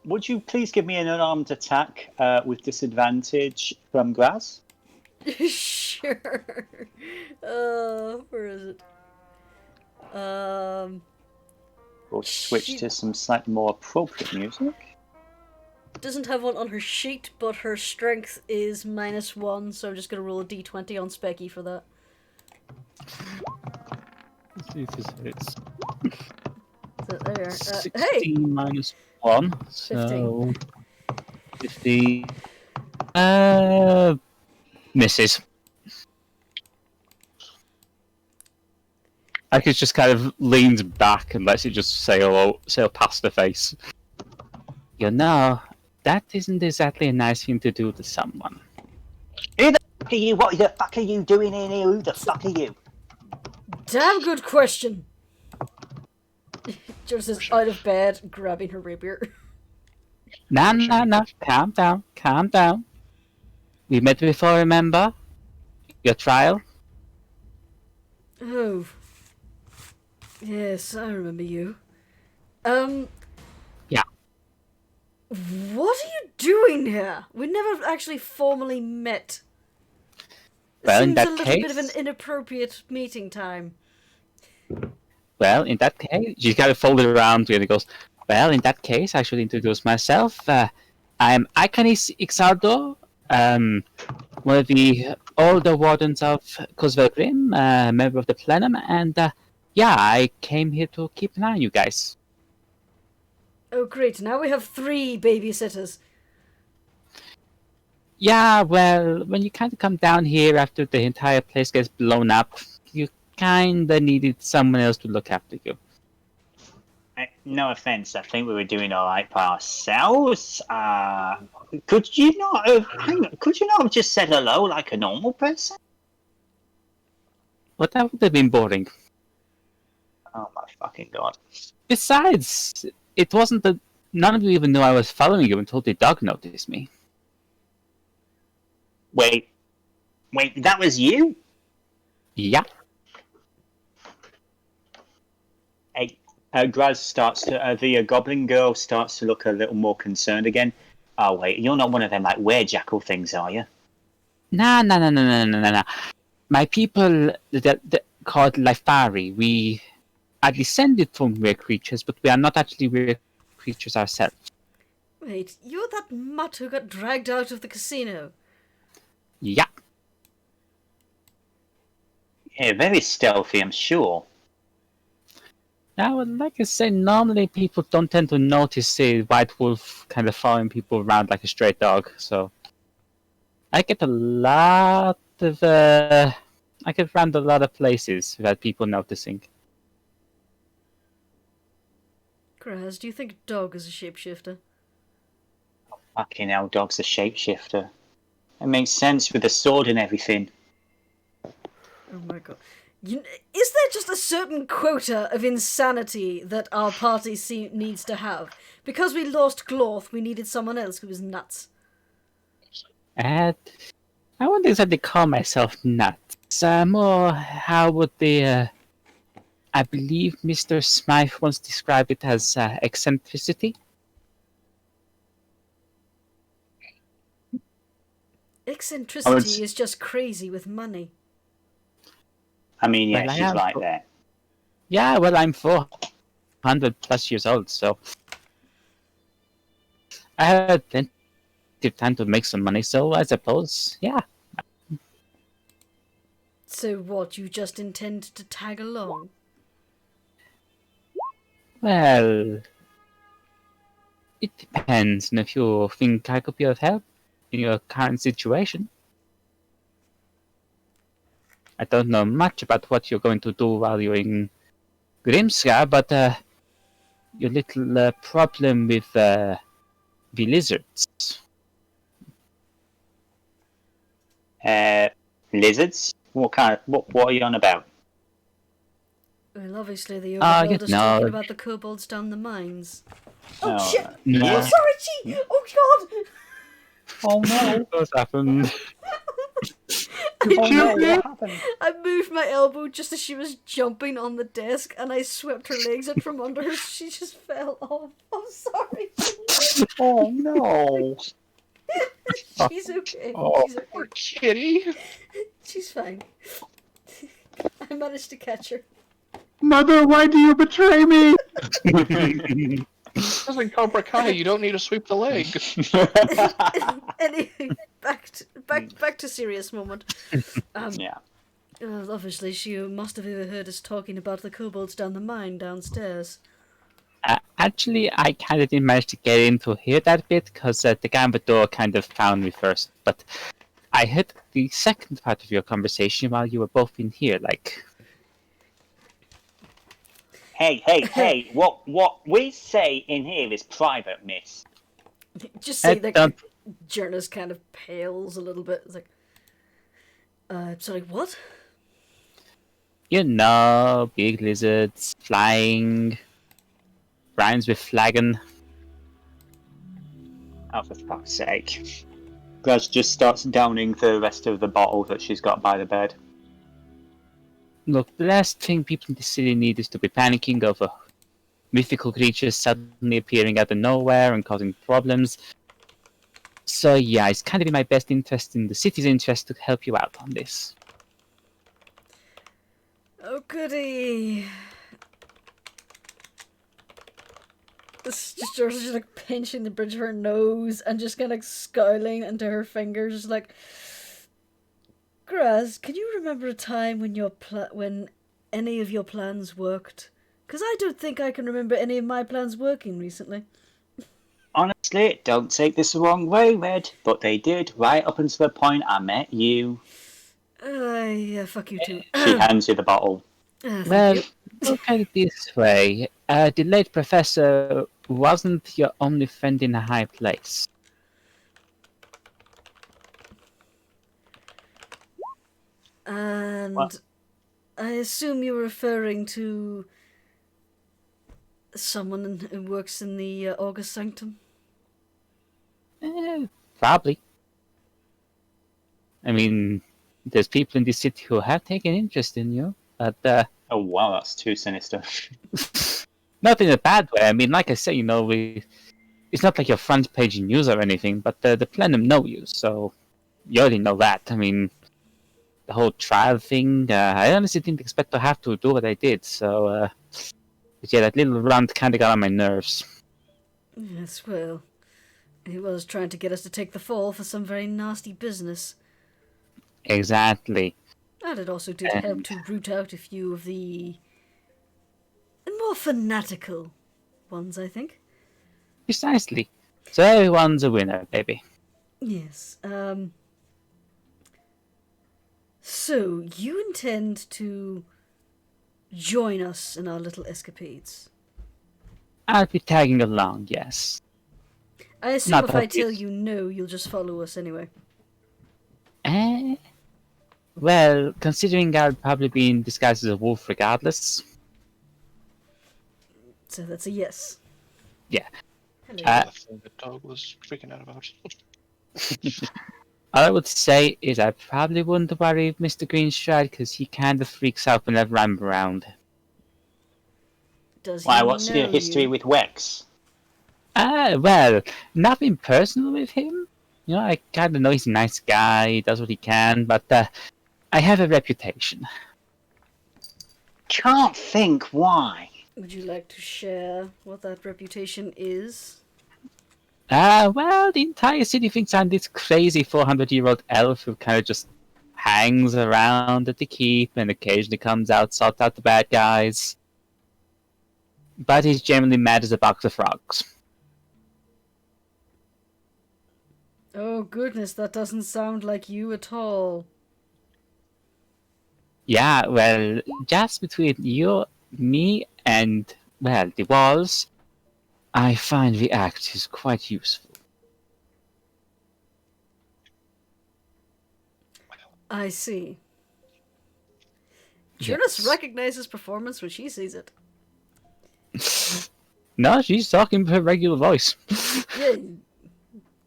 Would you please give me an unarmed attack with disadvantage from Graz? Sure. Where is it? We'll switch to some slightly more appropriate music. Doesn't have one on her sheet, but her strength is -1, so I'm just gonna roll a d20 on Specky for that. Let's see if this hits. So there you are. 16 Hey! minus 1. So 15. Misses. Icrius just kind of leans back and lets it just sail past her face. You know, that isn't exactly a nice thing to do to someone. Who the fuck are you? What the fuck are you doing in here? Who the fuck are you? Damn good question! Jurnis is out of bed, grabbing her rapier. Nah, calm down. We met before, remember? Your trial? Oh. Yes, I remember you. Yeah. What are you doing here? We never actually formally met. Well, in Seems that a little bit of an case- inappropriate meeting time. Well, in that case, she kind of folded around and goes, Well, in that case, I should introduce myself. I'm Icrius and one of the older wardens of Cosvelgrim, a member of the plenum, and yeah, I came here to keep an eye on you guys. Oh, great. Now we have 3 babysitters. Yeah, well, when you kind of come down here after the entire place gets blown up, you kind of needed someone else to look after you. No offense, I think we were doing all right by ourselves. Could you not have? Hang on, could you not have just said hello like a normal person? But that would have been boring. Oh my fucking god! Besides, it wasn't that none of you even knew I was following you until the dog noticed me. Wait, that was you? Yeah. Hey, Graz starts to the goblin girl starts to look a little more concerned again. Oh wait, you're not one of them like werejackal things, are you? Nah. My people, they're called Lifari. We are descended from weird creatures, but we are not actually weird creatures ourselves. Wait, you're that mutt who got dragged out of the casino. Yeah. Yeah, very stealthy, I'm sure. Now, like I said, normally people don't tend to notice a white wolf kind of following people around like a stray dog, so I get a lot of I get around a lot of places without people noticing. Graz, do you think dog is a shapeshifter? Fucking hell, dog's a shapeshifter. It makes sense with the sword and everything. Oh my god. Is there just a certain quota of insanity that our party needs to have? Because we lost Glorth, we needed someone else who was nuts. I wouldn't exactly call myself nuts. More, how would the I believe Mr. Smythe once described it as eccentricity. Eccentricity is just crazy with money. I mean, yeah, Well, she's right there. Yeah, well, I'm 400 plus years old, so I had plenty of time to make some money, so I suppose, yeah. So what, you just intend to tag along? Well, it depends on if you think I could be of help in your current situation. I don't know much about what you're going to do while you're in Grimsgar, but your little problem with the lizards. Lizards? What are you on about? Well, obviously they overheard us no. talking about the kobolds down the mines. Oh, Oh, shit! no. Oh, sorry, G! Oh, God! Oh no! What's happened? Oh no! What happened? I moved my elbow just as she was jumping on the desk, and I swept her legs out from under her. She just fell off. I'm sorry. Oh no! She's okay. Oh, She's okay. poor kitty. She's fine. I managed to catch her. Mother, why do you betray me? Because in Cobra Kai, you don't need to sweep the leg. Anyway, back to serious moment. Yeah. Obviously, she must have overheard us talking about the kobolds down the mine downstairs. Actually, I kind of didn't manage to get in to hear that bit because the guy on the door kind of found me first. But I heard the second part of your conversation while you were both in here, like... Hey! What we say in here is private, miss. Just say that don't- Jurnis kind of pales a little bit. It's like, sorry, what? You know, big lizards, flying, rhymes with flagon. Oh, for fuck's sake. Graz just starts downing the rest of the bottle that she's got by the bed. Look, the last thing people in the city need is to be panicking over mythical creatures suddenly appearing out of nowhere and causing problems. So yeah, it's kind of in my best interest, in the city's interest, to help you out on this. Oh, goody. Just George is just like pinching the bridge of her nose and just kind of scowling into her fingers, just like, Graz, can you remember a time when when any of your plans worked? Because I don't think I can remember any of my plans working recently. Honestly, don't take this the wrong way, Red, but they did right up until the point I met you. Yeah, fuck you too. She hands you the bottle. Thank Well, you. look at it this way. The late professor wasn't your only friend in a high place. And What? I assume you're referring to someone who works in the August Sanctum? Probably. I mean, there's people in this city who have taken interest in you, but Oh wow, that's too sinister. not in a bad way. I mean, like I say, it's not like your front page news or anything, but the plenum know you, so you already know that. I mean, the whole trial thing, I honestly didn't expect to have to do what I did, so, but yeah, that little rant kind of got on my nerves. Yes, well, he was trying to get us to take the fall for some very nasty business. Exactly. And it also did help to root out a few of the more fanatical ones, I think. Precisely. So everyone's a winner, baby. Yes. So, you intend to join us in our little escapades? I'll be tagging along, yes. I assume Not if I obvious. tell you no, you'll just follow us anyway. Well, considering I'll probably be in disguise as a wolf regardless. So that's a yes. Yeah. Hello. The thing the dog was freaking out about. All I would say is I probably wouldn't worry if Mr. Greenstride, because he kind of freaks out whenever I'm around. Does he Why, what's know your history you? with Wex? Well, nothing personal with him. I kind of know he's a nice guy, he does what he can, but I have a reputation. Can't think why. Would you like to share what that reputation is? Well, the entire city thinks I'm this crazy 400-year-old elf who kind of just hangs around at the keep and occasionally comes out, sorts out the bad guys. But he's generally mad as a box of frogs. Oh goodness, that doesn't sound like you at all. Yeah, well, just between you, me, and, well, the walls, I find the act is quite useful. I see. Yes. Jurnis recognizes performance when she sees it. No, she's talking with her regular voice.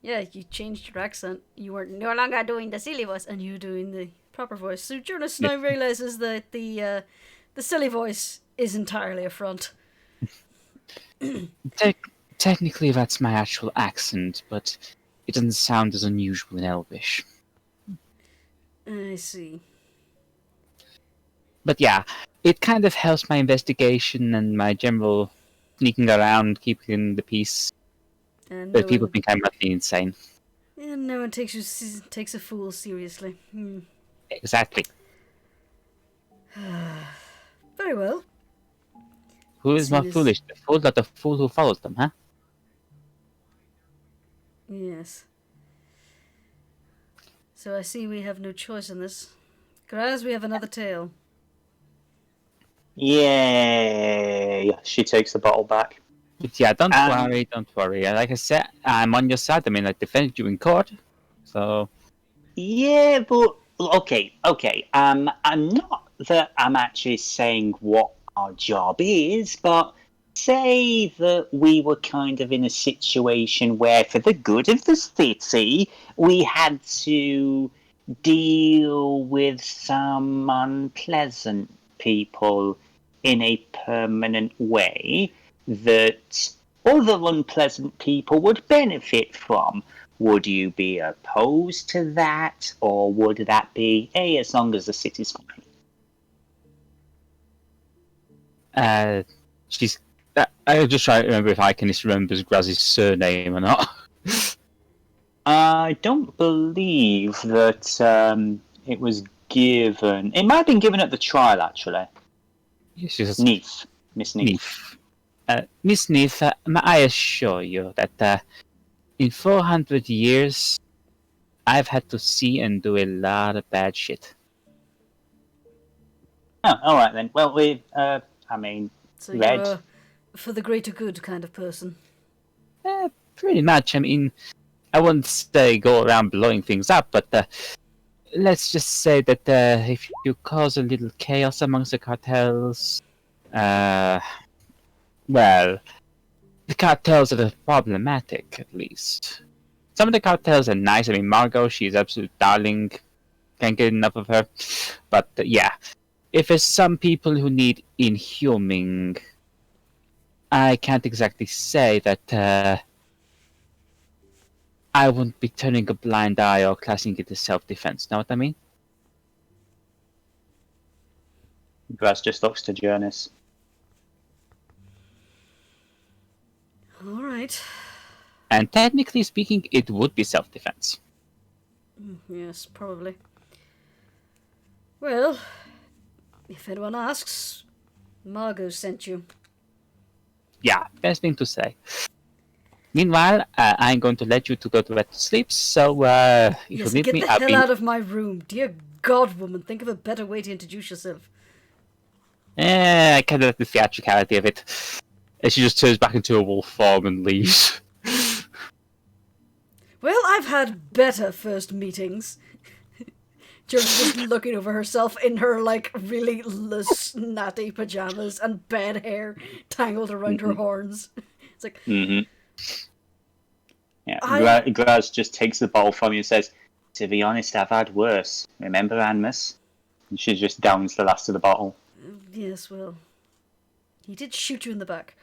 Yeah, you changed your accent. You were no longer doing the silly voice, and you're doing the proper voice. So Jurnis now realizes that the silly voice is entirely a front. Technically, that's my actual accent, but it doesn't sound as unusual in Elvish. I see. But yeah, it kind of helps my investigation and my general sneaking around, keeping the peace. And But people think I'm utterly insane. And no one takes a fool seriously. Exactly. Very well. Who is more foolish, the fool or the fool who follows them, huh? Yes. So I see we have no choice in this. Graz, we have another tale. Yay! She takes the bottle back. But yeah, don't worry. Like I said, I'm on your side. I mean, I defended you in court, so... Yeah, but okay. I'm not that I'm actually saying what our job is, but say that we were kind of in a situation where, for the good of the city, we had to deal with some unpleasant people in a permanent way that other unpleasant people would benefit from. Would you be opposed to that, or would that be, hey, as long as the city's fine? She's I just try to remember if Icrius remembers Graz's surname or not. I don't believe that it was given. It might have been given at the trial, actually. Yes, she's Neath. Miss Neath. Neath. Miss Neath, may I assure you that in 400 years, I've had to see and do a lot of bad shit. Oh, alright then. Well, So Red. you're a for the greater good kind of person. Pretty much. I mean, I wouldn't say go around blowing things up, but let's just say that if you cause a little chaos amongst the cartels, well, the cartels are problematic, at least. Some of the cartels are nice. I mean, Margot, she's absolute darling. Can't get enough of her. But yeah, if there's some people who need inhuming, I can't exactly say that I wouldn't be turning a blind eye or classing it as self-defense. Know what I mean? Graz just looks to Jurnis. All right. And technically speaking, it would be self-defense. Yes, probably. Well, if anyone asks, Margot sent you. Yeah, best thing to say. Meanwhile, I'm going to let you to go to sleep, so if Yes, you need get me, the I'll hell be... out of my room. Dear God, woman, think of a better way to introduce yourself. I kind of like the theatricality of it. And she just turns back into a wolf form and leaves. Well, I've had better first meetings. Jurnis just looking over herself in her, like, really loose, natty pajamas and bad hair tangled around her horns. It's like... Mm-hmm. Yeah, Graz just takes the bottle from you and says, "To be honest, I've had worse. Remember Anmus?" And she just downs the last of the bottle. Yes, well... He did shoot you in the back.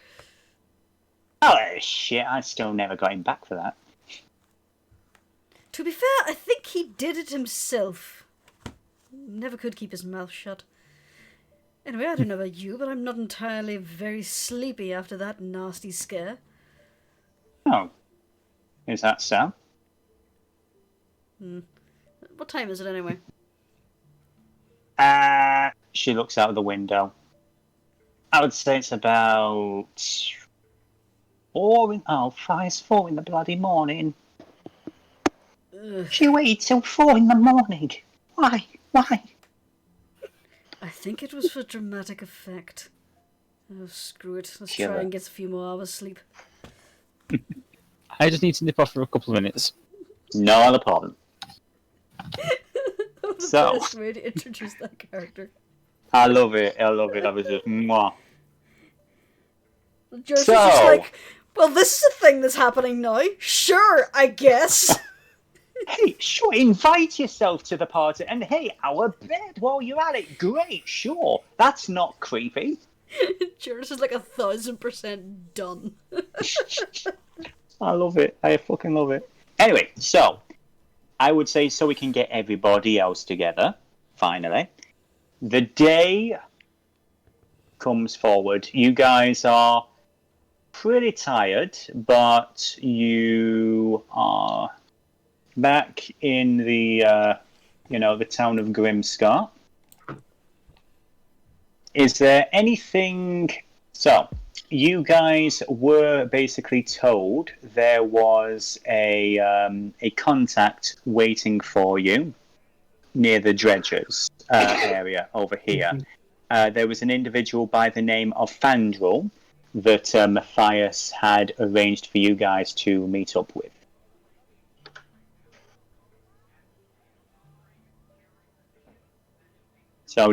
Oh, shit, I still never got him back for that. To be fair, I think he did it himself. Never could keep his mouth shut. Anyway, I don't know about you, but I'm not entirely very sleepy after that nasty scare. Oh. Is that so? What time is it anyway? She looks out of the window. I would say it's about 4 in the bloody morning. Ugh. She waited till 4 in the morning. Why? I think it was for dramatic effect. Oh, screw it. Let's Sure. try and get a few more hours sleep. I just need to nip off for a couple of minutes. No other problem. The So- best way to introduce that character. I love it. I was just mwah. Jurnis is So- just like, well, this is a thing that's happening now. Sure, I guess. Hey, sure, invite yourself to the party, and hey, our bed while you're at it. Great, sure. That's not creepy. Jurnis is like 1,000% done. I love it. I fucking love it. Anyway, so I would say so we can get everybody else together, finally. The day comes forward. You guys are pretty tired, but you are back in the the town of Grimscar. Is there anything... So, you guys were basically told there was a contact waiting for you near the dredgers area over here. There was an individual by the name of Fandral that Matthias had arranged for you guys to meet up with. So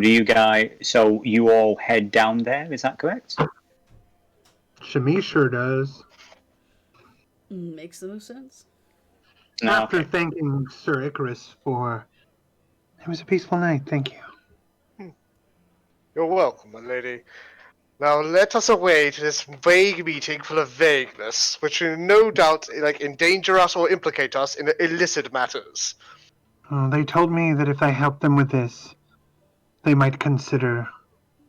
you all head down there, is that correct? Chemise sure does. Makes the most sense. No, After okay. thanking Sir Icarus for... It was a peaceful night, thank you. You're welcome, my lady. Now let us away to this vague meeting full of vagueness, which will no doubt endanger us or implicate us in illicit matters. They told me that if I helped them with this, they might consider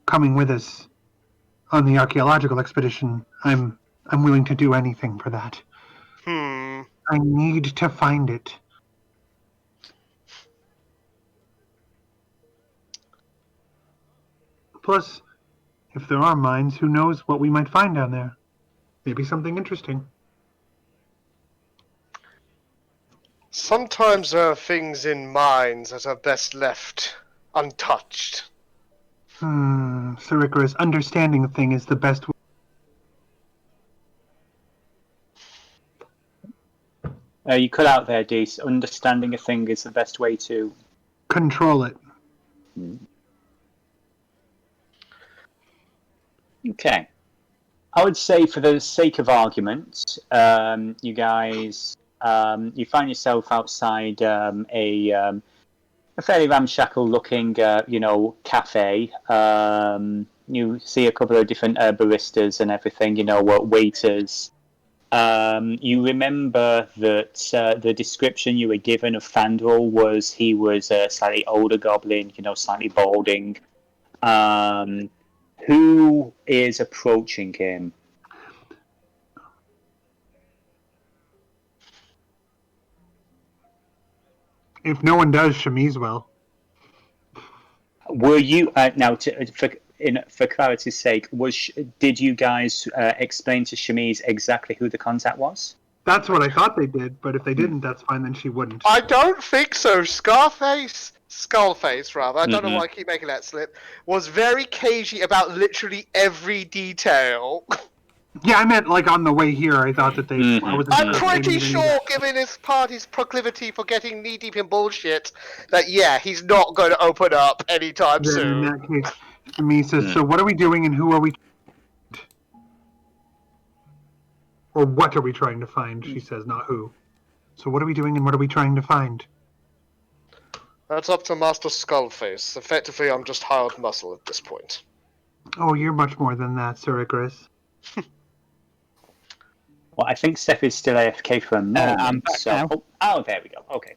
coming with us on the archaeological expedition, I'm willing to do anything for that. I need to find it. Plus, if there are mines, who knows what we might find down there? Maybe something interesting. Sometimes there are things in mines that are best left untouched. Sir Icarus, understanding a thing is the best way. You cut out there, Dees. Understanding a thing is the best way to Control it. Okay. I would say, for the sake of argument, you guys, you find yourself outside a fairly ramshackle-looking, cafe. You see a couple of different baristas and everything, waiters. You remember that the description you were given of Fandral was he was a slightly older goblin, slightly balding. Who is approaching him? If no one does, Chemise will. Were you now for clarity's sake? Did you guys explain to Chemise exactly who the contact was? That's what I thought they did, but if they didn't, that's fine, then she wouldn't. I don't think so. Skullface, rather. I don't know why I keep making that slip. Was very cagey about literally every detail. Yeah, I meant like on the way here. I thought that they. I'm pretty sure, given his party's proclivity for getting knee deep in bullshit, that he's not going to open up anytime soon. In that case, Chemise says, "So what are we doing, and who are we? Or what are we trying to find?" She says, not who. So what are we doing, and what are we trying to find? That's up to Master Skullface. Effectively, I'm just hired muscle at this point. Oh, you're much more than that, Sir Icarus. Well, I think Steph is still AFK for a moment. I'm back now. Oh, there we go. Okay.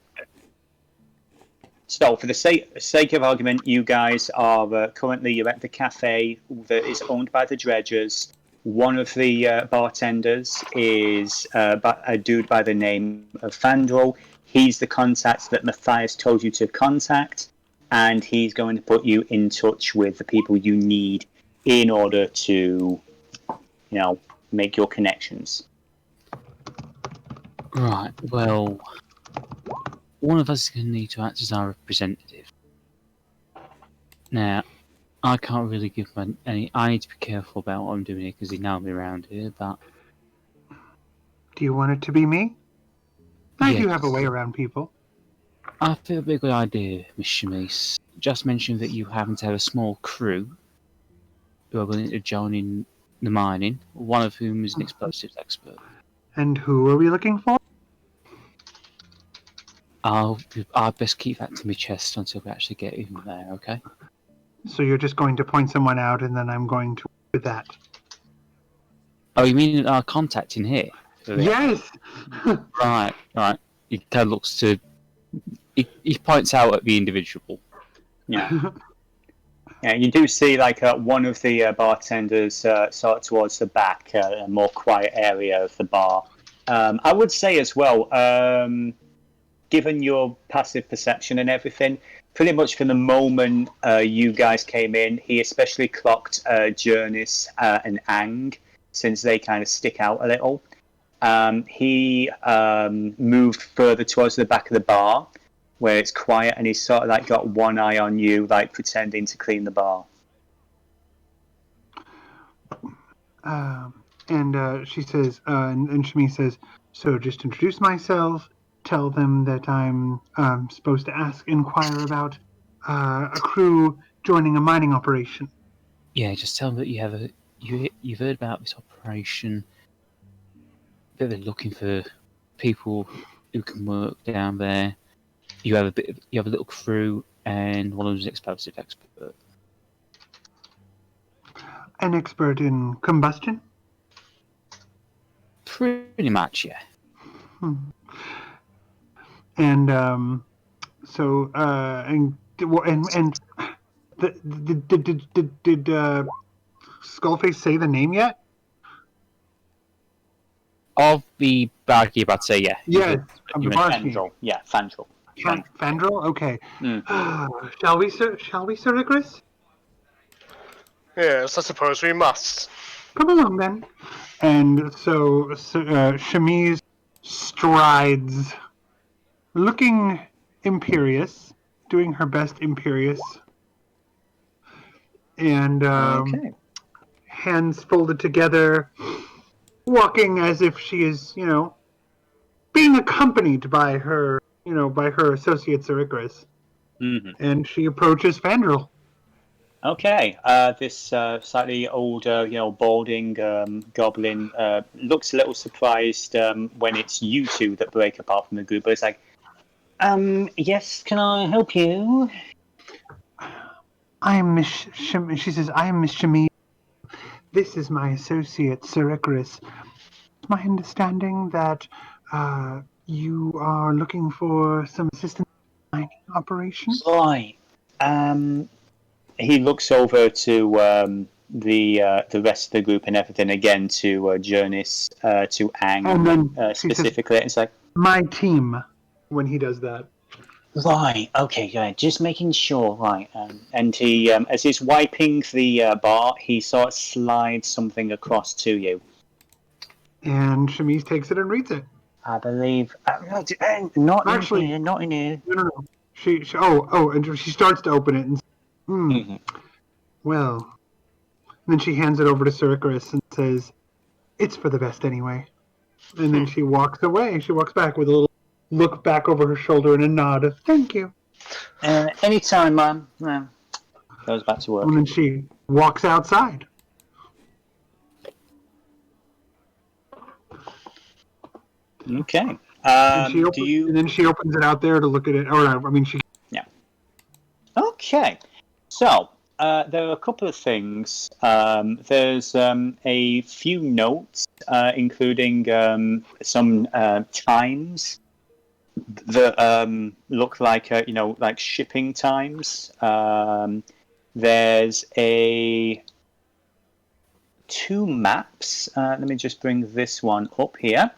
So, for the sake of argument, you guys are currently you're at the cafe that is owned by the Dredgers. One of the bartenders is a dude by the name of Fandral. He's the contact that Matthias told you to contact, and he's going to put you in touch with the people you need in order to, make your connections. Right, well, one of us is going to need to act as our representative. Now, I can't really give any. I need to be careful about what I'm doing here because he know me around here, but. Do you want it to be me? I do Yes. have a way around people. I feel it'd be a good idea, Miss Chemise. Just mentioned that you happen to have a small crew who are willing to join in the mining, one of whom is an explosives expert. And who are we looking for? I'll best keep that to my chest until we actually get in there, okay? So you're just going to point someone out, and then I'm going to with that. Oh, you mean our contact in here? Yes. Right. He kind of looks to. He points out at the individual. Yeah. Yeah, you do see one of the bartenders sort of towards the back, a more quiet area of the bar. I would say as well, given your passive perception and everything, pretty much from the moment you guys came in, he especially clocked Jurnis and Ang, since they kind of stick out a little. He moved further towards the back of the bar, where it's quiet, and he's sort of got one eye on you, pretending to clean the bar. And she says, and Chemise says, so just introduce myself, tell them that I'm supposed to inquire about a crew joining a mining operation. Yeah, just tell them that you've heard about this operation, that they're looking for people who can work down there. You have a little crew, and one of them's an explosive expert. An expert in combustion? Pretty much, yeah. And did Skullface say the name yet? Of the bag you're about to say, yeah. Yes, of You the mentioned barkeep. Fandral. Yeah, Fandral. Fandral? Okay. Mm. Shall we, Sir Icrius? Yes, I suppose we must. Come along, then. And so Chemise strides, looking imperious, doing her best imperious, and Okay. hands folded together, walking as if she is, being accompanied by her, by her associate Sir Icrius. Mm-hmm. And she approaches Fandral. Okay, this slightly older, balding goblin looks a little surprised when it's you two that break apart from the group. But it's like, yes, can I help you? I am Miss she says, I am Miss Chemise. This is my associate, Sir Icrius. It's my understanding that you are looking for some assistance in mining operations. Right. He looks over to the rest of the group and everything again to Jurnis, to Ang, And then she says, specifically. It's like, my team, when he does that. right, okay, yeah, just making sure, right. And he, as he's wiping the bar, he sort of slides something across to you. And Chemise takes it and reads it. I believe, not Actually, in here, not in here. No. She and she starts to open it and well. And then she hands it over to Sir Icrius and says, it's for the best anyway. And then she walks away. She walks back with a little look back over her shoulder and a nod of thank you. Anytime, Mum. Goes back to work. And then she walks outside. Okay. And then she opens it out there to look at it. Yeah. Okay. So, there are a couple of things. There's a few notes, including some times that look like like shipping times. There's two maps. Let me just bring this one up here.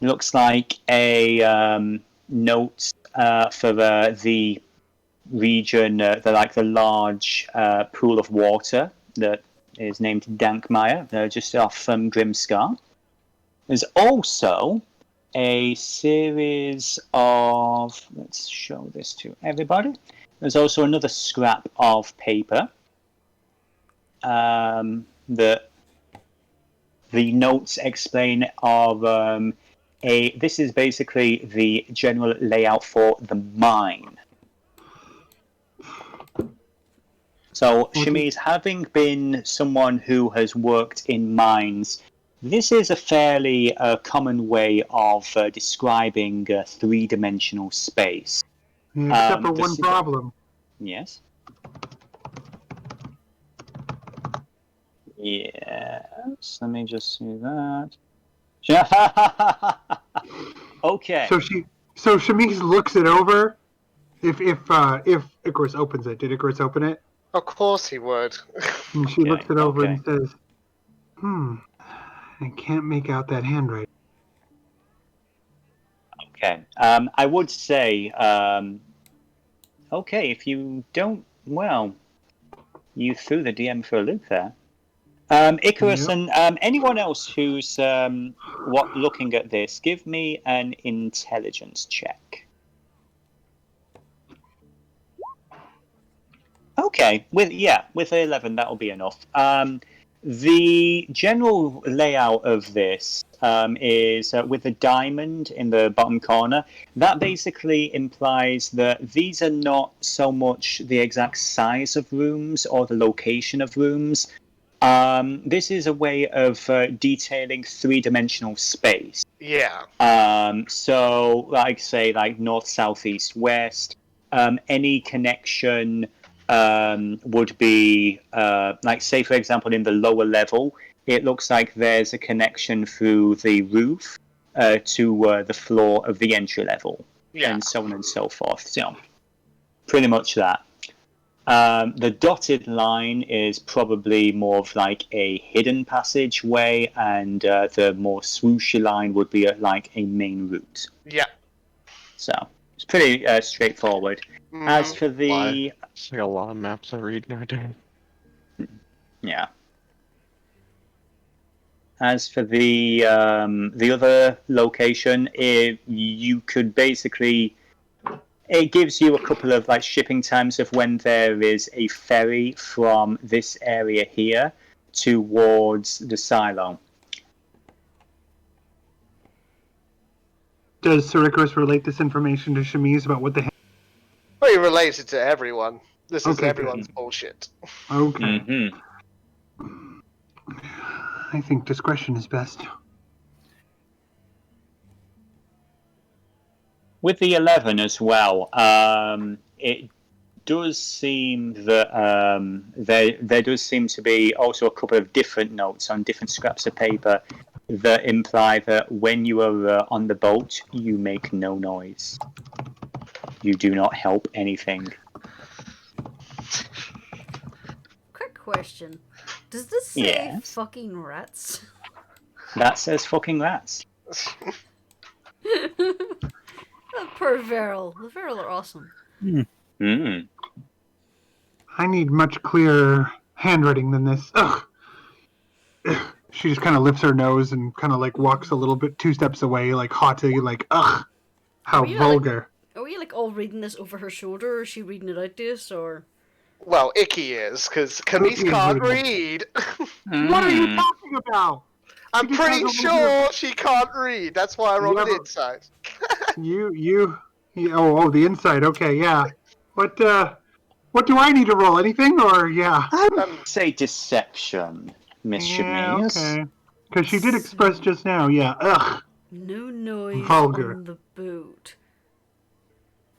Looks like a note for the region, the large pool of water that is named Dankmire, just off from Grimscar. There's also a series of, let's show this to everybody. There's also another scrap of paper that the notes explain of this is basically the general layout for the mine. So, Chemise, having been someone who has worked in mines, this is a fairly common way of describing three-dimensional space. Except for one problem. Yes? Yes, let me just see that. Okay. So Chemise looks it over. If Icarus opens it, did Icarus open it? Of course he would. And she looks it over and says, I can't make out that handwriting. Okay. I would say, okay, if you don't, well, you threw the DM for a loop there. Icarus and anyone else who's looking at this, give me an intelligence check. Okay, with 11 that'll be enough. The general layout of this is with the diamond in the bottom corner. That basically implies that these are not so much the exact size of rooms or the location of rooms. This is a way of detailing three-dimensional space. Yeah. So, like, say, like north, south, east, west. Any connection would be, like, say, for example, in the lower level, it looks like there's a connection through the roof to the floor of the entry level, and so on and so forth. So, pretty much that. The dotted line is probably more of like a hidden passageway, and the more swooshy line would be like a main route. Yeah. So it's pretty straightforward. As for the It's like a lot of maps I read nowadays. yeah. As for the other location, you could basically, it gives you a couple of like shipping times of when there is a ferry from this area here towards the silo. Does Sir Icarus relate this information to Chemise about what the Well, he relates it to everyone. This is Okay, everyone's bullshit. Okay. Mm-hmm. I think discretion is best. With the 11 as well, it does seem that there does seem to be also a couple of different notes on different scraps of paper that imply that when you are on the boat, you make no noise. You do not help anything. Quick question. Does this say Yes. fucking rats? That says fucking rats. Per Veryl. The Veryl are awesome. Mm. I need much clearer handwriting than this. Ugh. She just kind of lifts her nose and kind of like walks a little bit, 2 steps away, like haughty, like, ugh, how Are you, vulgar. Are we like all reading this over her shoulder, or is she reading it out to us, or? Well, Icky is, because Chemise can't read. What are you talking about? I'm She just pretty has a sure little- she can't read. That's why I rolled Yeah, an but- insight. Oh, the inside. Okay, yeah. What do I need to roll? Anything, or yeah? I would say deception, Miss Chemise. Okay. Because she did express just now. Yeah. Ugh. No noise Vulgar. on the boat.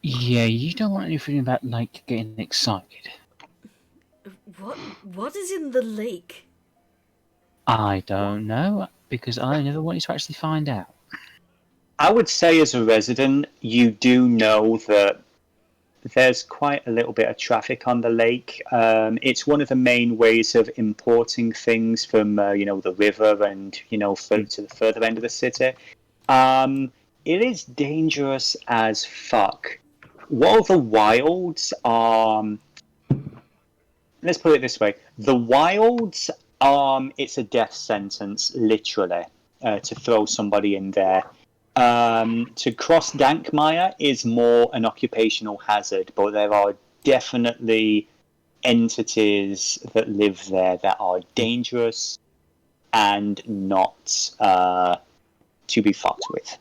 Yeah, you don't want anything about like getting excited. What is in the lake? I don't know because I never wanted to actually find out. I would say as a resident, you do know that there's quite a little bit of traffic on the lake. It's one of the main ways of importing things from, the river and, to the further end of the city. It is dangerous as fuck. While the wilds are... Let's put it this way. The wilds, it's a death sentence, literally, to throw somebody in there. To cross Dankmire is more an occupational hazard, but there are definitely entities that live there that are dangerous and not to be fucked with.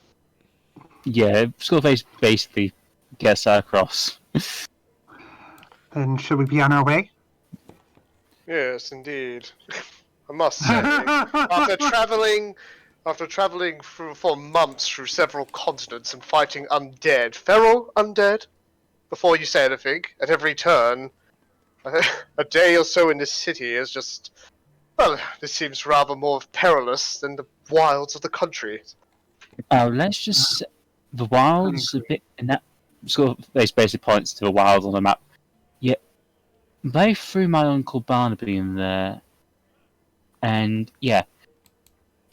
Yeah, Skullface basically gets her across. Then should we be on our way? Yes, indeed. I must say, after traveling for months through several continents and fighting undead, feral undead, before you say anything, at every turn, a day or so in this city is just, well, this seems rather more perilous than the wilds of the country. Oh, let's just the wilds a bit, and that Skullface basically points to the wilds on the map. Yeah, they threw my Uncle Barnaby in there, and yeah.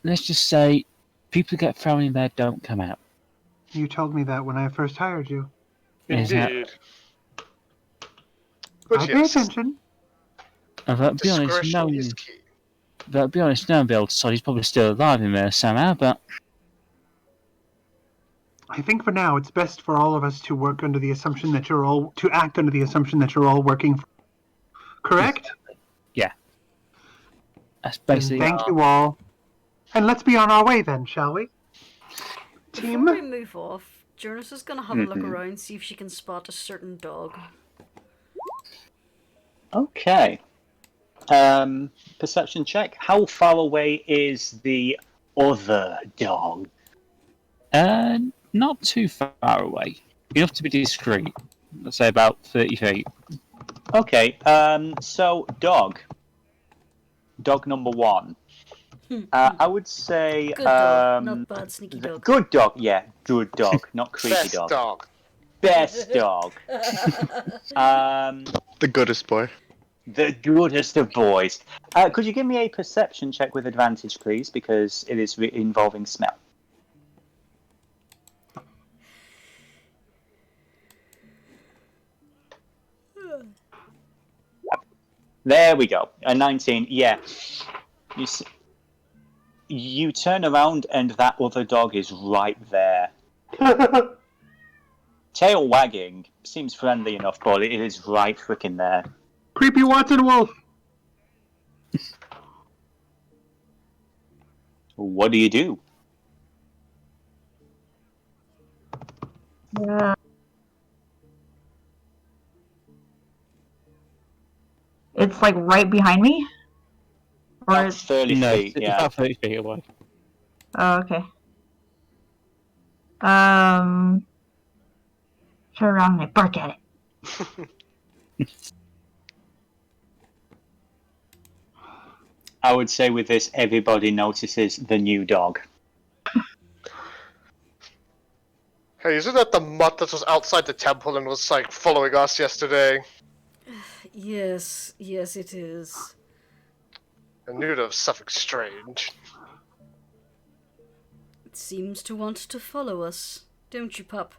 Let's just say, people who get thrown in there don't come out. You told me that when I first hired you. Indeed. I But pay yes, attention. I'll be honest, discretion is key. no one will be able to decide he's probably still alive in there somehow, but... I think for now it's best for all of us to work under the assumption that to act under the assumption that you're all working. Correct? Yeah. That's Then basically... thank you all. And let's be on our way then, shall we? Before we move off, Jurnis is gonna have a look around, see if she can spot a certain dog. Okay. Perception check. How far away is the other dog? Not too far away. Enough to be discreet. Let's say about 30 feet. Okay, so dog number 1. I would say Good dog, not bad, sneaky dog. good dog, yeah, good dog, not creepy Best dog. dog. best dog. The goodest boy. The goodest of boys. Could you give me a perception check with advantage, please? Because it is involving smell. There we go. A 19. Yeah. You turn around and that other dog is right there. Tail wagging. Seems friendly enough, but it is right freaking there. Creepy Watson Wolf. What do you do? It's like right behind me? Or About 30 feet, it's yeah. about 30 feet away. oh, okay. Turn around and I bark at it. I would say with this, everybody notices the new dog. Hey, isn't that the mutt that was outside the temple and was like following us yesterday? Yes, it is. I knew there was something strange. It seems to want to follow us, don't you, pup?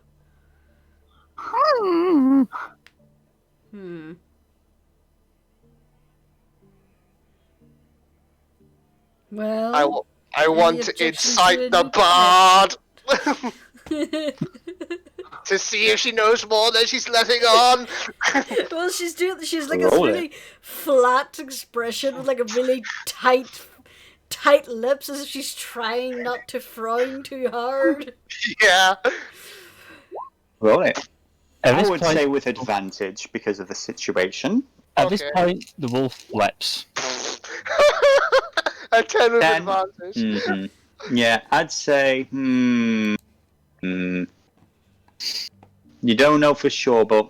Well, I want to objection incite to a the new bard to see if she knows more than she's letting on. Well, she's like a Roll it. really flat expression with like a really tight lips, as if she's trying not to frown too hard. Yeah. Roll it. At I this would point, say with advantage because of the situation. at this Okay. point, the wolf leaps. A 10 with 10. advantage. Mm-hmm. Yeah, I'd say. You don't know for sure, but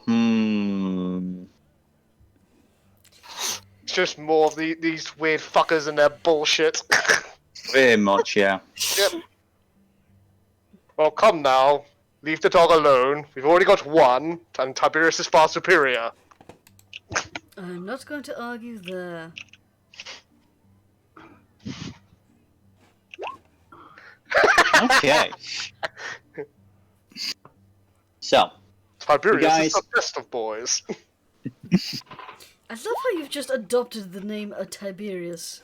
It's just more of these weird fuckers and their bullshit. very much, yeah. Yep. Well, come now. Leave the dog alone. We've already got one, and Tiberius is far superior. I'm not going to argue there. Okay. So, Tiberius You guys- is the best of boys. I love how you've just adopted the name Tiberius.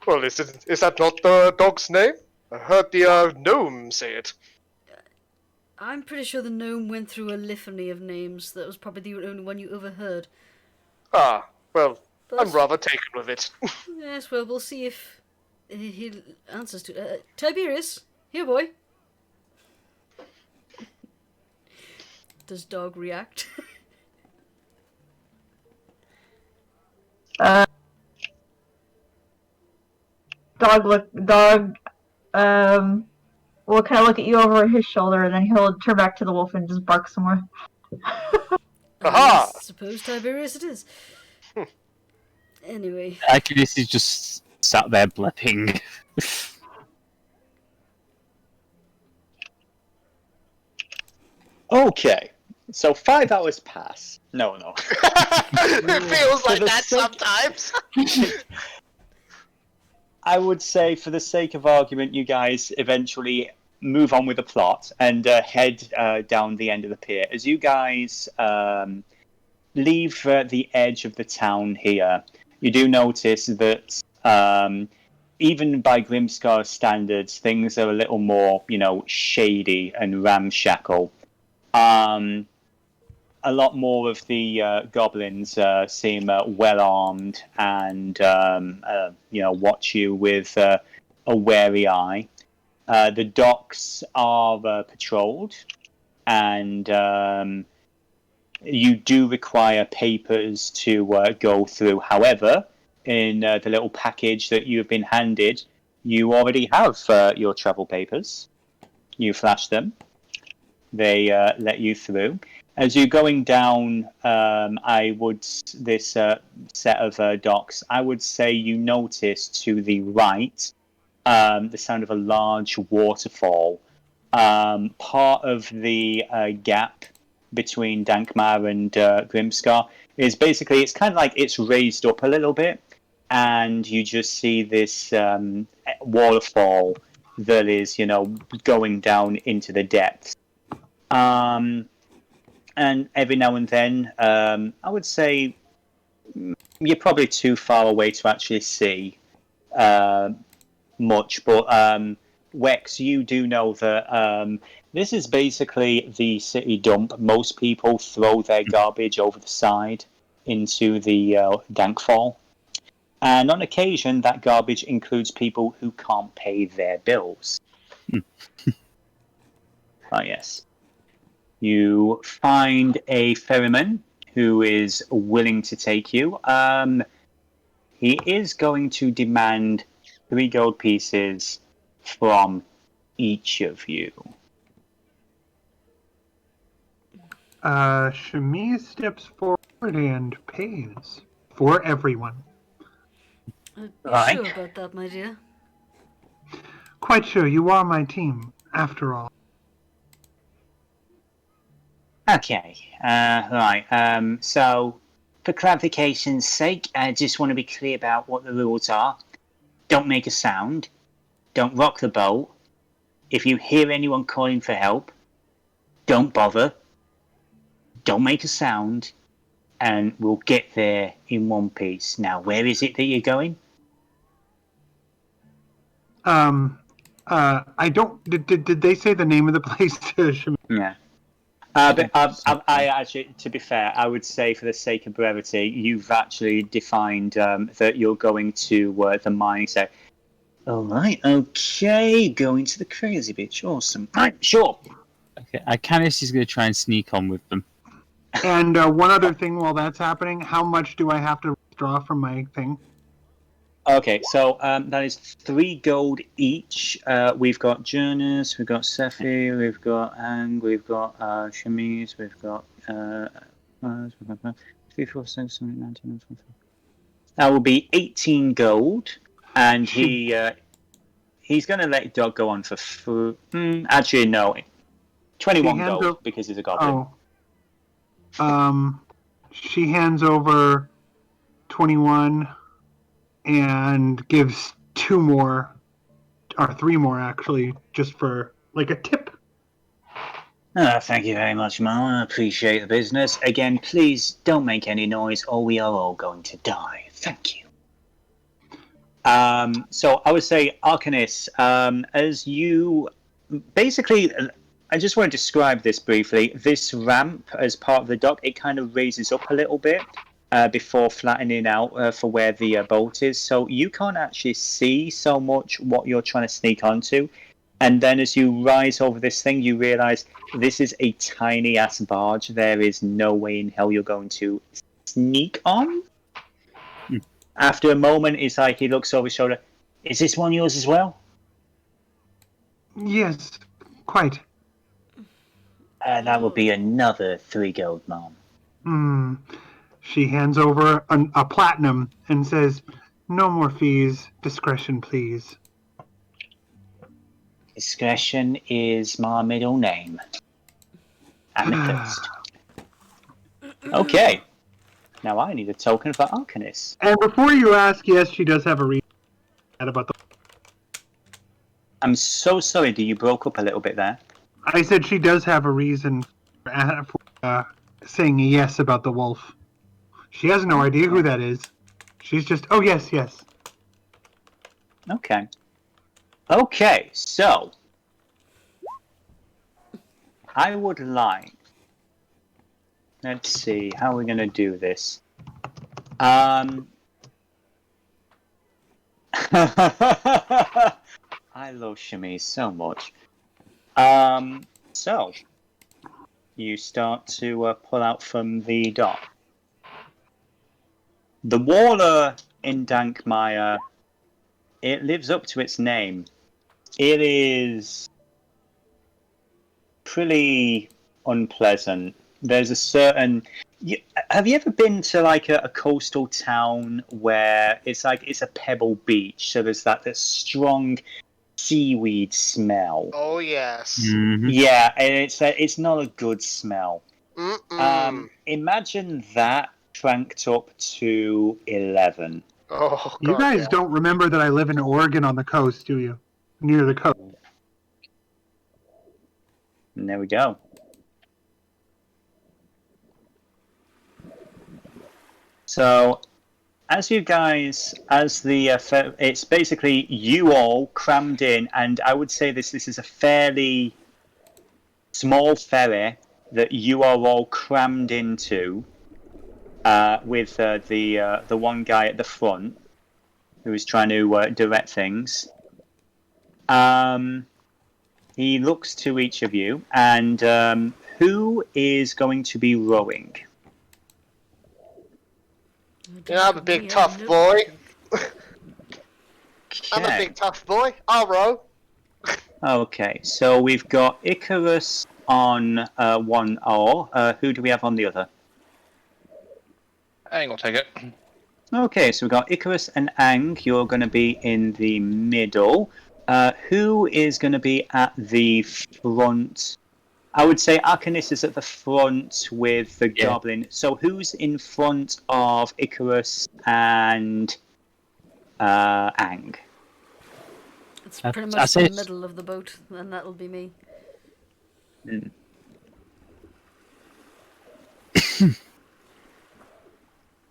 Well, is that not the dog's name? I heard the gnome say it. I'm pretty sure the gnome went through a litany of names. That was probably the only one you overheard. Ah, well, But, I'm rather taken with it. yes, well, we'll see if he answers to Tiberius, here, boy. Does dog react? Dog, will kind of look at you over his shoulder, and then he'll turn back to the wolf and just bark some more. Aha! I suppose Tiberius it is. Anyway, Icrius is just sat there blipping. okay. So 5 hours pass. No. It feels like the that sake- sometimes. I would say, for the sake of argument, you guys eventually move on with the plot and head down the end of the pier. As you guys leave the edge of the town here, you do notice that even by Grimscar standards, things are a little more, shady and ramshackle. A lot more of the goblins seem well armed and watch you with a wary eye. The docks are patrolled, and you do require papers to go through. However, in the little package that you've been handed, you already have your travel papers. You flash them. They let you through. As you're going down, this set of docks, I would say you notice to the right the sound of a large waterfall. Part of the gap between Dankmar and Grimscar is basically it's kind of like it's raised up a little bit, and you just see this waterfall that is, going down into the depths. And every now and then, I would say you're probably too far away to actually see much, but Wex, you do know that this is basically the city dump. Most people throw their garbage over the side into the Dankfall. And on occasion, that garbage includes people who can't pay their bills. Yes. You find a ferryman who is willing to take you. He is going to demand 3 gold pieces from each of you. Chemise steps forward and pays for everyone. You Right. sure about that, my dear? Quite sure, you are my team, after all. Okay, right. So, for clarification's sake, I just want to be clear about what the rules are. Don't make a sound. Don't rock the boat. If you hear anyone calling for help, don't bother. Don't make a sound. And we'll get there in one piece. Now, where is it that you're going? I don't. Did they say the name of the place to Chemise? Yeah. But I actually, to be fair, I would say for the sake of brevity, you've actually defined that you're going to the mine. So, all right, okay, going to the crazy bitch. Awesome. Right, sure. Okay, Canis is going to try and sneak on with them. And one other thing while that's happening, how much do I have to withdraw from my thing? Okay, so that is 3 gold each. We've got Jurnis, we've got Sephi, we've got Ang, we've got Chemise, we've got 3, 4, 6, 7, 8, 9, 10, 11, 12. That will be 18 gold, and he's going to let Dog go on for actually no, 21 gold because he's a goblin. She hands over 21 and gives 2 more, or 3 more actually, just for like a tip. Thank you very much, Mo. I appreciate the business. Again, please don't make any noise or we are all going to die. Thank you. So I would say, Arcanis, as you basically, I just want to describe this briefly. This ramp, as part of the dock, it kind of raises up a little bit before flattening out for where the bolt is. So you can't actually see so much what you're trying to sneak onto. And then as you rise over this thing, you realize this is a tiny ass barge. There is no way in hell you're going to sneak on. After a moment, it's like he looks over his shoulder. Is this one yours as well? Yes, quite. That will be another 3 gold, Mom. She hands over a platinum and says, "No more fees. Discretion, please." Discretion is my middle name. Amethyst. Okay. Now I need a token for Arcanis. And before you ask, yes, she does have a reason about the... I'm so sorry, you broke up a little bit there. I said she does have a reason for saying yes about the wolf. She has no idea who that is. She's just, oh, yes, yes. Okay. Okay, so I would like... Let's see, how are we going to do this? I love Chemise so much. So, you start to pull out from the dock. The water in Dankmire, it lives up to its name. It is pretty unpleasant. There's a certain... have you ever been to like a coastal town where it's like it's a pebble beach, so there's that strong seaweed smell? Oh yes. Mm-hmm. Yeah, and it's not a good smell. Imagine that cranked up to 11. Oh, You God, guys yeah. don't remember that I live in Oregon on the coast, do you? Near the coast. And there we go. So, as you guys, it's basically you all crammed in, and I would say this is a fairly small ferry that you are all crammed into, with the one guy at the front who is trying to direct things. He looks to each of you, and who is going to be rowing? Yeah, I'm a big tough boy. I'm a Okay. big tough boy. I'll row. Okay, so we've got Icarus on one oar. Who do we have on the other? Ang will take it. Okay, so we've got Icarus and Ang. You're going to be in the middle. Who is going to be at the front? I would say Arcanis is at the front with the goblin. So who's in front of Icarus and Ang? It's pretty much the middle of the boat, and that'll be me.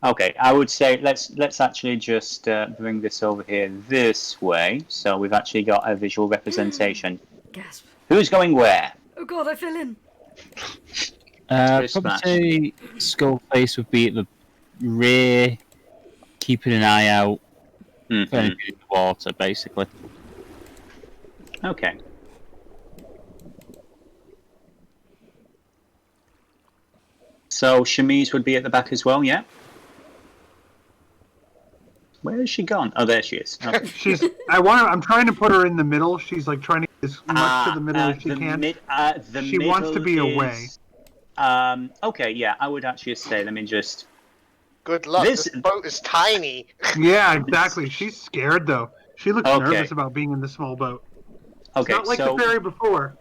Okay, I would say let's actually just bring this over here this way, so we've actually got a visual representation. Gasp. Who's going where? Oh God, I fell in. Probably say Skullface would be at the rear, keeping an eye out for anything in the water, basically. Okay. So Chemise would be at the back as well, yeah? Where has she gone? Oh, there she is. Okay. I'm trying to put her in the middle. She's like trying to get as much to the middle as she can. She wants to be away. Okay, yeah, I would actually say, let me just... Good luck, this boat is tiny. Yeah, exactly. She's scared, though. She looks nervous about being in the small boat. Okay, it's not like the ferry before.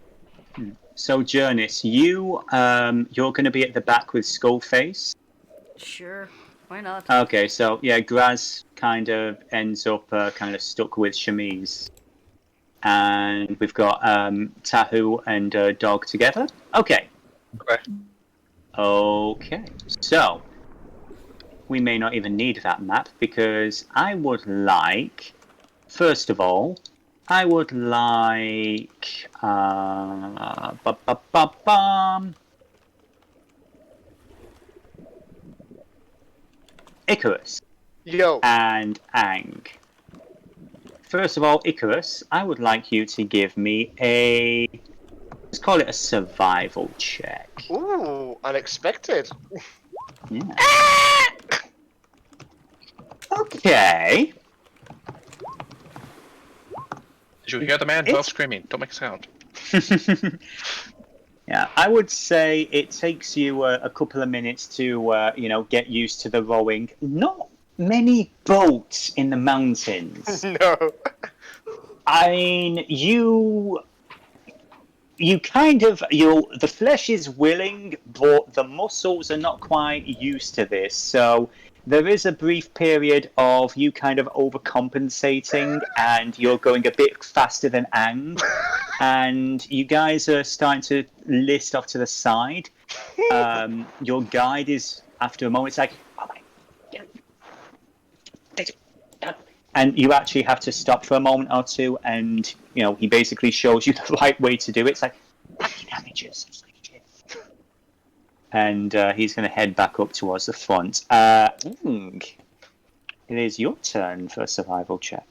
So, Jurnis, you're going to be at the back with Skullface. Sure, why not? Okay, so, yeah, Graz kind of ends up kind of stuck with Chemise. And we've got Tahu and Dog together. Okay. Okay, so we may not even need that map because I would like, first of all, Icarus. Yo. And Ang. First of all, Icarus, I would like you to give me let's call it a survival check. Ooh, unexpected. Yeah. Okay. Did you hear the man? Both screaming. Don't make a sound. Yeah, I would say it takes you a couple of minutes to, get used to the rowing. Not many boats in the mountains. No. I mean, you kind of, the flesh is willing, but the muscles are not quite used to this. So there is a brief period of you kind of overcompensating, and you're going a bit faster than Ang, and you guys are starting to list off to the side. Your guide is, after a moment, it's like, oh my God. And you actually have to stop for a moment or two, and he basically shows you the right way to do it. It's like, damages. And he's going to head back up towards the front. It is your turn for a survival check.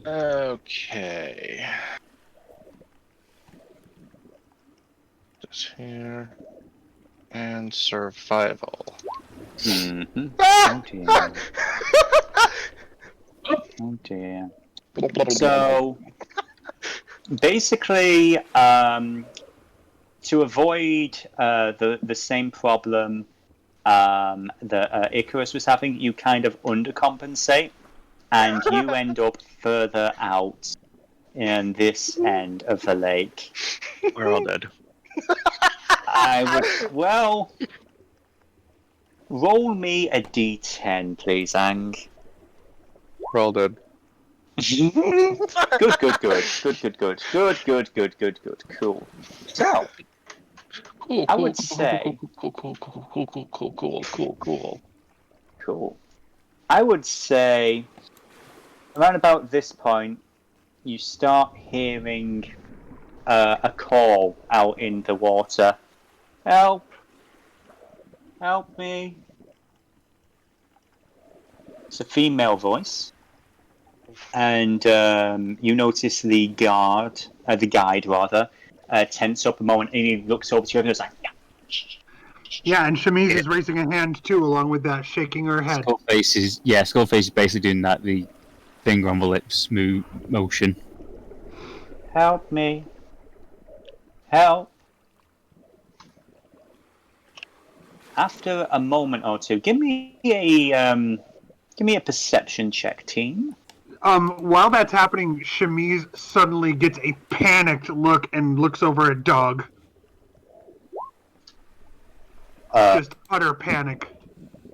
Okay. This here. And survival. Mm-hmm. Oh dear. Oh dear. So, basically, to avoid the same problem that Icarus was having, you kind of undercompensate, and you end up further out in this end of the lake. We're all dead. I would. Well, roll me a d10, please, Ang. Roll dead. Good. Cool. So, Cool. I would say- Cool. cool. I would say, around about this point, you start hearing a call out in the water. Help! Help me! It's a female voice. And you notice the guide tense up a moment, and he looks over to you and is like, Yeah, and Chemise is raising a hand too, along with that, shaking her head. Skullface is basically doing that, the finger on the lips motion. help me! Help! After a moment or two, give me a perception check, team. While that's happening, Chemise suddenly gets a panicked look and looks over at Dog. Just utter panic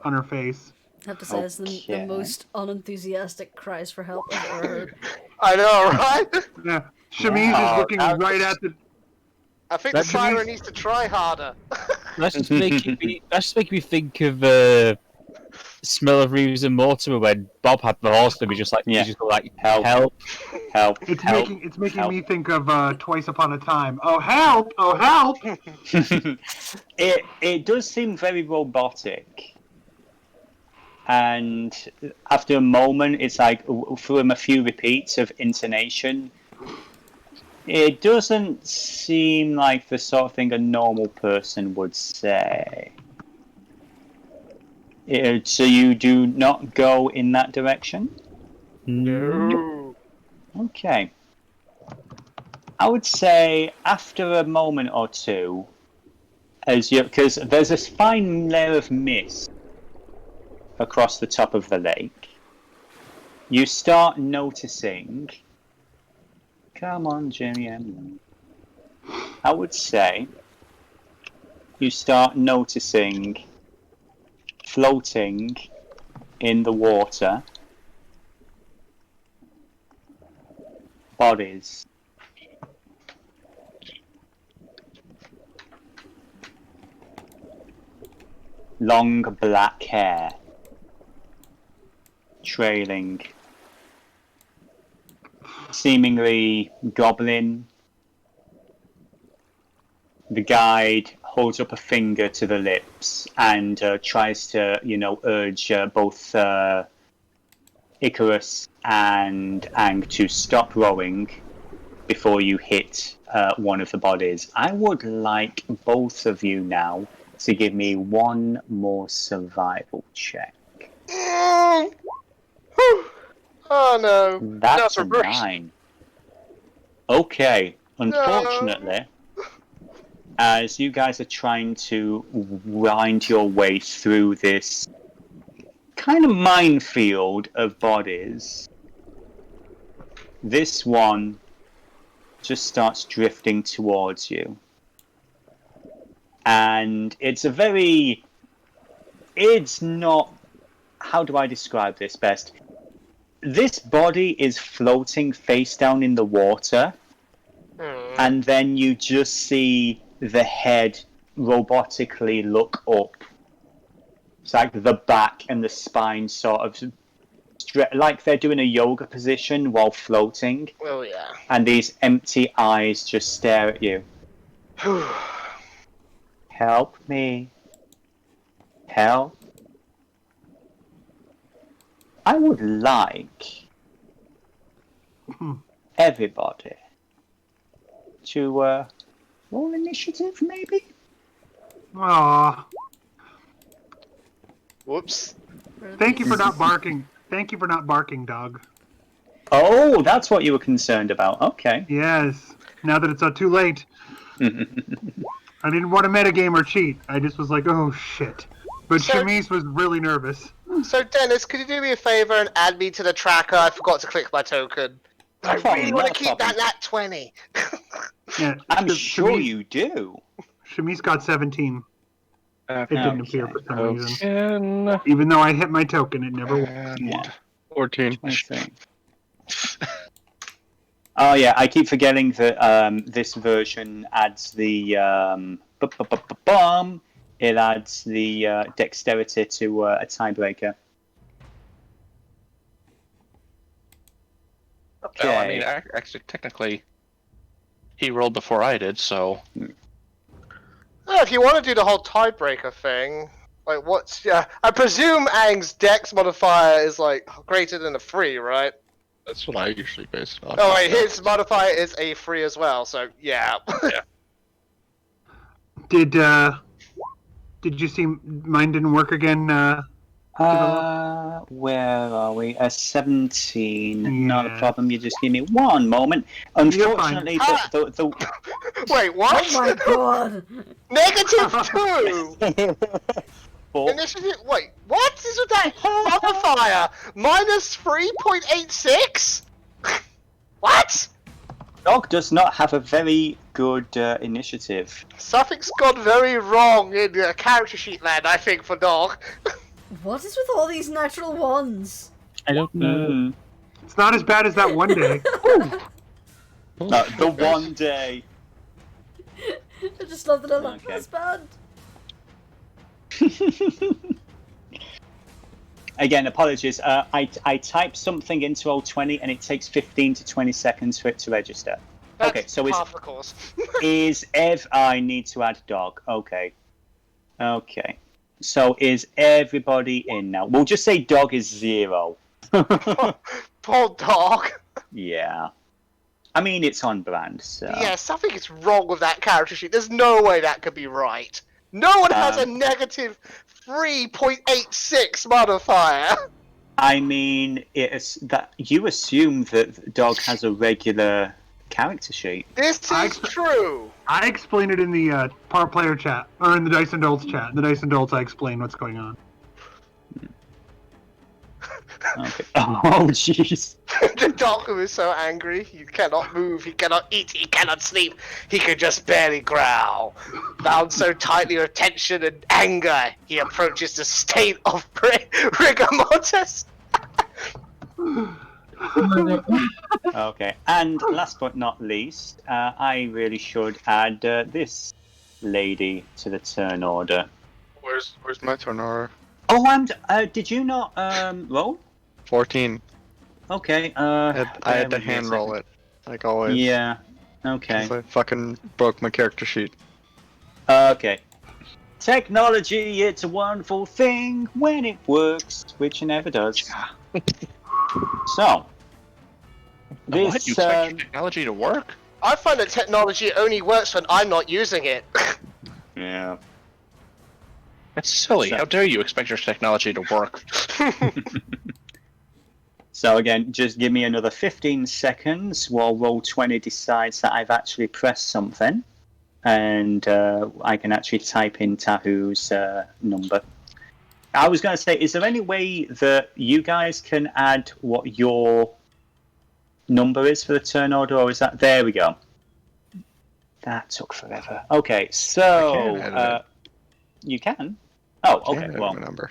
on her face. I have to say, it's the most unenthusiastic cries for help I've ever heard. I know, right? Yeah, Chemise is looking right at the. I think the siren needs to try harder. That's just making me think of Smell of Reeves and Mortimer when Bob had the horse and he just like help. It's making me think of Twice Upon a Time. Oh help! Oh help! It does seem very robotic, and after a moment, it's like from a few repeats of intonation. It doesn't seem like the sort of thing a normal person would say. So you do not go in that direction? No. Okay. I would say after a moment or two, because there's a fine layer of mist across the top of the lake, you start noticing. Come on, Jimmy. I would say you start noticing floating in the water bodies. Long black hair trailing, seemingly goblin. The guide holds up a finger to the lips and tries to, urge both Icarus and Ang to stop rowing before you hit one of the bodies. I would like both of you now to give me one more survival check. Oh no. That's a reverse. 9. Okay, unfortunately, as you guys are trying to wind your way through this kind of minefield of bodies, this one just starts drifting towards you. And it's not, how do I describe this best? This body is floating face down in the water, and then you just see the head robotically look up. It's like the back and the spine sort of like they're doing a yoga position while floating. Oh yeah. And these empty eyes just stare at you. Help me. Help. I would like everybody to roll initiative, maybe? Aww. Whoops. Thank you for not barking. Thank you for not barking, Dog. Oh, that's what you were concerned about. Okay. Yes. Now that it's too late. I didn't want to metagame or cheat. I just was like, oh shit. But So- Chemise was really nervous. So Dennis, could you do me a favor and add me to the tracker? I forgot to click my token. I really want to keep that nat 20. Yeah, I'm Ch- sure Chemise- you do. Chemise got 17. It didn't appear for some reason. 10 Even though I hit my token, it never worked. and Yeah. 14. 23. Oh yeah, I keep forgetting that this version adds the it adds the dexterity to a tiebreaker. Okay. Well, I mean, actually, technically, he rolled before I did, so... Yeah, if you want to do the whole tiebreaker thing, like what's... Yeah, I presume Aang's dex modifier is like greater than a 3, right? That's what I usually base it off. Oh wait, his modifier is a 3 as well, so yeah. Did you see mine didn't work again? Where are we? 17. Not a Yeah. problem. You just give me one moment. Unfortunately, You're the Wait, what? Oh my god! -2! Initiative. Wait, what is with that modifier? Minus 3.86? What? dog does not have a very good initiative. Something's gone very wrong in character sheet land, I think, for Dog. What is with all these natural ones? I don't know. It's not as bad as that one day. The one day. I just love that I like Okay. this band. Again, apologies. I type something into Roll20 and it takes 15 to 20 seconds for it to register. That's Okay, so half the course. is I need to add dog. Okay. Okay. So is everybody in now? We'll just say dog is 0. Poor Dog. Yeah. I mean, it's on brand, so... Yeah, something is wrong with that character sheet. There's no way that could be right. No one has a negative 3.86 modifier. I mean, it's that you assume that dog has a regular character sheet. This is true. I explain it in the par player chat, or in the Dice and Dolts chat. In the Dice and Dolts, I explain what's going on. Okay. Oh, jeez. The dog who is so angry, he cannot move, he cannot eat, he cannot sleep, he can just barely growl. Bound so tightly with tension and anger, he approaches the state of rigor mortis. Okay, and last but not least, I really should add this lady to the turn order. Where's my turn order? Oh, and did you not roll? 14. Okay. I had to bear with me a hand roll second. it, like always. Yeah. Okay. 'Cause I fucking broke my character sheet. Okay. Technology, it's a wonderful thing when it works, which it never does. So, What? this You expect your technology to work? I find that technology only works when I'm not using it. yeah. That's silly. So- How dare you expect your technology to work? So again, just give me another 15 seconds while Roll20 decides that I've actually pressed something, and I can actually type in Tahu's number. I was going to say, is there any way that you guys can add what your number is for the turn order, or is that... There we go. That took forever. Okay, so... I can edit you can? Oh, Can't okay, edit well... my number.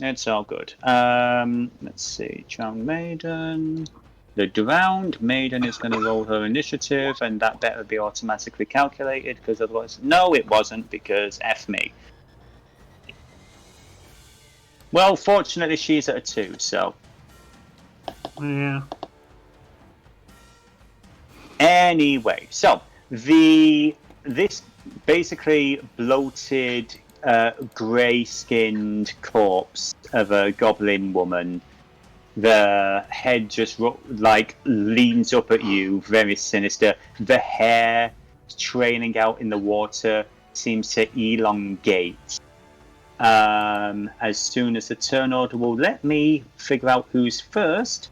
It's all good. Let's see. Drowned Maiden. The Drowned Maiden is going to roll her initiative, and that better be automatically calculated, because otherwise... No, it wasn't, because F me. Well, fortunately, she's at a 2, so... Yeah. Anyway, so, this basically bloated... grey-skinned corpse of a goblin woman. The head just leans up at you, very sinister. The hair trailing out in the water seems to elongate. As soon as the turn order will let me figure out who's first,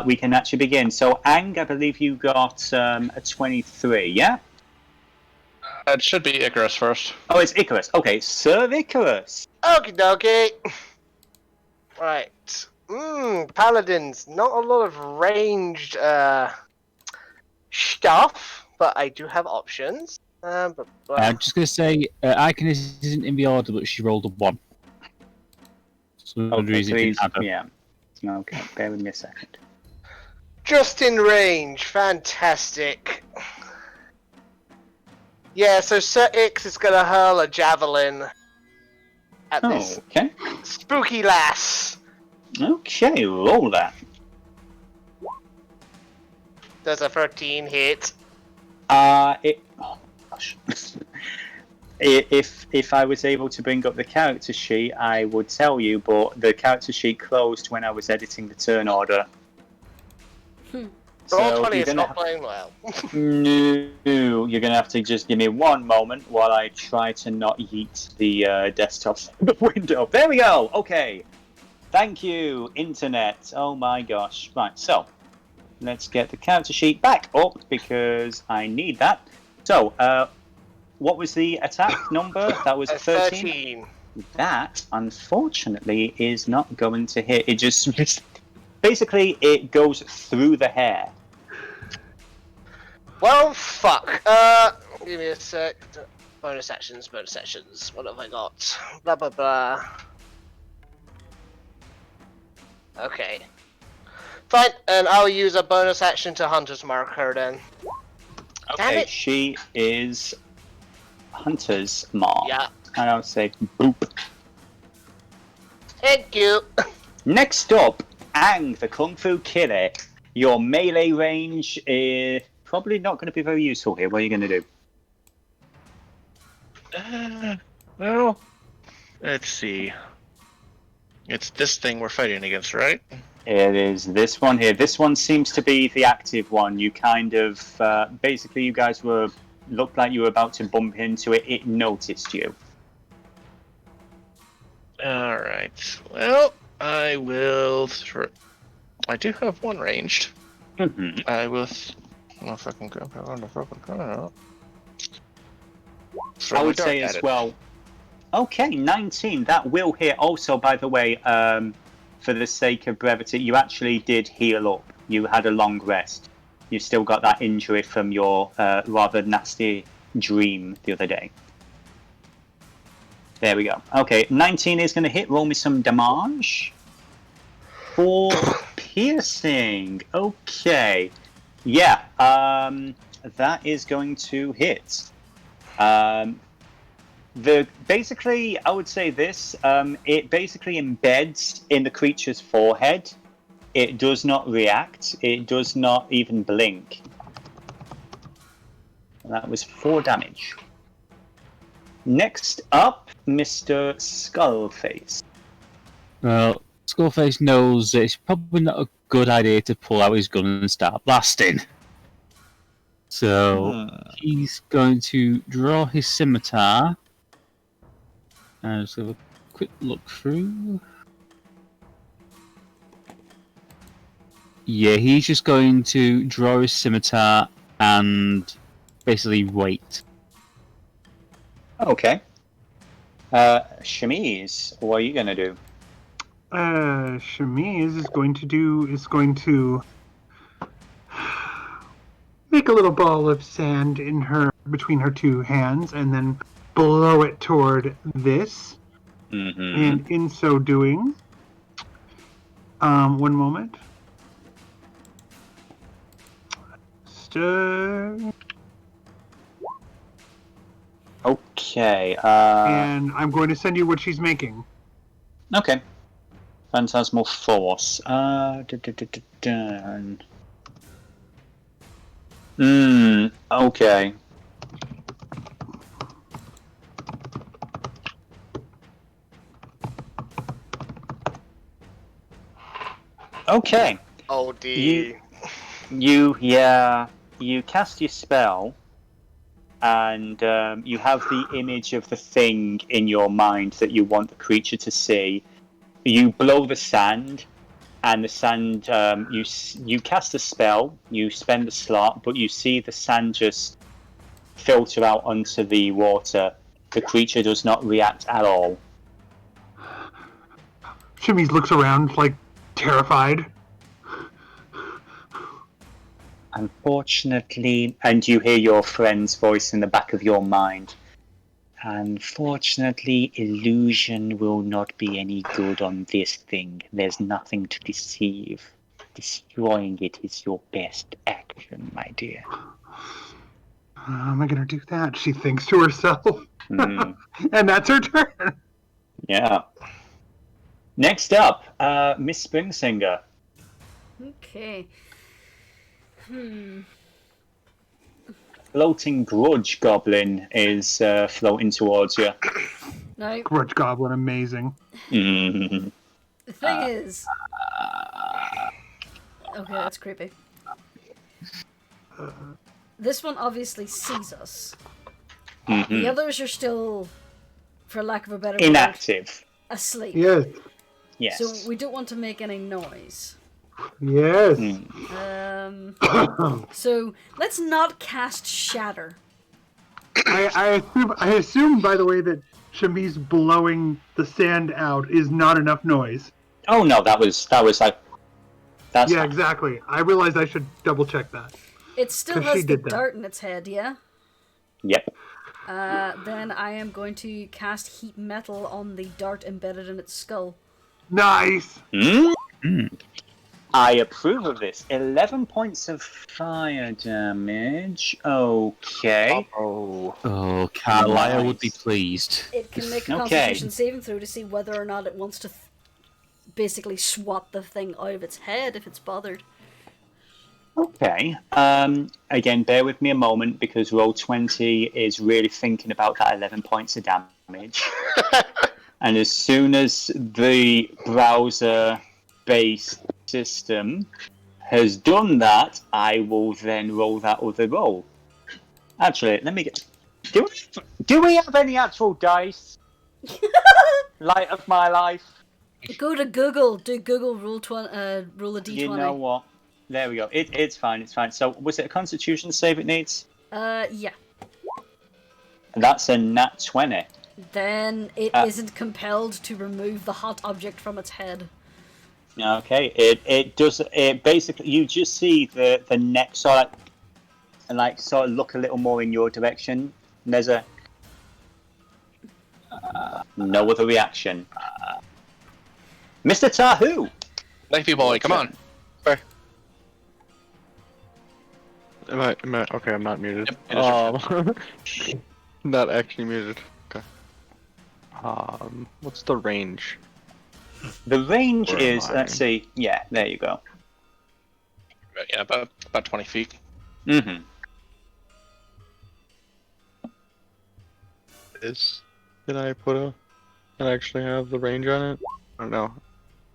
we can actually begin. So, Ang, I believe you got a 23, yeah? It should be Icarus first. Oh, it's Icarus. Okay, Sir Icarus. Okie dokie. Right. Paladins. Not a lot of ranged stuff, but I do have options. I'm just going to say, Icrius isn't in the order, but she rolled a 1. So the Okay, reason it didn't have her. yeah. Okay, bear with me a second. Just in range, fantastic. Yeah, so Sir Ix is gonna hurl a javelin at this Okay. spooky lass. Okay, roll that. Does a 13 hit? Oh gosh. If I was able to bring up the character sheet, I would tell you, but the character sheet closed when I was editing the turn order. Roll 20 you're is gonna not playing well. No, you're gonna have to just give me one moment while I try to not yeet the desktop out the window. There we go. Okay. Thank you, internet. Oh my gosh. Right. So let's get the character sheet back up because I need that. So, what was the attack number? That was 13. That, unfortunately, is not going to hit. It just basically it goes through the hair. Well, fuck. Give me a sec. Bonus actions. What have I got? Blah, blah, blah. Okay. Fine, and I'll use a bonus action to Hunter's Mark her then. Damn Okay, it. she is Hunter's Mark. Yeah. And I'll say boop. Thank you. Next up, Ang, the Kung Fu Killer. Your melee range is probably not going to be very useful here. What are you going to do? Well, let's see. It's this thing we're fighting against, right? It is this one here. This one seems to be the active one. You kind of, basically you guys looked like you were about to bump into it. It noticed you. Alright. Well, I will I do have one ranged. Mm-hmm. I will... I don't know if I can grab it on the fucking I would say as well. Okay, 19. That will hit. Also, by the way, for the sake of brevity, you actually did heal up. You had a long rest. You still got that injury from your rather nasty dream the other day. There we go. Okay, 19 is going to hit. Roll me some damage. 4 piercing. Okay. Yeah, that is going to hit. Basically, I would say this. It basically embeds in the creature's forehead. It does not react. It does not even blink. That was 4 damage. Next up, Mr. Skullface. Well, Skullface knows that it's probably not a good idea to pull out his gun and start blasting. So he's going to draw his scimitar. And just have a quick look through. Yeah, he's just going to draw his scimitar and basically wait. Okay. Chemise, what are you gonna do? Chemise is going to make a little ball of sand between her two hands and then blow it toward this. Mm-hmm. And in so doing, one moment. Okay. And I'm going to send you what she's making. Okay. Phantasmal Force. Okay. Okay. Oh, D. You cast your spell, and you have the image of the thing in your mind that you want the creature to see. You blow the sand, and the sand, you cast a spell, you spend a slot, but you see the sand just filter out onto the water. The creature does not react at all. Chemise looks around, like, terrified. Unfortunately, and you hear your friend's voice in the back of your mind. Unfortunately, illusion will not be any good on this thing. There's nothing to deceive. Destroying it is your best action, my dear. How am I going to do that? She thinks to herself. Mm. And that's her turn. Yeah. Next up, Miss Springsinger. Okay. Floating grudge goblin is floating towards you. Now, Grudge Goblin, amazing. Mm. the thing is... Okay, that's creepy. This one obviously sees us. The others are still, for lack of a better word, Inactive. asleep. Yes. Yes. So we don't want to make any noise. Yes. So let's not cast Shatter. I assume, by the way, that Chemise blowing the sand out is not enough noise. Oh no, that was like. That's Yeah, fine. exactly. I realized I should double check that. It still 'Cause has she the did that. dart in its head, yeah? Yep. Then I am going to cast Heat Metal on the dart embedded in its skull. Nice. I approve of this. 11 points of fire damage. Okay. Oh, Carlisle would be pleased. It can make a Okay. Constitution saving throw to see whether or not it wants to basically swat the thing out of its head if it's bothered. Okay. Again, bear with me a moment because Roll20 is really thinking about that 11 points of damage. And as soon as the browser-based system has done that, I will then roll that other roll. Actually, let me get... Do we have any actual dice? Light of my life. Go to Google, do Google roll a d20. You know what? There we go. It's fine, it's fine. So, was it a Constitution save it needs? Yeah. That's a nat 20. Then it isn't compelled to remove the hot object from its head. Okay, it does. It basically, you just see the neck sort of look a little more in your direction. And there's a no other reaction. Mr. Tahu. Knifey boy, come on. Am I okay? I'm not muted. Yep, it is your Not actually muted. Okay. What's the range? The range Where is, am I? let's see, yeah, there you go. Yeah, about 20 feet. Mm-hmm. Can I actually have the range on it? I don't know.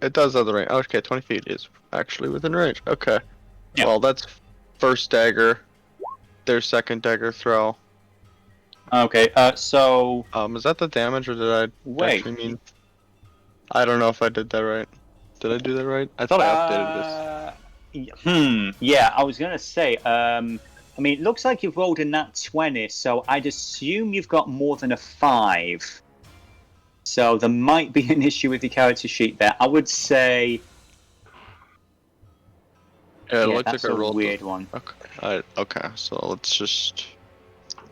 It does have the range. Okay, 20 feet is actually within range. Okay. Yeah. Well, that's first dagger. Their second dagger throw. Okay, so... Is that the damage, or did I Wait. actually mean... I don't know if I did that right. Did I do that right? I thought I updated this. Yeah, I was gonna say, I mean, it looks like you've rolled a nat 20, so I'd assume you've got more than a 5. So there might be an issue with your character sheet there. I would say... Yeah, it yeah, looked that's like I a rolled weird one. Okay. Okay, so let's just...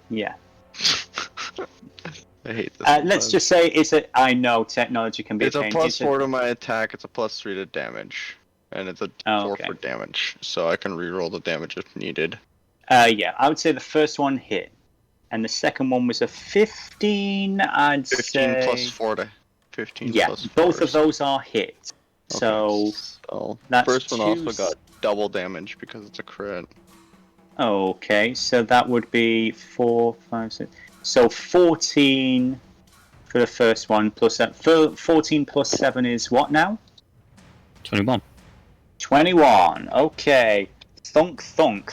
Yeah. I hate this. Let's just say I know technology can be It's a changed. plus 4 to my attack, it's a plus 3 to damage. And it's a 4 okay. for damage, so I can reroll the damage if needed. Yeah, I would say the first one hit. And the second one was a 15, I'd 15 say... plus 4 to... 15 Yeah, plus 4. both of those are hits. Okay, So that's first one two... also got double damage because it's a crit. Okay, so that would be 4, 5, 6... So 14 for the first one, plus 14 plus 7 is what now? 21. 21, okay. Thunk, thunk.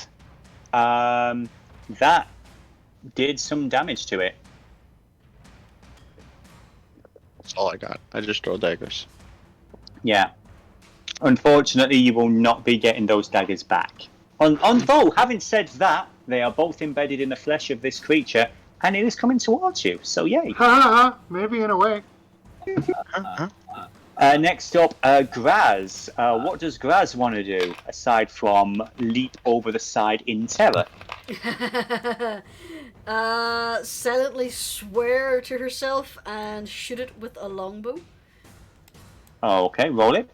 That did some damage to it. That's all I got. I just throw daggers. Yeah. Unfortunately, you will not be getting those daggers back. Although, having said that, they are both embedded in the flesh of this creature, and it is coming towards you, so yay. Maybe in a way. Next up, Graz. What does Graz want to do aside from leap over the side in terror? Silently swear to herself and shoot it with a longbow. Okay, roll it.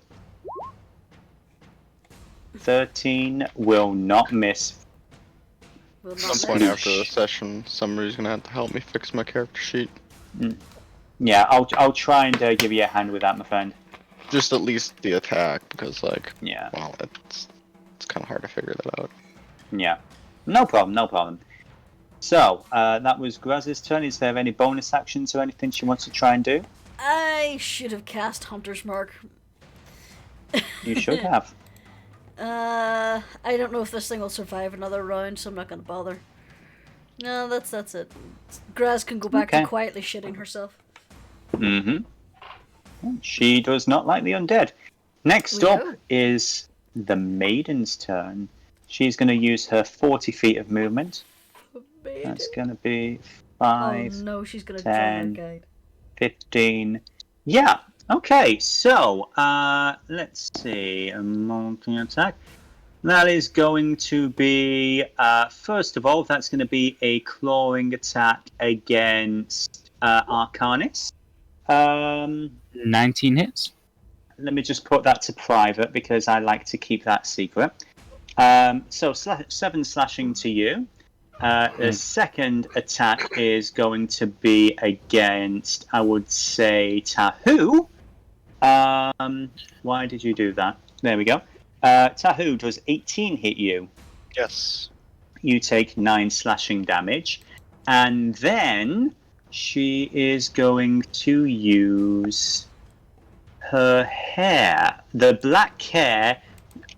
13 will not miss. Will At not some point miss. after the session, somebody's gonna have to help me fix my character sheet. Yeah, I'll try and give you a hand with that, my friend. Just at least the attack, because Yeah, well, it's kind of hard to figure that out. yeah. No problem. So, that was Graz's turn. Is there any bonus actions or anything she wants to try and do? I should have cast Hunter's Mark. You should have. I don't know if this thing will survive another round, so I'm not gonna bother. No, that's it. Graz can go back Okay. to quietly shitting herself. Mm-hmm. She does not like the undead. Next We up know. is the maiden's turn. She's going to use her 40 feet of movement. That's going to be 5, Oh no, she's gonna 10. draw her guide. 15. Yeah. Okay. So, let's see. A multi-attack. That is going to be, first of all, that's going to be a clawing attack against Arcanis. 19 hits. Let me just put that to private because I like to keep that secret. So 7 slashing to you. The second attack is going to be against, I would say, Tahu. Why did you do that? There we go. Tahu, does 18 hit you? Yes. You take 9 slashing damage. And then she is going to use her hair. The black hair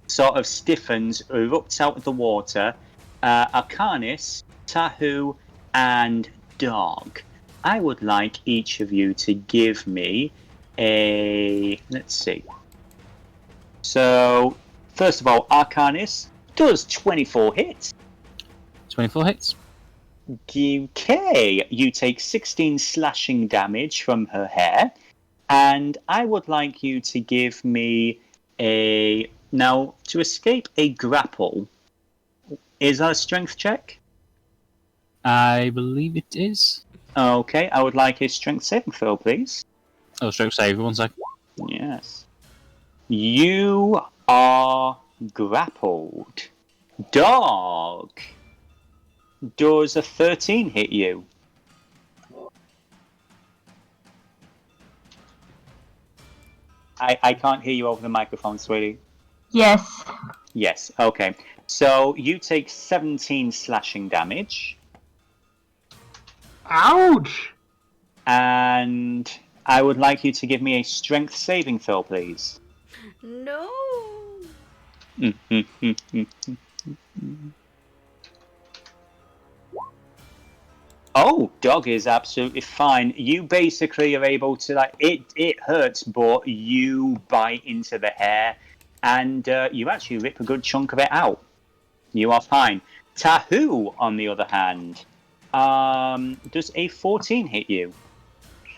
sort of stiffens, erupts out of the water. Arcanis, Tahu, and Dog. I would like each of you to give me a... Let's see. So, first of all, Arcanis does 24 hits. 24 hits. Okay, you take 16 slashing damage from her hair, and I would like you to give me a... Now, to escape a grapple, is that a strength check? I believe it is. Okay, I would like a strength saving throw, please. Oh, stroke save. 1 sec. Yes. You are grappled. Dog. Does a 13 hit you? I can't hear you over the microphone, sweetie. Yes. Yes, okay. So you take 17 slashing damage, Ouch! and I would like you to give me a strength saving throw, please. No. Oh, Dog is absolutely fine. You basically are able to, it hurts, but you bite into the hair, and you actually rip a good chunk of it out. You are fine. Tahu, on the other hand, does a 14 hit you?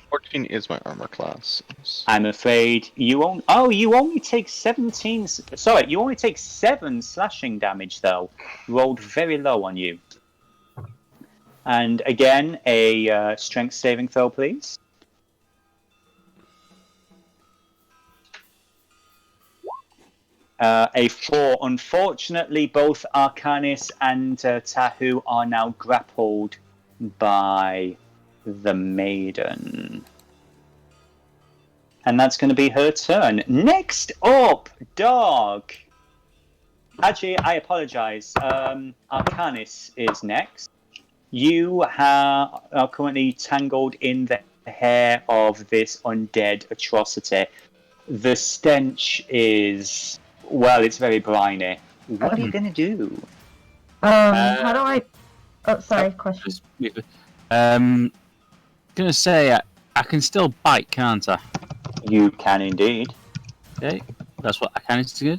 14 is my armor class. I'm afraid you only... Oh, you only take 17... Sorry, you only take 7 slashing damage, though. Rolled very low on you. And again, a strength saving throw, please. A 4. Unfortunately, both Arcanis and Tahu are now grappled by the maiden. And that's going to be her turn. Next up, Dog. Actually, I apologize. Arcanis is next. You are currently tangled in the hair of this undead atrocity. The stench is... Well, it's very briny. What are you going to do? How do I... Oh, sorry, question. Gonna say I can still bite, can't I? You can indeed. Okay, that's what I can do.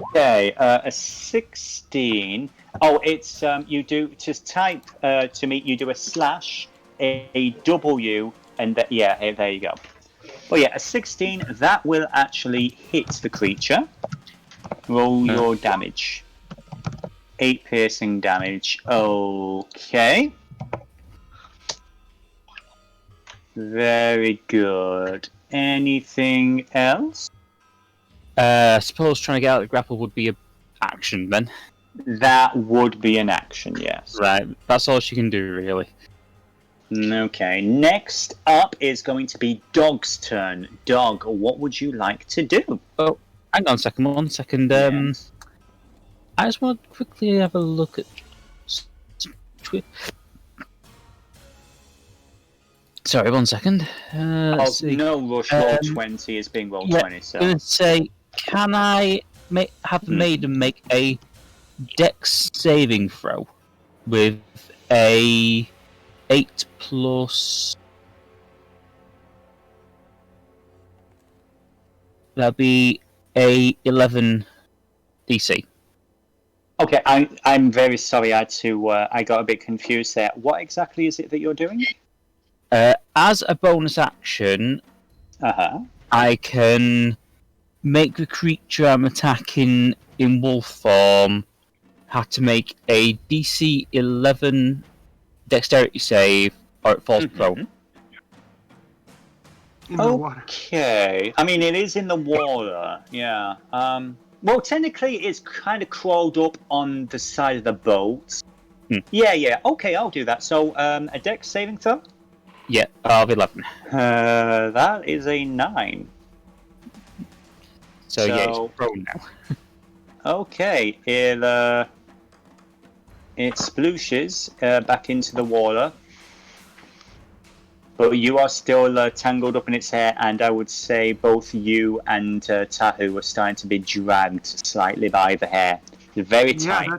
Okay, a 16. Oh, it's you do to type to meet. You do a slash, a W, And there you go. Well, yeah, a 16, that will actually hit the creature. Roll your damage. 8 piercing damage. Okay. Very good. Anything else? I suppose trying to get out of the grapple would be an action then. That would be an action, yes. Right, that's all she can do, really. Okay, next up is going to be Dog's turn. Dog, what would you like to do? Oh, hang on a second, 1 second. Yes. I just want to quickly have a look at... Sorry, 1 second. Let's see. No rush, roll 20 is being roll 20, so... I'm going to say, can I have the maiden make a dex saving throw with a 8 plus... That'll be a 11 DC. Okay, I'm very sorry. I got a bit confused there. What exactly is it that you're doing? As a bonus action, I can make the creature I'm attacking in wolf form have to make a DC 11 dexterity save, or it falls prone. In the water. Okay. I mean, it is in the water, yeah. Well, technically, it's kind of crawled up on the side of the boat. Yeah. Okay, I'll do that. So, a dex saving throw? Yeah, of 11. That is a 9. So yeah, it's prone now. Okay, it splooshes back into the water. But you are still tangled up in its hair, and I would say both you and Tahu are starting to be dragged slightly by the hair. Very tight.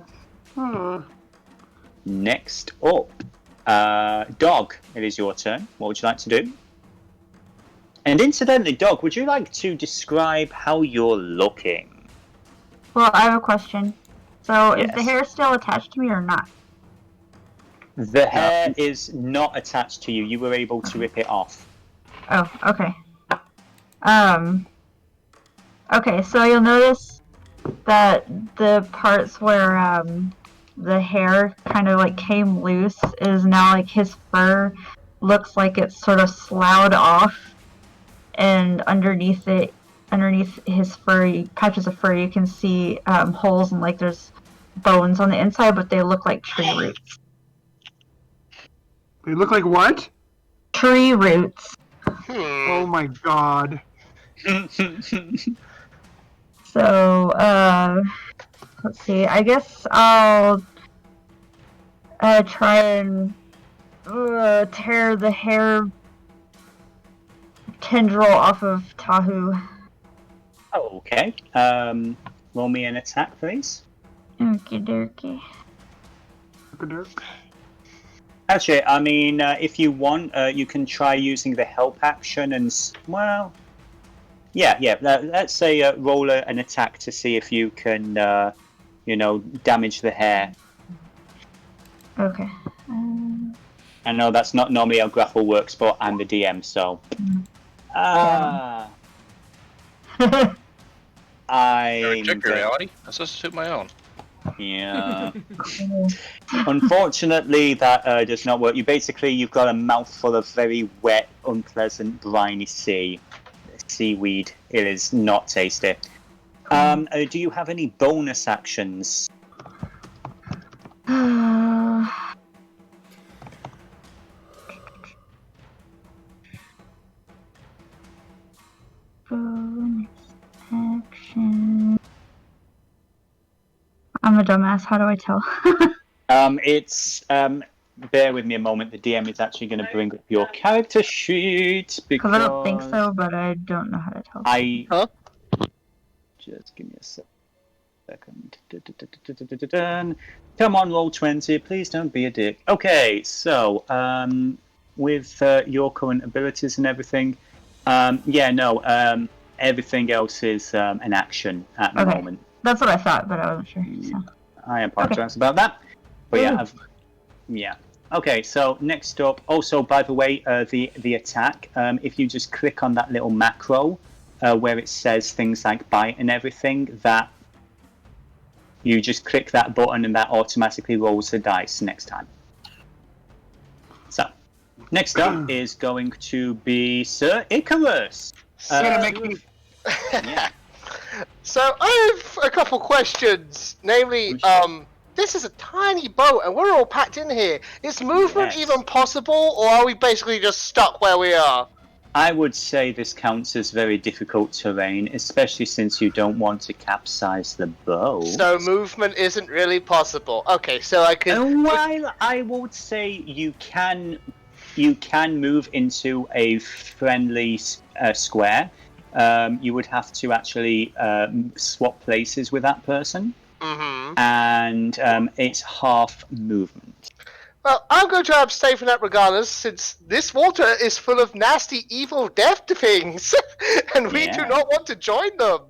Next up, Dog, it is your turn. What would you like to do? And incidentally, Dog, would you like to describe how you're looking? Well, I have a question. So, is Yes. the hair still attached to me or not? The hair is not attached to you. You were able to rip it off. Oh, okay. Okay, so you'll notice that the parts where the hair kind of like came loose is now like his fur looks like it's sort of sloughed off, and underneath his fur, patches of fur, you can see holes and like there's bones on the inside, but they look like tree roots. They look like what? Tree roots. Oh my god. So, let's see. I guess I'll try and tear the hair tendril off of Tahu. Okay. Roll me an attack, please. Okie dokie. Actually, I mean, if you want, you can try using the help action and, well, yeah. Let's say roll an attack to see if you can, damage the hair. Okay. I know that's not normally how grapple works, but I'm the DM, so. Check your reality. I substitute my own. Yeah. Unfortunately, that does not work. You've got a mouthful of very wet, unpleasant, briny seaweed. It is not tasty. Do you have any bonus actions? Bonus action. I'm a dumbass. How do I tell? Bear with me a moment. The DM is actually going to bring up your character sheet because I don't think so, but I don't know how to tell. Just give me a second. Come on, roll 20. Please don't be a dick. Okay, so with your current abilities and everything, everything else is an action at the moment. That's what I thought, but I wasn't sure. So. I apologize about that. But Okay, so next up, also by the way, the attack, if you just click on that little macro where it says things like bite and everything, that you just click that button and that automatically rolls the dice next time. So, next up is going to be Sir Icarus. Yeah. So I have a couple questions. Namely, this is a tiny boat and we're all packed in here. Is movement even possible, or are we basically just stuck where we are? I would say this counts as very difficult terrain, especially since you don't want to capsize the boat. So movement isn't really possible. Okay, so I can... And while I would say you can move into a friendly square, you would have to actually swap places with that person. Mm-hmm. And it's half movement. Well, I'm going to abstain from that regardless, since this water is full of nasty, evil, death things, and we do not want to join them.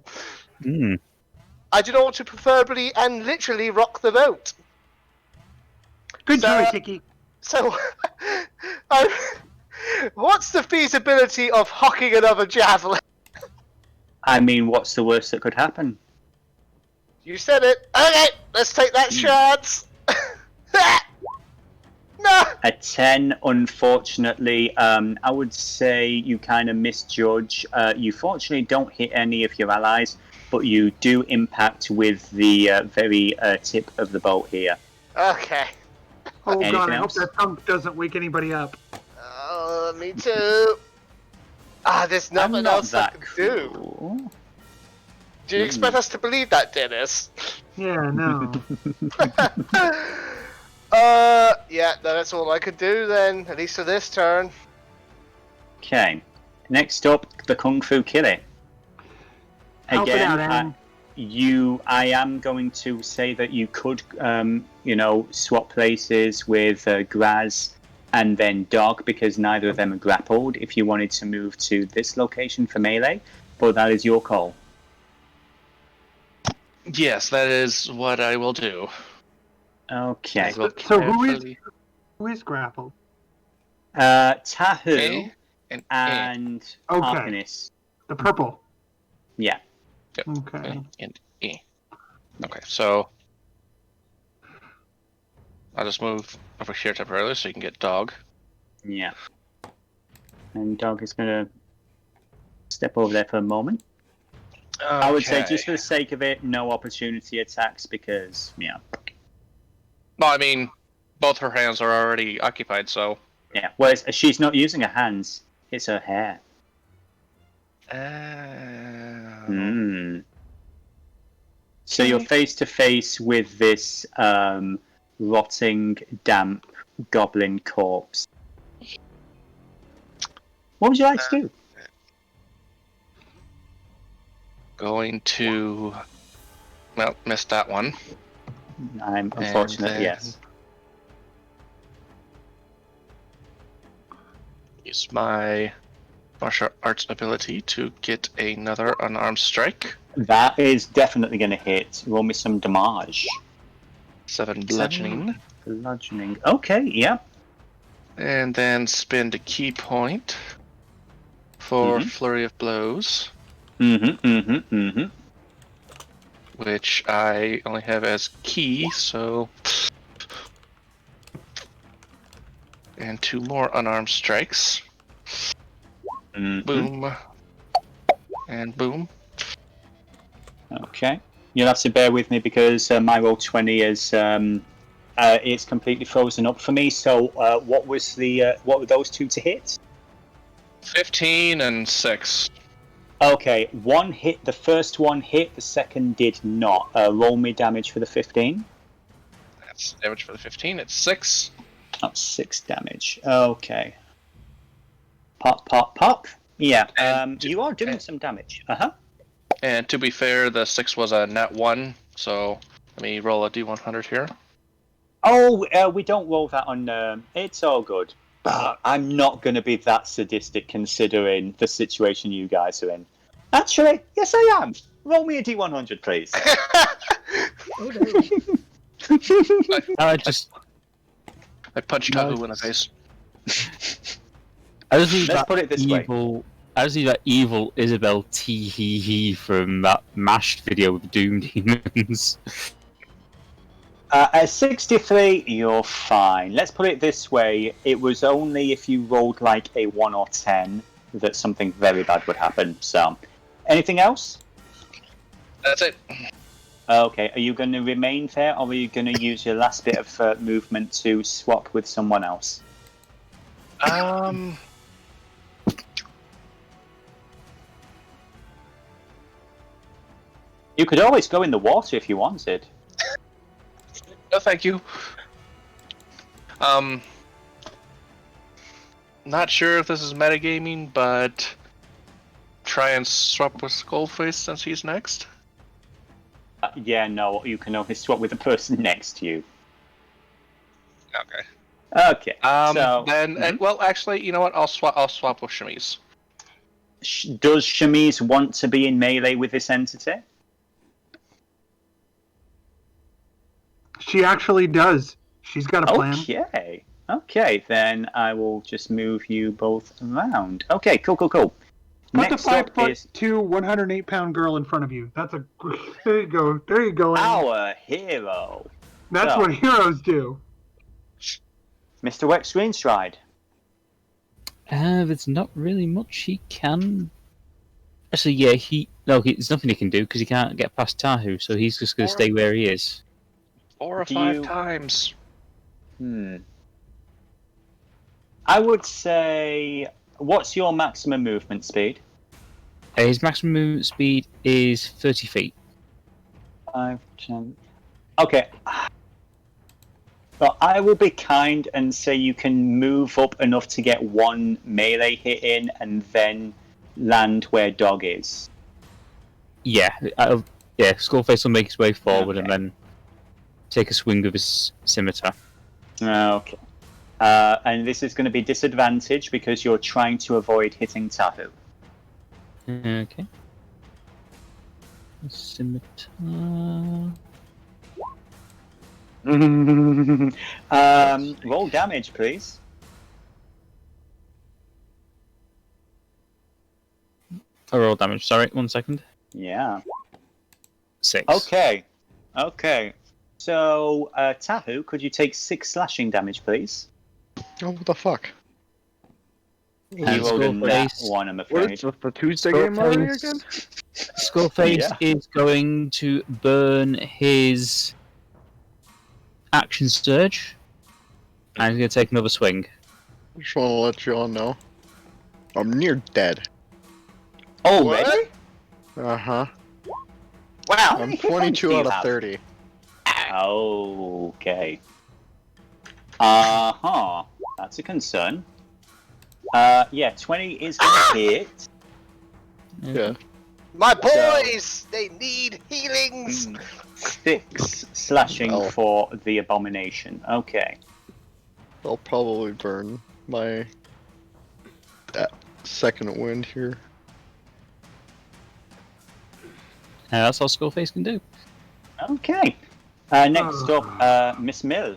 Mm. I do not want to preferably and literally rock the boat. Good choice, Icky. So, what's the feasibility of hocking another javelin? I mean, what's the worst that could happen? You said it. Okay, let's take that chance. No. A 10, unfortunately. I would say you kind of misjudge. You fortunately don't hit any of your allies, but you do impact with the very tip of the boat here. Okay. Oh Anything god, I hope else? that pump doesn't wake anybody up. Me too. There's nothing else I can do. Cool. Do you expect us to believe that, Dennis? Yeah, no. Yeah, that's all I could do then, at least for this turn. Okay. Next up, the Kung Fu Killer. Help it out, Aaron. I am going to say that you could, swap places with Graz and then Dog, because neither of them are grappled, if you wanted to move to this location for melee, but that is your call. Yes, that is what I will do. Okay. So who is grappled? Tahu and Okay. Arcanus. The purple. Yeah. Yep. Okay. And E. Okay, so I'll just move over here temporarily so you can get Dog. Yeah. And Dog is going to step over there for a moment. Okay. I would say, just for the sake of it, no opportunity attacks because, yeah. Well, I mean, both her hands are already occupied, so... Yeah, well, she's not using her hands. It's her hair. So you're face to face with this rotting, damp goblin corpse. What would you like to do? Going to... Well, missed that one. I'm unfortunate, then- yes. Use my martial arts ability to get another unarmed strike. That is definitely going to hit. Roll me some damage. 7 bludgeoning. Bludgeoning. Okay, yeah. And then spend a key point for Flurry of Blows, which I only have as key, so... And 2 more unarmed strikes. Boom. And boom. Okay. You'll have to bear with me because my roll 20 is it's completely frozen up for me. So what were those two to hit? 15 and 6. Okay, one hit. The first one hit. The second did not. Roll me damage for the 15. That's damage for the 15. It's 6. That's 6 damage. Okay. Pop, pop, pop. Yeah. You are doing some damage. And to be fair, the 6 was a nat 1, so let me roll a d100 here. Oh, we don't roll that on. It's all good. I'm not going to be that sadistic considering the situation you guys are in. Actually, yes, I am. Roll me a d100, please. Oh no. I punch Tahu in the face. I just need Let's that put it this way. I just need that evil Isabel tee from that mashed video with Doom Demons. At 63, you're fine. Let's put it this way. It was only if you rolled like a 1 or 10 that something very bad would happen. So, anything else? That's it. Okay, are you going to remain there, or are you going to use your last bit of movement to swap with someone else? You could always go in the water if you wanted. No, thank you. Not sure if this is metagaming, but try and swap with Skullface since he's next. Yeah, no, you can only swap with the person next to you. Okay. Okay. So then, well, actually, you know what? I'll swap with Chemise. Does Chemise want to be in melee with this entity? She actually does. She's got a plan. Okay. Okay, then I will just move you both around. Okay, cool. Put Next the 5'2", is 108-pound girl in front of you. That's a. There you go. There you go. our hero, That's so. what heroes do. Mr. Wex Greenstride. There's not really much he can. Actually, yeah, there's nothing he can do because he can't get past Tahu, so he's just going to stay where he is. 4 or 5 times. I would say, what's your maximum movement speed? His maximum movement speed is 30 feet. 5, 10. Okay. Well, I will be kind and say you can move up enough to get one melee hit in and then land where Dog is. Yeah, Skullface will make his way forward and then take a swing with his scimitar. Okay. And this is going to be disadvantage because you're trying to avoid hitting Tahu. Okay. Scimitar. Roll damage, please. Roll damage, sorry, 1 second. Yeah. 6. Okay. So, Tahu, could you take 6 slashing damage, please? Oh, what the fuck? You rolled a nat 1, I'm afraid. What is this, the Tuesday game already again? Skullface is going to burn his action surge, and he's going to take another swing. Just want to let you all know. I'm near dead. Already? Uh-huh. Wow. I'm 22 out of 30. Okay. That's a concern. Yeah, 20 is gonna hit. Yeah. My boys, they need healings. 6 slashing for the abomination. Okay. I'll probably burn my second wind here. That's all Skullface can do. Okay. Next up, Miss Mill.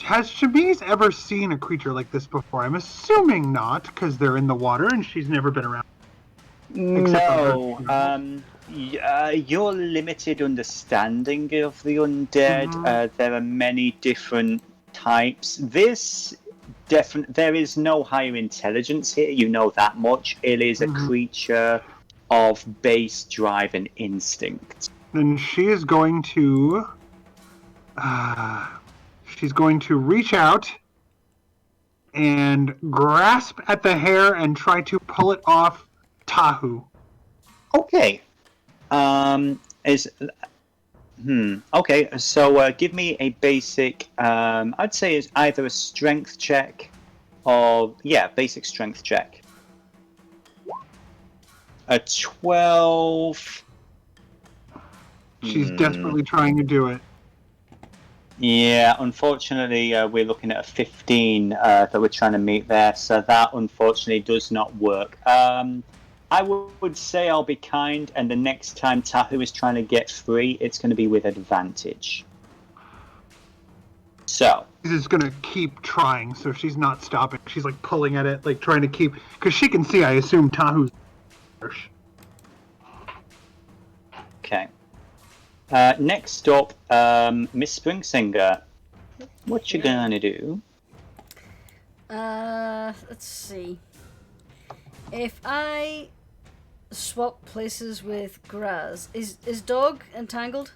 Has Chemise ever seen a creature like this before? I'm assuming not, because they're in the water and she's never been around. No. Your limited understanding of the undead. There are many different types. There is no higher intelligence here. You know that much. It is a creature of base drive and instinct. Then she is going to. She's going to reach out and grasp at the hair and try to pull it off Tahu. Okay. Okay, so give me a basic, I'd say it's either a strength check or, basic strength check. A 12. She's desperately trying to do it. Yeah, unfortunately, we're looking at a 15 that we're trying to meet there, so that unfortunately does not work. I would say I'll be kind, and the next time Tahu is trying to get free, it's going to be with advantage. So, She's just gonna keep trying, so she's not stopping. She's like pulling at it, like trying to keep, because she can see. I assume Tahu's. okay. Next up, Miss Springsinger. What you gonna do? Let's see. If I swap places with Graz, is Dog entangled?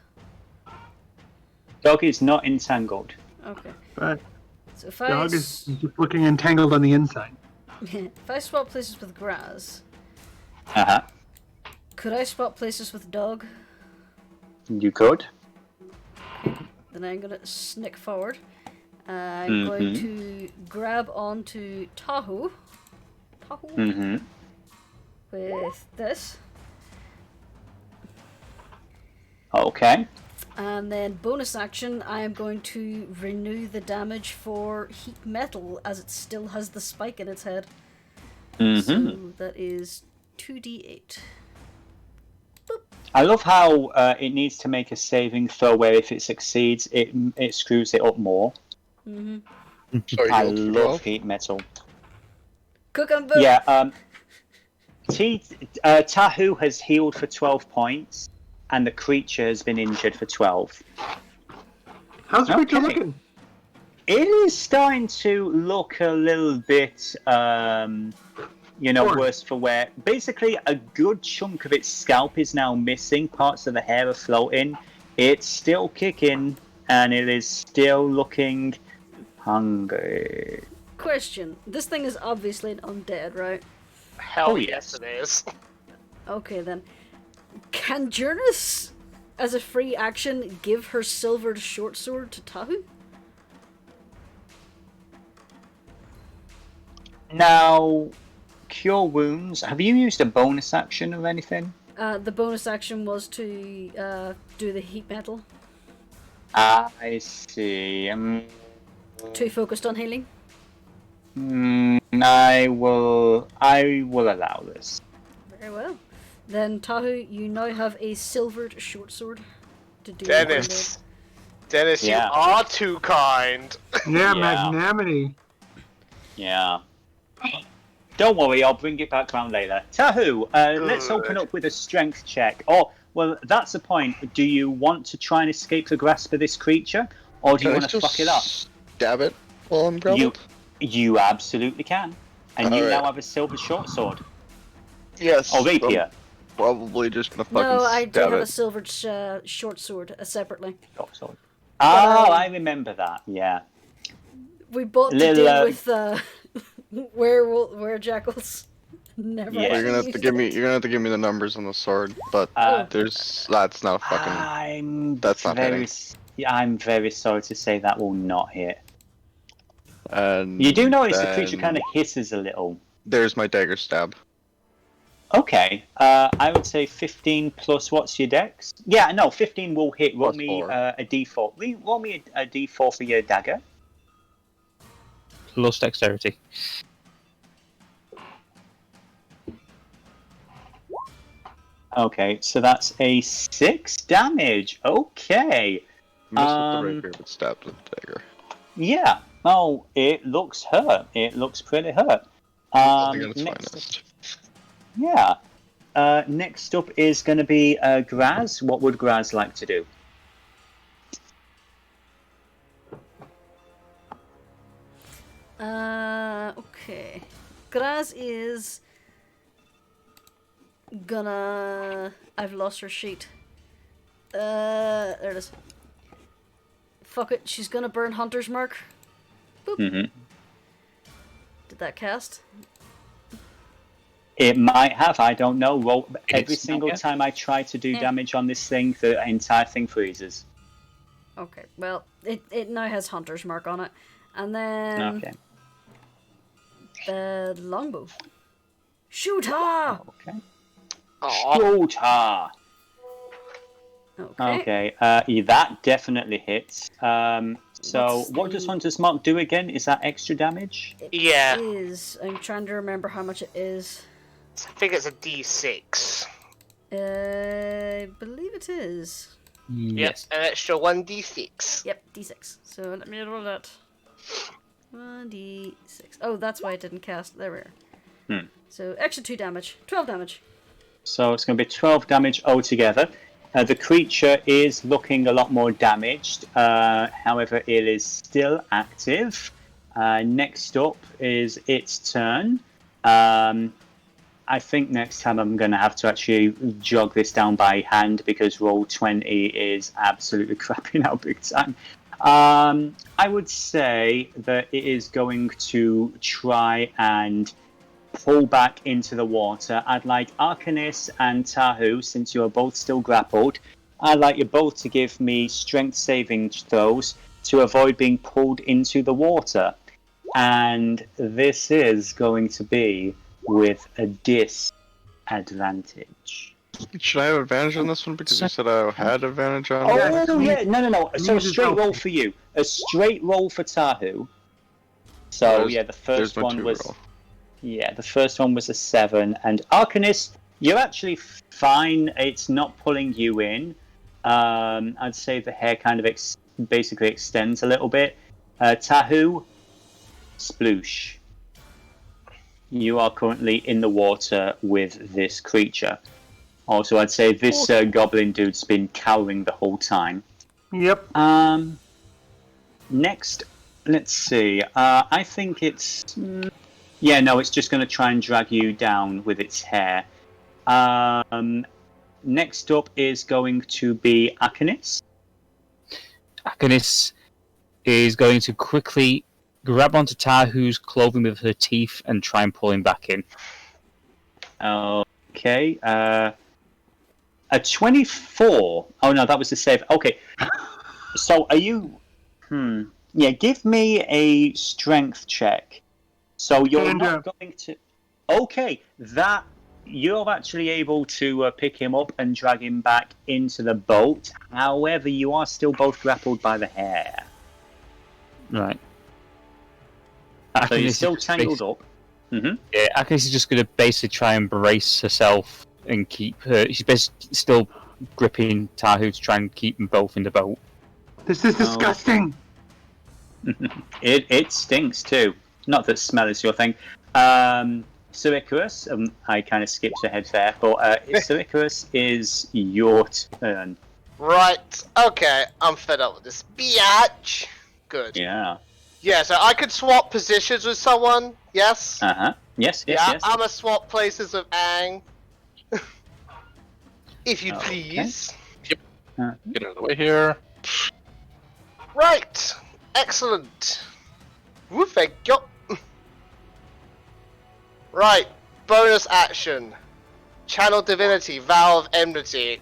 Dog is not entangled. Okay. But So if Dog is just looking entangled on the inside. if I swap places with Graz, Uh-huh. could I swap places with Dog? You could. Then I'm gonna sneak forward. I'm going to grab onto Tahu. Mm-hmm. With this. Okay. And then bonus action, I am going to renew the damage for heat metal as it still has the spike in its head. So that is 2d8. I love how it needs to make a saving throw where if it succeeds, it screws it up more. Sorry, I you rolled for love 12? heat metal. Cook and boom! Yeah, Tahu has healed for 12 points, and the creature has been injured for 12. How's the creature Okay. looking? It is starting to look a little bit, worse for wear. Basically, a good chunk of its scalp is now missing. Parts of the hair are floating. It's still kicking, and it is still looking hungry. Question. This thing is obviously an undead, right? Hell Oh, yes, yes. it is. Okay then. Can Jurnis, as a free action, give her silvered short sword to Tahu? Now, cure wounds. Have you used a bonus action or anything? The bonus action was to do the heat metal. I see. Too focused on healing. I will allow this. Very well. Then Tahu, you now have a silvered short sword to do. Dennis, Yeah. you are too kind. Yeah, Yeah. magnanimity. Yeah. Don't worry, I'll bring it back round later. Tahu, let's open up with a strength check. Oh, well, that's the point. Do you want to try and escape the grasp of this creature, or do you want to fuck it up? Stab it while I'm grappled? You absolutely can. And you Alright. now have a silver short sword. Yes. Or rapier. I'm probably just gonna fucking No, I do stab have a it. silvered short sword separately. Short sword. Oh, I remember that, yeah. We bought to Little, deal with were-jackals. Never. Yeah. You're gonna have to give me. You're gonna have to give me the numbers on the sword, but that's not a fucking. That's not hitting. I'm very sorry to say that will not hit. And You do notice the creature then kind of hisses a little. There's my dagger stab. Okay, I would say 15 plus what's your dex? Yeah, no, 15 will hit. Roll Plus me 4. a d4. Roll me a d4 for your dagger. Plus dexterity. Okay, so that's a 6 damage. Okay. Missed with the rapier, but stabbed with the dagger. Yeah. Oh, it looks hurt. It looks pretty hurt. Nothing at its Next, finest. yeah. Next up is going to be Graz. What would Graz like to do? Okay. Graz is gonna. I've lost her sheet. There it is. Fuck it. She's gonna burn Hunter's Mark. Boop. Mm-hmm. Did that cast? It might have. I don't know. Roll every It's single okay. time I try to do damage on this thing, the entire thing freezes. Okay. Well, it now has Hunter's Mark on it, and then Okay. the longbow. Shoot her! Okay. Aw. Shoot her. Okay. Okay. That definitely hits. So What's what does the- Hunter's Mark do again? Is that extra damage? Yeah. Is I'm trying to remember how much it is. I think it's a D6. I believe it is. Yes. An extra 1d6. Yep, d6. So let me roll that. 1d6. Oh, that's why I didn't cast. There we are. So extra 2 damage. 12 damage. So it's going to be 12 damage altogether. The creature is looking a lot more damaged. However, it is still active. Next up is its turn. I think next time I'm going to have to actually jog this down by hand because roll 20 is absolutely crapping out big time. I would say that it is going to try and pull back into the water. I'd like Arcanis and Tahu, since you are both still grappled, I'd like you both to give me strength saving throws to avoid being pulled into the water. And this is going to be with a disadvantage. Should I have advantage on this one because you said I had advantage on it? Oh, yeah, no. So a straight roll for you. A straight roll for Tahu. So, yeah, the first one was... Roll. Yeah, the first one was a 7. And Arcanis, you're actually fine. It's not pulling you in. I'd say the hair kind of basically extends a little bit. Tahu, sploosh. You are currently in the water with this creature. Also, I'd say this goblin dude's been cowering the whole time. Yep. Next, let's see. I think it's... Yeah, no, it's just going to try and drag you down with its hair. Next up is going to be Arcanis. Arcanis is going to quickly grab onto Tahu's clothing with her teeth and try and pull him back in. Okay. A 24. Oh, no, that was the save. Okay. So, are you... Yeah, give me a strength check. So you're not going to... Okay, that... You're actually able to pick him up and drag him back into the boat. However, you are still both grappled by the hair. Right. So you're still tangled up. Yeah, Arcanis is just going to basically try and brace herself and keep her... She's basically still gripping Tahu to try and keep them both in the boat. This is disgusting. It stinks too. Not that smell is your thing. So Icarus, I kind of skipped ahead there, but so Icarus is your turn. Right. Okay. I'm fed up with this biatch. Good. Yeah. Yeah. So I could swap positions with someone. Yes. Yes. Yeah. Yes. I'm gonna swap places with Aang. If you please. Get out of the way here. Right. Excellent. Woo, thank you. Right. Bonus action. Channel Divinity, Vow of Enmity.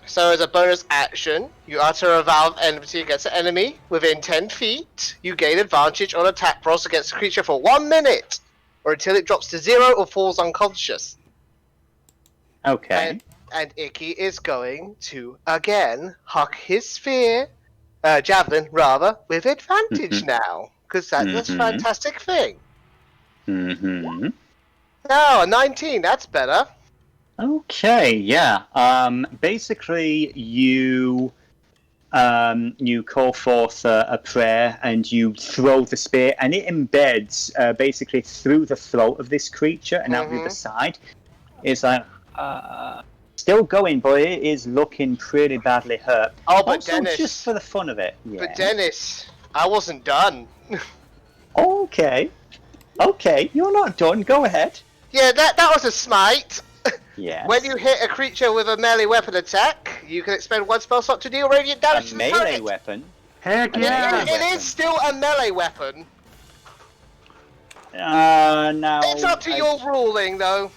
So as a bonus action, you utter a vow of enmity against an enemy within 10 feet. You gain advantage on attack rolls against a creature for 1 minute, or until it drops to 0 or falls unconscious. Okay. And Icky is going to, again, huck his spear, javelin, rather, with advantage now. Because that's a fantastic thing. Mm-hmm. Now, a 19, that's better. Okay, yeah. Basically, you call forth a prayer and you throw the spear, and it embeds basically through the throat of this creature and out the other side. It's like still going, but it is looking pretty badly hurt. Oh, but also, Dennis, just for the fun of it. Yeah. But Dennis, I wasn't done. Okay, you're not done. Go ahead. Yeah, that was a smite. Yes. When you hit a creature with a melee weapon attack, you can expend 1 spell slot to deal radiant damage to the melee target. weapon. Heck yeah! It is still a melee weapon. Now It's up to your ruling, though.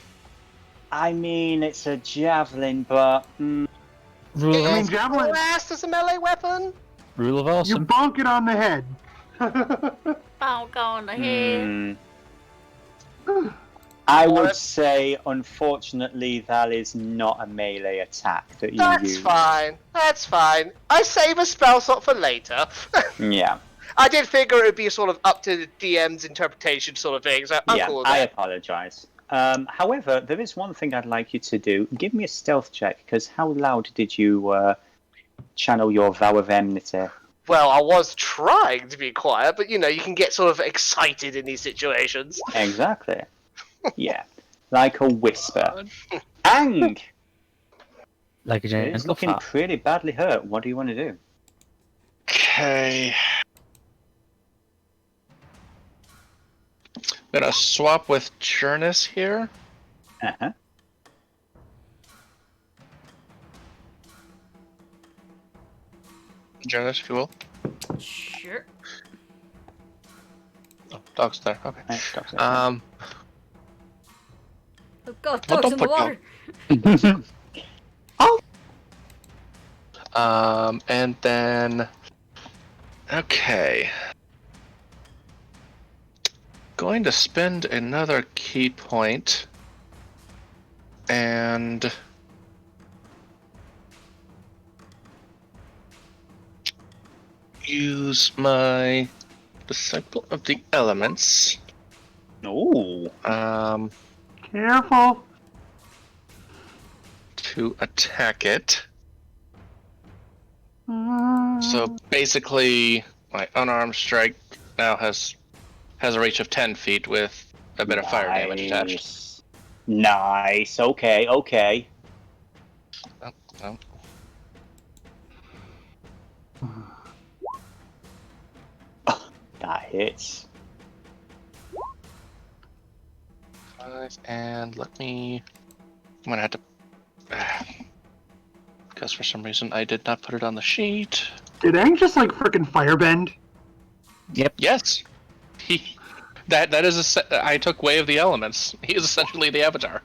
I mean, it's a javelin, but I mean, javelin. Classed as a melee weapon. Rule of You awesome. bonk it on the head. Bonk on the head. I would say, unfortunately, that is not a melee attack that you use. That's fine. I save a spell slot for later. Yeah. I did figure it would be sort of up to the DM's interpretation sort of thing, so I'm cool with I that. apologise. However, there is one thing I'd like you to do. Give me a stealth check, because how loud did you channel your vow of enmity? Well, I was trying to be quiet, but you know, you can get sort of excited in these situations. Exactly. Yeah. Like a whisper. Ang! Like a It is gentle looking fart. pretty badly hurt. What do you want to do? Okay. Gonna swap with Jurnis here. Uh-huh. Jurnis, if you will. Sure. Oh, dog's there. Okay. Right, Um. Oh god, What dogs the in the fuck, water! And then. Okay. Going to spend another key point. And. Use my Disciple of the Elements. Ooh. Careful. To attack it. So basically, my unarmed strike now has a reach of 10 feet with a bit of fire damage attached. Nice. Okay, okay. Oh. That hits. 5, and let me. I'm gonna have to. Because for some reason I did not put it on the sheet. Did Aang just like frickin' firebend? Yep. Yes, that is I took Way of the Elements. He is essentially the Avatar.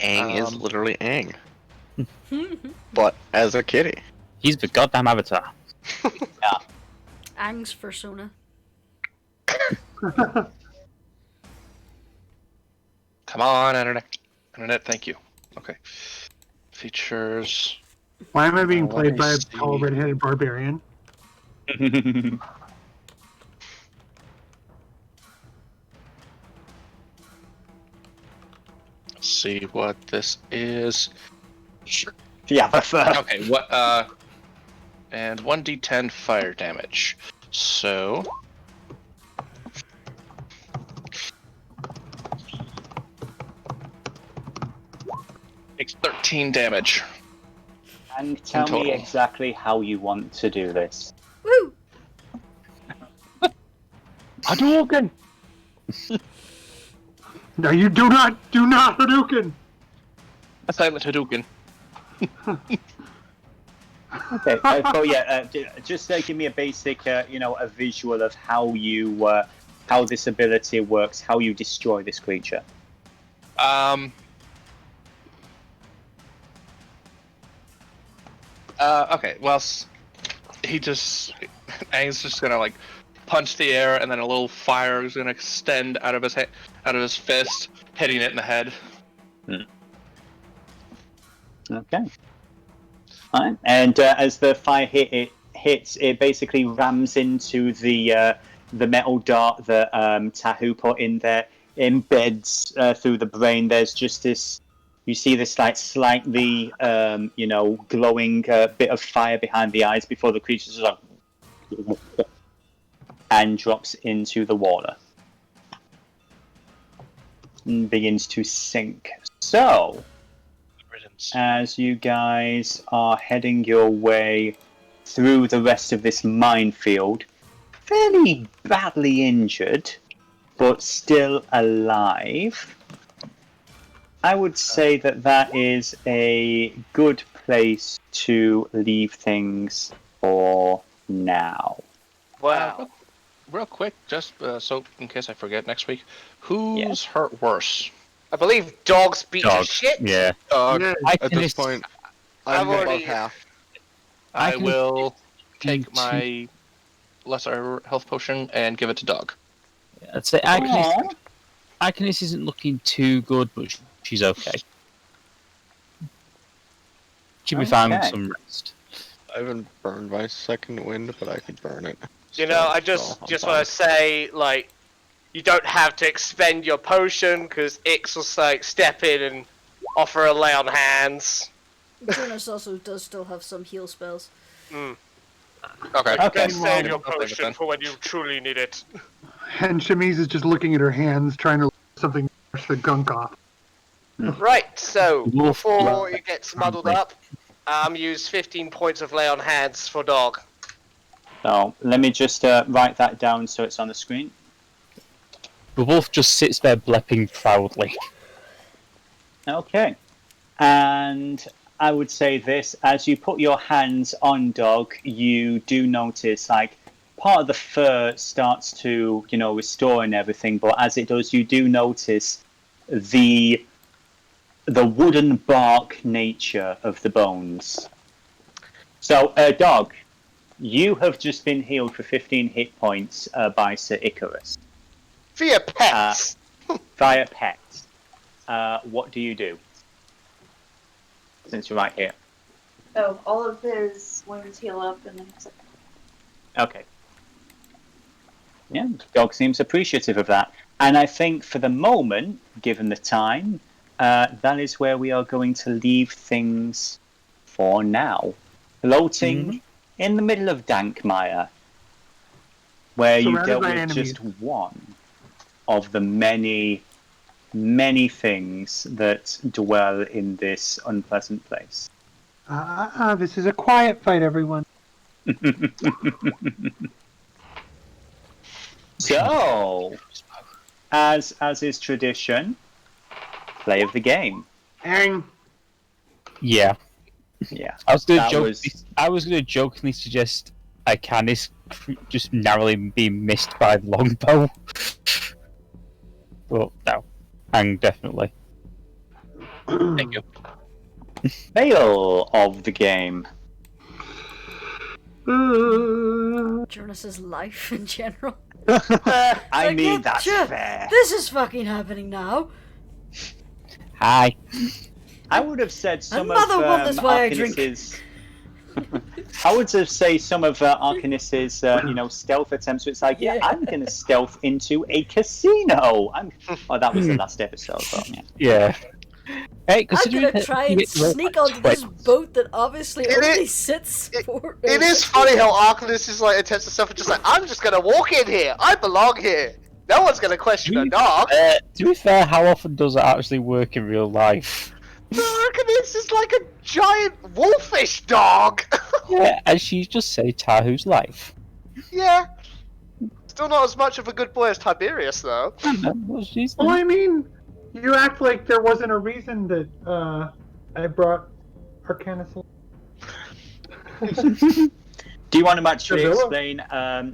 Aang is literally Aang. But as a kitty. He's the goddamn avatar. Yeah. Ang's persona. Come on, Internet, thank you. Okay. Features. Why am I being Let played me by a see. tall red-headed barbarian? Let's see what this is. Sure. Yeah, but Okay, what, and 1d10 fire damage. So. Takes 13 damage. And tell me total. exactly how you want to do this. Woo! Hadouken! No, you do not Hadouken! A silent Hadouken. Okay, so yeah, just give me a basic, a visual of how you, how this ability works, how you destroy this creature. Okay, well, Aang's just gonna, like, punch the air, and then a little fire is gonna extend out of his fist, hitting it in the head. Okay. Alright, and as the fire hits, it basically rams into the metal dart that Tahu put in there, embeds through the brain. There's just this, you see this like slightly, glowing bit of fire behind the eyes before the creature just like, and drops into the water. And begins to sink. So, as you guys are heading your way through the rest of this minefield, fairly badly injured, but still alive, I would say that is a good place to leave things for now. Wow. Real quick, just so in case I forget next week, who's hurt worse? I believe dogs beat Dog. to shit. Yeah. Yeah. At this point, I'm I've above already- half. I can will take to- my lesser health potion and give it to Dog. I'd say Icrius isn't looking too good, but she's okay. She'll be fine with Okay. some rest. I haven't burned my second wind, but I could burn it. You know, I just want to say, like, you don't have to expend your potion because Ix will like step in and offer a lay on hands. Jurnis also does still have some heal spells. Okay. You can save your I'll save it potion then. for when you truly need it. And Chemise is just looking at her hands, trying to let something brush the gunk off. Right, so Wolf before blood. it gets muddled up, use 15 points of lay on hands for dog. So let me just write that down so it's on the screen. The wolf just sits there blepping proudly. Okay. And I would say this, as you put your hands on dog, you do notice like part of the fur starts to, restore and everything, but as it does, you do notice the wooden bark nature of the bones. So, dog, you have just been healed for 15 hit points by Sir Icarus. Via pets! Via pet. What do you do? Since you're right here. Oh, all of his wounds heal up and then it's like... Okay. Yeah, dog seems appreciative of that. And I think for the moment, given the time, that is where we are going to leave things for now. Floating in the middle of Dankmire, where you Surrounded dealt by with enemies. just one of the many, many things that dwell in this unpleasant place. This is a quiet fight, everyone. So, as is tradition, play of the game. Hang. Yeah. Yeah. I was That going was- to jokingly suggest Icanis just narrowly being missed by the longbow. But no. Hang, definitely. Thank you. Fail of the game. Jurnis's life in general. I mean, yeah, that's sure. fair. This is fucking happening now. Hi. I would have said some Another of one, that's why I drink. Arcanis's... I would have said some of Arcanis's, stealth attempts. It's like, yeah, I'm going to stealth into a casino. Oh, that was the last episode, but yeah. Yeah. Hey, I'm considering gonna that try you and get to roll sneak onto this twice- boat that obviously It only is- sits for... It is funny how Arcanist is like attempts himself and just like, I'm just gonna walk in here. I belong here. No one's gonna question a dog. To be fair, how often does it actually work in real life? Arcanist is like a giant wolfish dog. Yeah, and she just saved Tahu's life. Yeah. Still not as much of a good boy as Tiberius, though. Well, she's Well, I mean, you act like there wasn't a reason that I brought Arcanus. Do you want to actually Devillo? explain?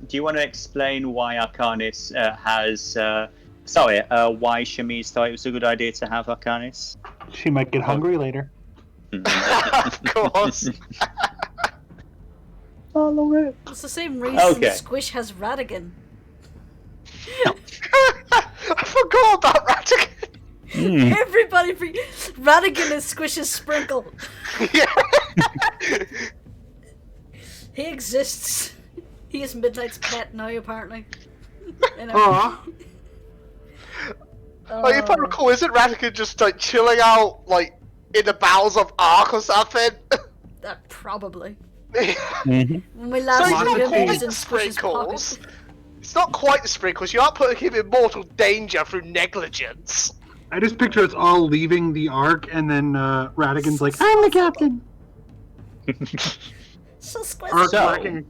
Do you want to explain why Arcanis has? Why Chemise thought it was a good idea to have Arcanis? She might get hungry later. Of course. It's the same reason Okay. Squish has Radigan. I forgot about Ratigan. Everybody... Radigan is Squish's sprinkle. Yeah. He exists. He is Midnight's pet now, apparently. You know? Aw. Like, if I recall, isn't Ratigan just like chilling out, like in the bowels of Ark or something? Probably. Mhm. When we So last it's saw not him, he was quite in the Squish's sprinkles. pocket. It's not quite the sprinkles. You aren't putting him in mortal danger through negligence. I just picture us all leaving the Ark, and then Radigan's like, I'm the captain. So Squish... Ark So- whacking.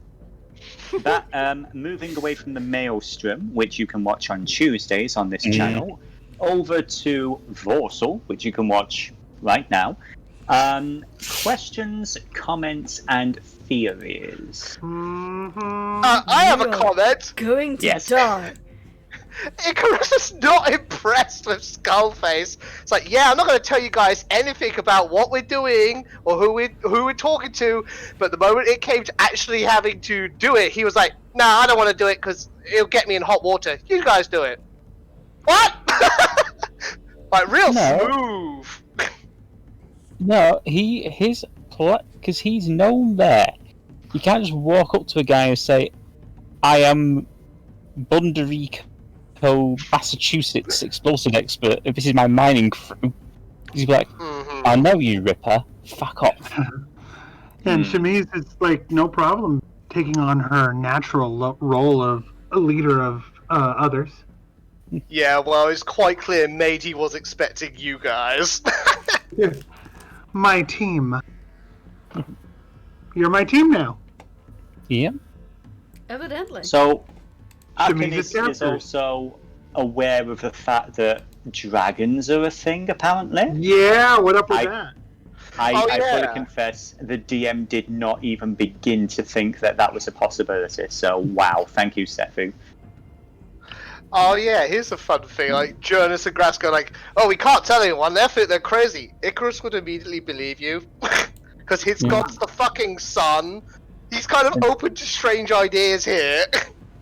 That moving away from the Maelstrom, which you can watch on Tuesdays on this channel, over to Voarcel, which you can watch right now. Questions, comments, and theories. I have a You are comment. going to Yes. die. Icarus is not impressed with Skullface. It's like, yeah, I'm not going to tell you guys anything about what we're doing or who we're talking to. But the moment it came to actually having to do it, he was like, nah, I don't want to do it because it'll get me in hot water. You guys do it. What? Like, real No. smooth. No, because he's known there. You can't just walk up to a guy and say, I am Bundarik typical Massachusetts explosive expert. If this is my mining crew, he's like, I know you, Ripper. Fuck off. And Chemise is like, no problem taking on her natural role of a leader of others. Yeah, well, it's quite clear Matey was expecting you guys. My team. You're my team now. Yeah. Evidently. So, Chemise's Arrocakkra is also aware of the fact that dragons are a thing, apparently. Yeah, what up with that? I fully confess, the DM did not even begin to think that was a possibility. So, wow, thank you, Sefu. Oh yeah, here's a fun thing. Like Jurnis and Grass go like, "Oh, we can't tell anyone. They think they're crazy." Icarus would immediately believe you, because his god's the fucking sun. He's kind of open to strange ideas here.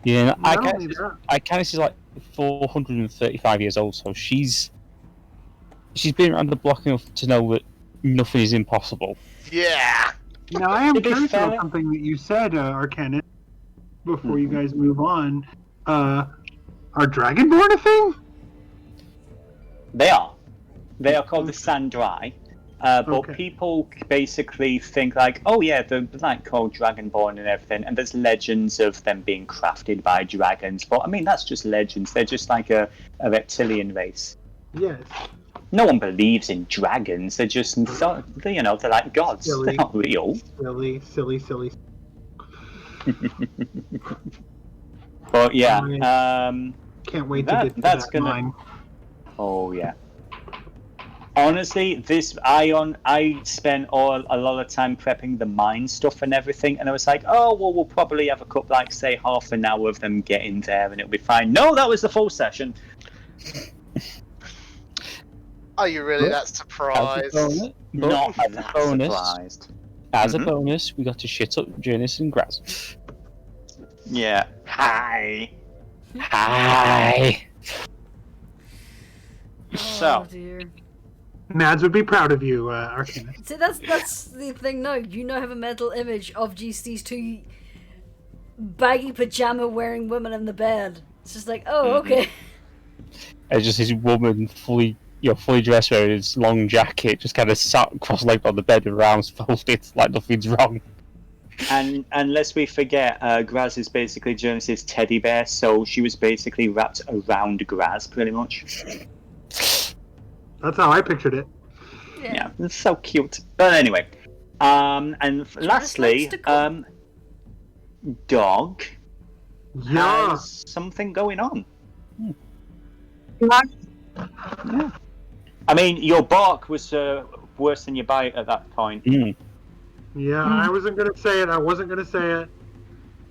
Yeah, Chamise is like 435 years old, so she's been around the block enough to know that nothing is impossible. Yeah. Now I am curious about something that you said, Arcanus, before you guys move on. Are Dragonborn a thing? They are. They are called the Sandrai. But people basically think like, oh yeah, they're like called Dragonborn and everything, and there's legends of them being crafted by dragons. But I mean, that's just legends. They're just like a reptilian race. Yes. No one believes in dragons. They're just, they're like gods. Silly. They're not real. Silly. But yeah, can't wait to get to that's that gonna. mine. Oh yeah. Honestly, I spent a lot of time prepping the mine stuff and everything, and I was like, oh well, we'll probably have a couple, like say half an hour of them getting there, and it'll be fine. No, that was the full session. Are you really that surprised? Not that surprised. As a bonus, we got to shit up Jurnis and Graz. Yeah. Hi. Oh dear. Mads would be proud of you, Arcanus. See, that's the thing now. You now have a mental image of just these two baggy pajama wearing women in the bed. It's just like, oh, okay. It's just this woman fully dressed wearing this long jacket, just kind of sat cross-legged on the bed with her arms folded, like nothing's wrong. And lest we forget, Graz is basically Jurnis' teddy bear, so she was basically wrapped around Graz, pretty much. That's how I pictured it. Yeah, it's so cute. But anyway, and lastly, Dog has something going on. Yeah. I mean, your bark was worse than your bite at that point. Yeah, I wasn't gonna say it.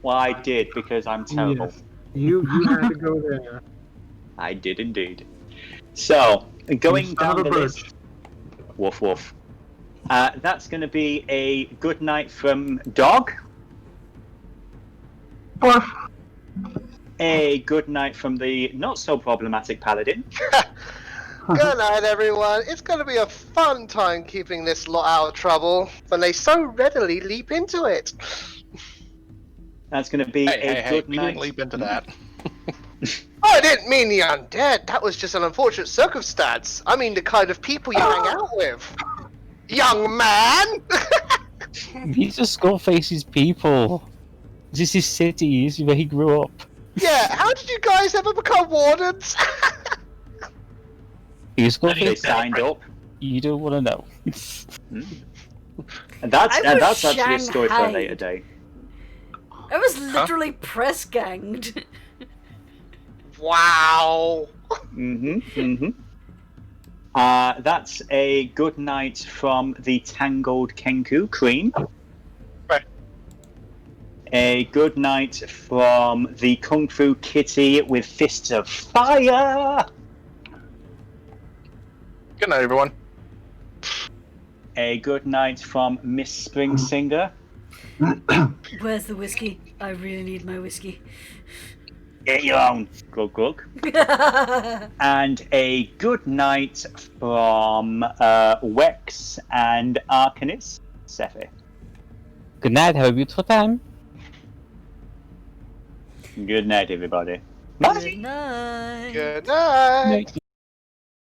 Well, I did, because I'm terrible. Yes. You had to go there. I did indeed. So, going down the list. Woof woof. That's going to be a good night from Dog. Woof. A good night from the not so problematic Paladin. Good night, everyone. It's going to be a fun time keeping this lot out of trouble when they so readily leap into it. That's going to be a good we night. didn't leap into that. I didn't mean the undead. That was just an unfortunate circumstance. I mean the kind of people you hang out with. Young man! These are Skullface's people. This is his city. This is where he grew up. Yeah, how did you guys ever become wardens? They signed up. You don't want to know. And that's actually a story for a later day. I was literally press ganged. Wow. That's a good night from the Tangled Kenku Queen. Right. A good night from the Kung Fu Kitty with Fists of Fire. Good night, everyone. A good night from Miss Spring Singer. Where's the whiskey? I really need my whiskey. Get your own. Glug glug. And a good night from Wex and Arcanus. Sephi. Good night. Have a beautiful time. Good night, everybody. Good night. Good night. Night.